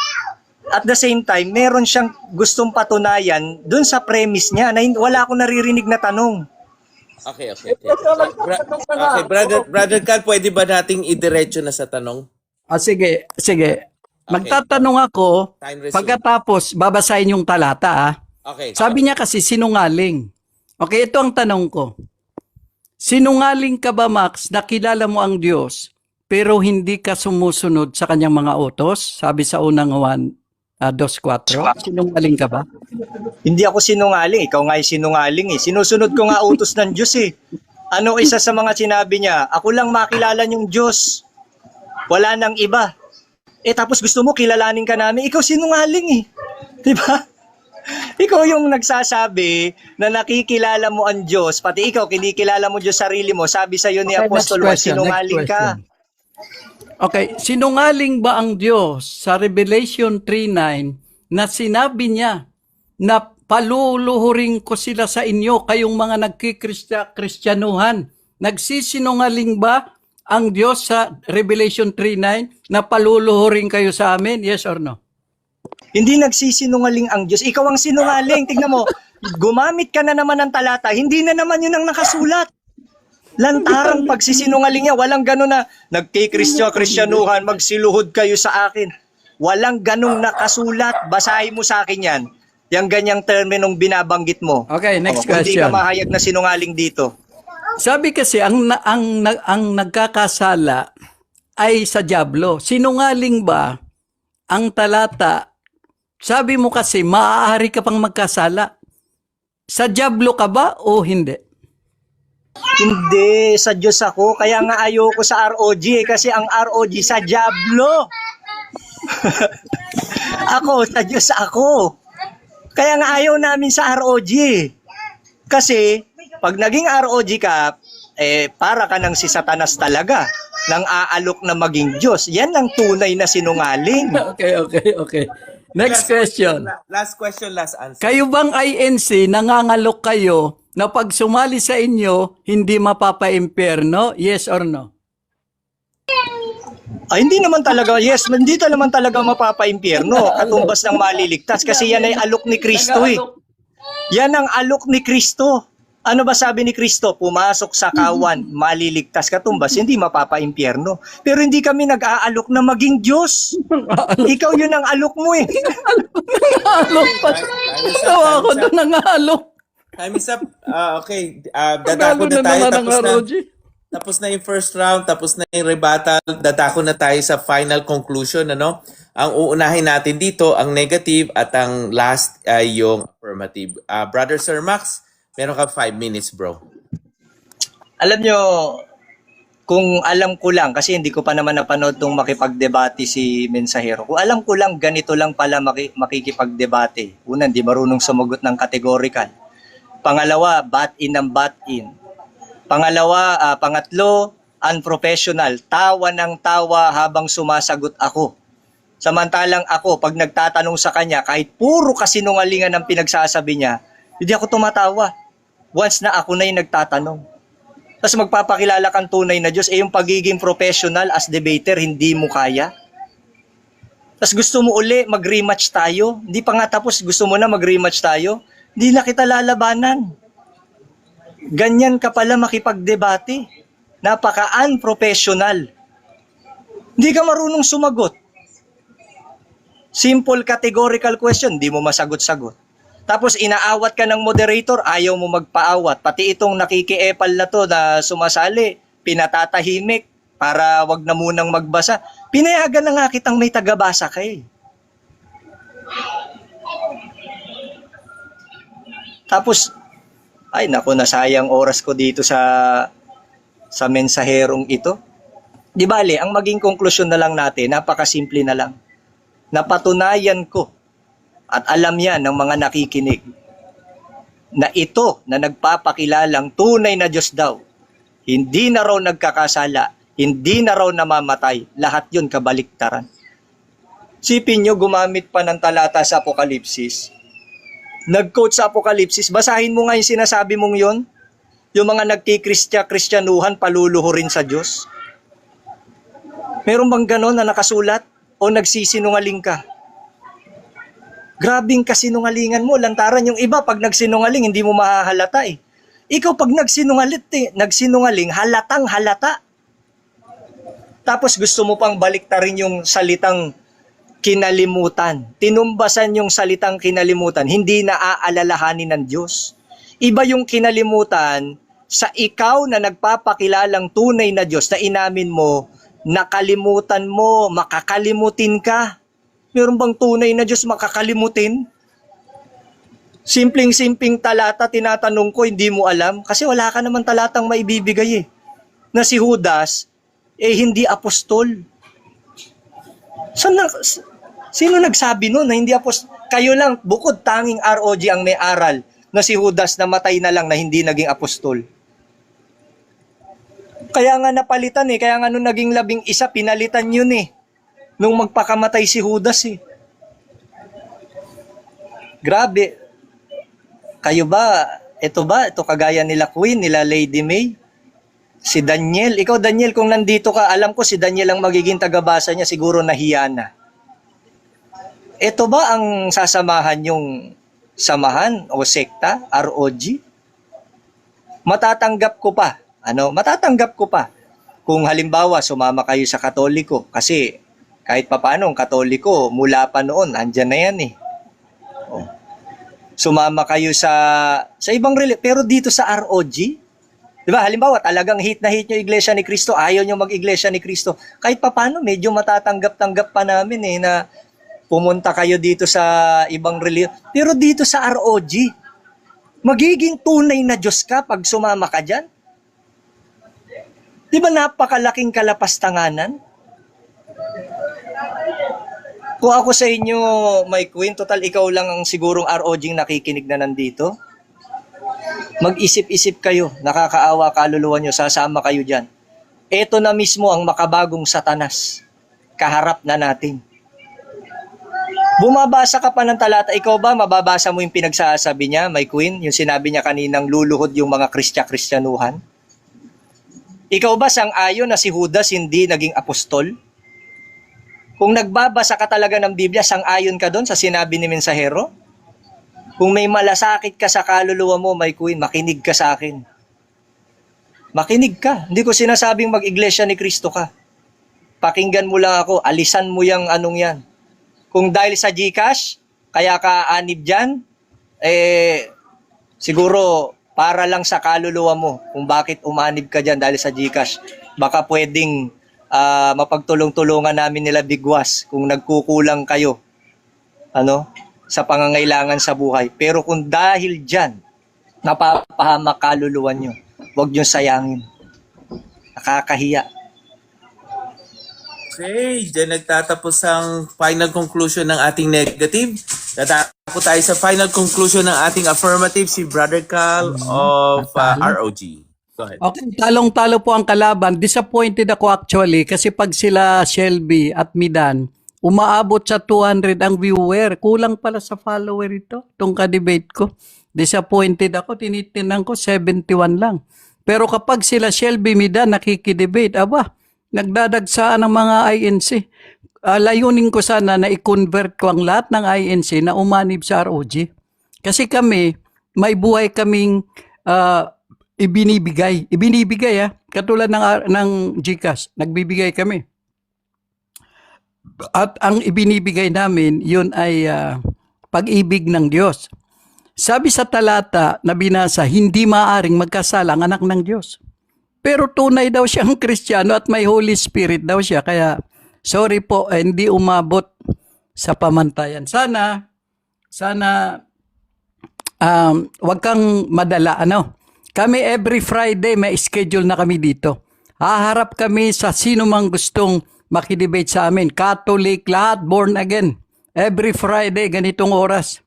at the same time, meron siyang gustong patunayan dun sa premise niya na wala akong naririnig na tanong. Okay. Brother Carl, pwede ba nating idiretso na sa tanong? Sige. Magtatanong ako, Time resume. pagkatapos babasahin yung talata. Okay. Sabi niya kasi sinungaling. Okay, ito ang tanong ko. Sinungaling ka ba, Max, na kilala mo ang Diyos, pero hindi ka sumusunod sa kanyang mga utos? Sabi sa unang 2:4. Sinungaling ka ba? Hindi ako sinungaling. Ikaw nga yung sinungaling eh. Sinusunod ko nga utos ng Diyos eh. Ano isa sa mga sinabi niya? Ako lang makilala niyong Diyos. Wala nang iba. Tapos gusto mo kilalanin ka namin. Ikaw sinungaling eh. Diba? Ikaw yung nagsasabi na nakikilala mo ang Diyos. Pati ikaw, kinikilala mo Diyos sarili mo. Sabi sa iyo ni Okay, Apostol Juan, sinungaling ka. Okay, sinungaling ba ang Diyos sa Revelation 3:9 na sinabi niya na paluluhurin ko sila sa inyo, kayong mga nagkikristyanuhan? Nagsisinungaling ba ang Diyos sa Revelation 3:9 na paluluhurin kayo sa amin? Yes or no? Hindi nagsisinungaling ang Diyos. Ikaw ang sinungaling. Tingnan mo, gumamit ka na naman ng talata. Hindi na naman yun ang nakasulat. Lantarang pagsisinungaling niya. Walang gano'n na nagkikristyanuhan, magsiluhod kayo sa akin. Walang ganong nakasulat. Basahin mo sa akin yan. Yang ganyang terminong binabanggit mo. Okay, next Kung hindi question. ka mahayag na sinungaling dito. Sabi kasi ang nagkakasala ay sa dyablo. Sinungaling ba ang talata? Sabi mo kasi maaari ka pang magkasala. Sa dyablo ka ba o hindi? Hindi, sa Diyos ako. Kaya nga ayoko sa ROG kasi ang ROG sa Diablo. Ako, sa Diyos ako. Kaya nga ayaw namin sa ROG. Kasi, pag naging ROG ka, para ka ng si Satanas talaga. Nang aalok na maging Diyos. Yan ang tunay na sinungaling. Okay. Next question. Last question, last answer. Kayo bang INC, nangangalok kayo na pag sumali sa inyo, hindi mapapa-impyerno? Yes or no? Hindi naman talaga, hindi naman talaga mapapa-impyerno. Katumbas ng maliligtas. Kasi yan ay alok ni Kristo eh. Yan ang alok ni Kristo. Ano ba sabi ni Kristo? Pumasok sa kawan, maliligtas katumbas, hindi mapapa-impyerno. Pero hindi kami nag-aalok na maging Diyos. Ikaw yun ang alok mo eh. Nangalok pa. Tawa ako doon, nangalok. Time is up. Okay. Dadako na tayo. Tapos na yung first round. Tapos na yung rebuttal. Dadako na tayo sa final conclusion. Ano? Ang uunahin natin dito, ang negative at ang last ay yung affirmative. Brother Sir Max, meron ka 5 minutes, bro. Alam nyo, kung alam ko lang, kasi hindi ko pa naman napanood nung makipagdebate si Mensahero. Kung alam ko lang, ganito lang pala makikipagdebate. Una, hindi marunong sumagot ng categorical. Pangalawa, bat in ng bat in. Pangatlo, unprofessional, tawa ng tawa habang sumasagot ako. Samantalang ako, pag nagtatanong sa kanya, kahit puro kasinungalingan ang pinagsasabi niya, hindi ako tumatawa. Once na ako na yung nagtatanong. Tapos magpapakilala kang tunay na Diyos, yung pagiging professional as debater, hindi mo kaya. Tapos gusto mo uli mag-rematch tayo. Hindi pa nga tapos, gusto mo na mag-rematch tayo. Hindi na kita lalabanan. Ganyan ka pala makipagdebate. Napaka-unprofessional. Hindi ka marunong sumagot. Simple categorical question, hindi mo masagot-sagot. Tapos inaawat ka ng moderator, ayaw mo magpaawat. Pati itong nakikiepal na to na sumasali, pinatatahimik para wag na munang magbasa. Pinayagan na nga kitang may tagabasa ka eh. Tapos, ay naku, nasayang oras ko dito sa mensaherong ito. Di bale, ang maging konklusyon na lang natin, napakasimple na lang. Napatunayan ko at alam yan ng mga nakikinig na ito na nagpapakilalang tunay na Diyos daw, hindi na raw nagkakasala, hindi na raw namamatay, lahat yun kabaliktaran. Sipin nyo, gumamit pa ng talata sa Apokalipsis. Nag-quote sa Apokalipsis, basahin mo nga yung sinasabi mong yon, yung mga nagkikristyanuhan paluluhurin sa Diyos. Meron bang ganon na nakasulat? O nagsisinungaling ka? Grabing kasinungalingan mo, lantaran yung iba pag nagsinungaling hindi mo mahahalata eh. Ikaw pag nagsinungaling halatang halata. Tapos gusto mo pang baliktarin yung salitang kinalimutan. Tinumbasan yung salitang kinalimutan, hindi na aalalahanin ng Diyos. Iba yung kinalimutan sa ikaw na nagpapakilalang tunay na Diyos na inamin mo, nakalimutan mo, makakalimutin ka. Meron bang tunay na Diyos makakalimutin? Simpleng-simpleng talata, tinatanong ko, hindi mo alam. Kasi wala ka naman talatang maibibigay eh. Na si Judas, hindi apostol. Sino nagsabi nun na hindi apostol? Kayo lang, bukod tanging ROG ang may aral na si Judas namatay na lang na hindi naging apostol. Kaya nga napalitan eh, kaya nga nung naging 11, pinalitan yun eh. Nung magpakamatay si Judas eh. Grabe. Kayo ba, ito kagaya nila Queen, nila Lady May? Si Daniel, ikaw Daniel, kung nandito ka, alam ko si Daniel ang magiging tagabasa niya, siguro nahiya na. Ito ba ang sasamahan yung samahan o sekta, ROG? Matatanggap ko pa. Kung halimbawa sumama kayo sa Katoliko, kasi kahit papaano ang Katoliko mula pa noon, andyan na yan eh. Oh. Sumama kayo sa ibang religion, pero dito sa ROG, di ba? Halimbawa talagang hit na hit nyo Iglesia ni Cristo, ayaw nyo mag-Iglesia ni Cristo. Kahit papaano medyo matatanggap-tanggap pa namin eh na pumunta kayo dito sa ibang religion. Pero dito sa ROG, magiging tunay na Diyos ka pag sumama ka dyan? Di ba napakalaking kalapastanganan? Kung ako sa inyo, my Queen, total ikaw lang ang sigurong ROG nakikinig na nandito. Mag-isip-isip kayo, nakakaawa kaluluwa nyo, sasama kayo dyan. Ito na mismo ang makabagong Satanas. Kaharap na natin. Bumabasa ka pa ng talata, ikaw ba mababasa mo yung pinagsasabi niya, my Queen? Yung sinabi niya kaninang luluhod yung mga Kristyanuhan? Ikaw ba sang-ayon na si Judas hindi naging apostol? Kung nagbabasa ka talaga ng Biblia, sang-ayon ka doon sa sinabi ni mensahero? Kung may malasakit ka sa kaluluwa mo, my Queen, makinig ka sa akin. Makinig ka. Hindi ko sinasabing mag-iglesia ni Kristo ka. Pakinggan mo lang ako, alisan mo yung anong yan. Kung dahil sa GCash, kaya ka anib dyan, siguro para lang sa kaluluwa mo kung bakit umanib ka dyan dahil sa GCash. Baka pwedeng mapagtulong-tulungan namin nila Bigwas kung nagkukulang kayo sa pangangailangan sa buhay. Pero kung dahil dyan, napapahamak kaluluwa nyo, huwag nyo sayangin. Nakakahiya. Okay, dyan nagtatapos ang final conclusion ng ating negative. Tatapos tayo sa final conclusion ng ating affirmative, si Brother Cal of ROG. Go ahead. Okay, talong-talo po ang kalaban. Disappointed ako actually kasi pag sila Shelby at Midan, umaabot sa 200 ang viewer. Kulang pala sa follower ito, itong ka-debate ko. Disappointed ako, tinitinan ko 71 lang. Pero kapag sila Shelby, Midan nakikidebate, aba, nagdadagsaan ng mga INC. Layunin ko sana na i-convert ko ang lahat ng INC na umanib sa ROG. Kasi kami, may buhay kaming ibinibigay. Ibinibigay katulad ng GCash, nagbibigay kami. At ang ibinibigay namin, yun ay pag-ibig ng Diyos. Sabi sa talata na binasa, hindi maaring magkasala ang anak ng Diyos. Pero tunay daw siyang Kristiyano at may Holy Spirit daw siya. Kaya, sorry po, hindi umabot sa pamantayan. Sana, wag kang madala, Kami every Friday may schedule na kami dito. Haharap kami sa sino mang gustong makidebate sa amin. Catholic, lahat, born again. Every Friday, ganitong oras.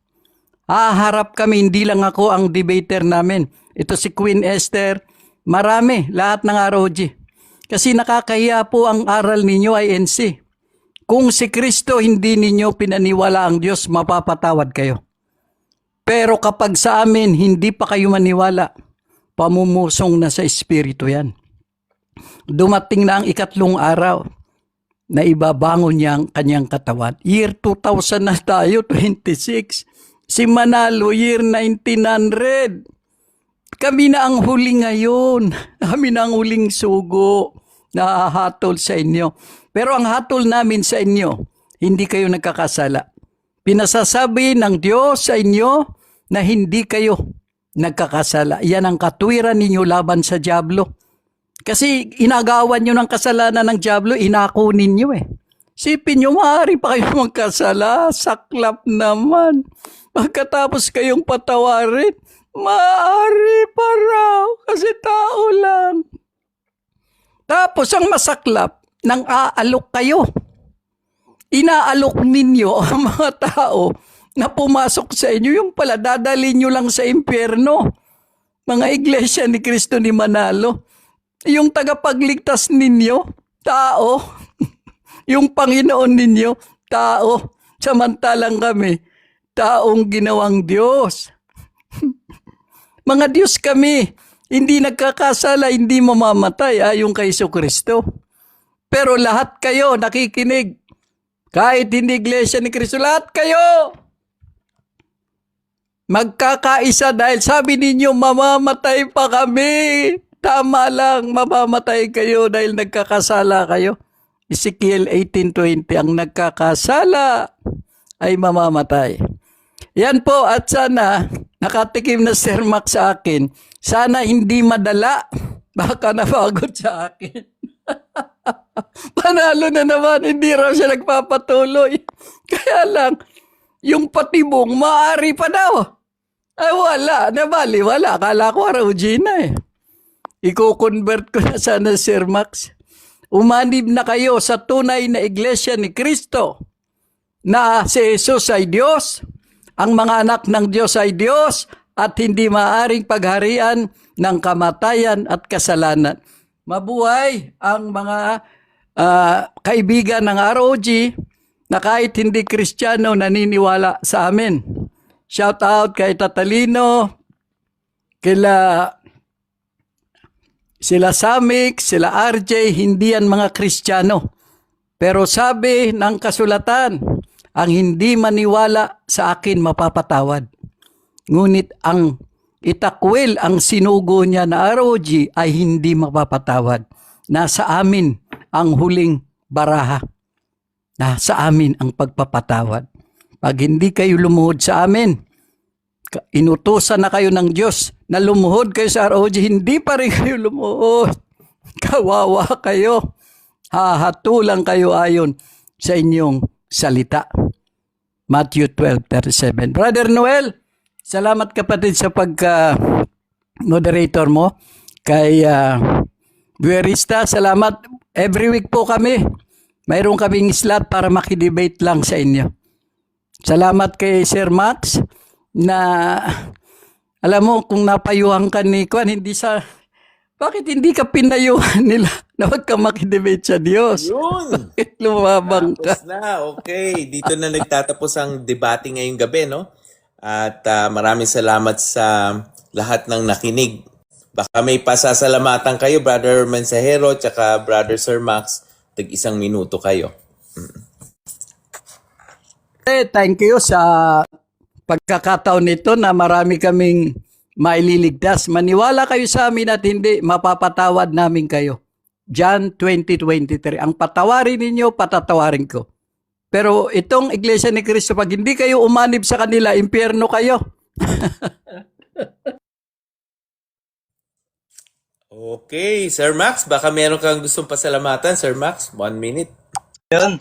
Haharap kami, hindi lang ako ang debater namin. Ito si Queen Esther, marami, lahat ng ROG. Kasi nakakahiya po ang aral ninyo INC. Kung si Kristo hindi ninyo pinaniwala ang Diyos, mapapatawad kayo. Pero kapag sa amin, hindi pa kayo maniwala, pamumusong na sa Espiritu yan. Dumating na ang 3 araw na ibabangon niya ang kanyang katawan. Year 2000 na tayo, 26. Si Manalo, year 1900. Kami na ang huli ngayon. Kami na ang huling sugo na hahatol sa inyo. Pero ang hatol namin sa inyo, hindi kayo nagkakasala. Pinasasabi ng Diyos sa inyo na hindi kayo nagkakasala. Yan ang katwiran ninyo laban sa dyablo. Kasi inagawan nyo ng kasalanan ng dyablo, inako ninyo Sipin nyo, maaari pa kayo magkasala. Saklap naman. Pagkatapos kayong patawarin, maaari pa raw. Kasi tao lang. Tapos ang masaklap, nang aalok kayo. Inaalok ninyo ang mga tao na pumasok sa inyo. Yung pala, dadalhin nyo lang sa impyerno. Mga iglesia ni Kristo ni Manalo. Yung tagapagligtas ninyo, tao. Yung Panginoon ninyo, tao. Samantalang kami, taong ginawang Diyos. Mga Diyos kami, hindi nagkakasala, hindi mamamatay ayon kay Kristo. Pero lahat kayo nakikinig. Kahit hindi iglesia ni Kristo, lahat kayo magkakaisa dahil sabi ninyo, mamamatay pa kami. Tama lang, mamamatay kayo dahil nagkakasala kayo. Ezekiel 18:20, ang nagkakasala ay mamamatay. Yan po, at sana nakatikim na Sir Max sa akin. Sana hindi madala. Baka napagod sa akin. Panalo na naman, hindi raw siya nagpapatuloy. Kaya lang, yung patibong, maaari pa daw. Ay wala, nabali, wala. Akala ko ROG na Iko-convert ko na sana, Sir Max. Umanib na kayo sa tunay na iglesia ni Kristo na si Jesus ay Diyos, ang mga anak ng Diyos ay Diyos, at hindi maaring pagharian ng kamatayan at kasalanan. Mabuhay ang mga kaibigan ng ROG na kahit hindi Kristiyano naniniwala sa amin. Shout out kay Tatalino, sila Samik, sila RJ, hindi yan mga Kristiyano. Pero sabi ng kasulatan, ang hindi maniwala sa akin mapapatawad. Ngunit ang itakwil, ang sinugo niya na ROG ay hindi mapapatawad. Nasa amin ang huling baraha. Nasa amin ang pagpapatawad. Pag hindi kayo lumuhod sa amin, inutusan na kayo ng Diyos na lumuhod kayo sa ROG, hindi pa rin kayo lumuhod. Kawawa kayo. Hahatulang kayo ayon sa inyong salita. Matthew 12:37. Brother Noel, salamat kapatid sa pagka-moderator mo. Kay Buerista, salamat. Every week po kami. Mayroon kaming slot para makidebate lang sa inyo. Salamat kay Sir Max na alam mo kung napayuhan ka ni Kwan, hindi sa Bakit hindi ka pinayuhan nila na wag ka makidebate sa Diyos? Yun! Bakit lumabang ka? Tapos na, okay. Dito na nagtatapos ang debate ngayong gabi, no? At maraming salamat sa lahat ng nakinig. Baka may pasasalamatan kayo, Brother Mensahero, tsaka Brother Sir Max. Tag-1 minuto kayo. Thank you sa pagkakataon nito na marami kaming maililigtas. Maniwala kayo sa amin at hindi, mapapatawad namin kayo. John 20:23. Ang patawarin ninyo, patatawarin ko. Pero itong Iglesia ni Cristo, pag hindi kayo umanib sa kanila, impyerno kayo. Okay, Sir Max, baka meron kang gustong pasalamatan, Sir Max. 1 minute. Yun.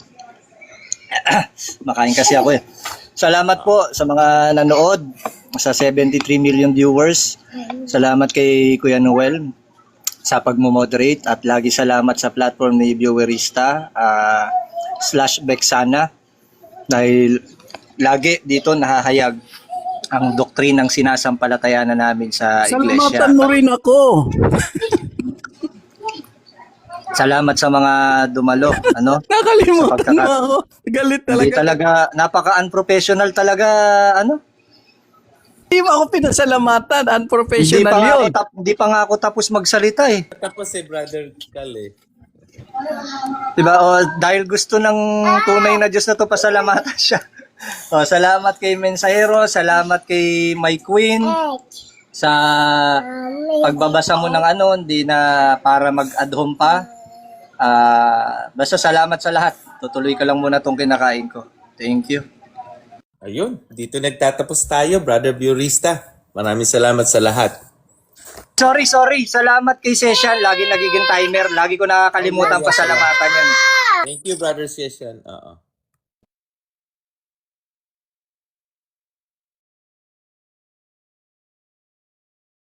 Makain kasi ako eh. Salamat po sa mga nanood, sa 73 million viewers. Salamat kay Kuya Noel sa pagmo-moderate at lagi salamat sa platform ni Viewerista /Bexana dahil lagi dito nahahayag ang doktrinang sinasampalatayanan namin sa iglesia. Salamatan mo rin ako. Salamat sa mga dumalo, ano? Nakalimutan mo ako. Galit talaga. Hindi talaga, napaka-unprofessional talaga, ano? Hindi mo ako pinasalamatan. Unprofessional yun. Hindi pa nga ako tapos magsalita eh. Tapos si Brother Kale. Diba? O, dahil gusto ng tunay na Diyos na to, pasalamatan siya. O, salamat kay Mensahero, salamat kay My Queen sa pagbabasa mo ng ano, hindi na para mag-ad home pa. Basta salamat sa lahat. Tutuloy ka lang muna tong kinakain ko. Thank you. Ayun, dito nagtatapos tayo, Brother Viewerista. Maraming salamat sa lahat. Sorry. Salamat kay Session. Lagi nagiging timer. Lagi ko nakakalimutan pasalamatan yan. Thank you, Brother Session. Oo.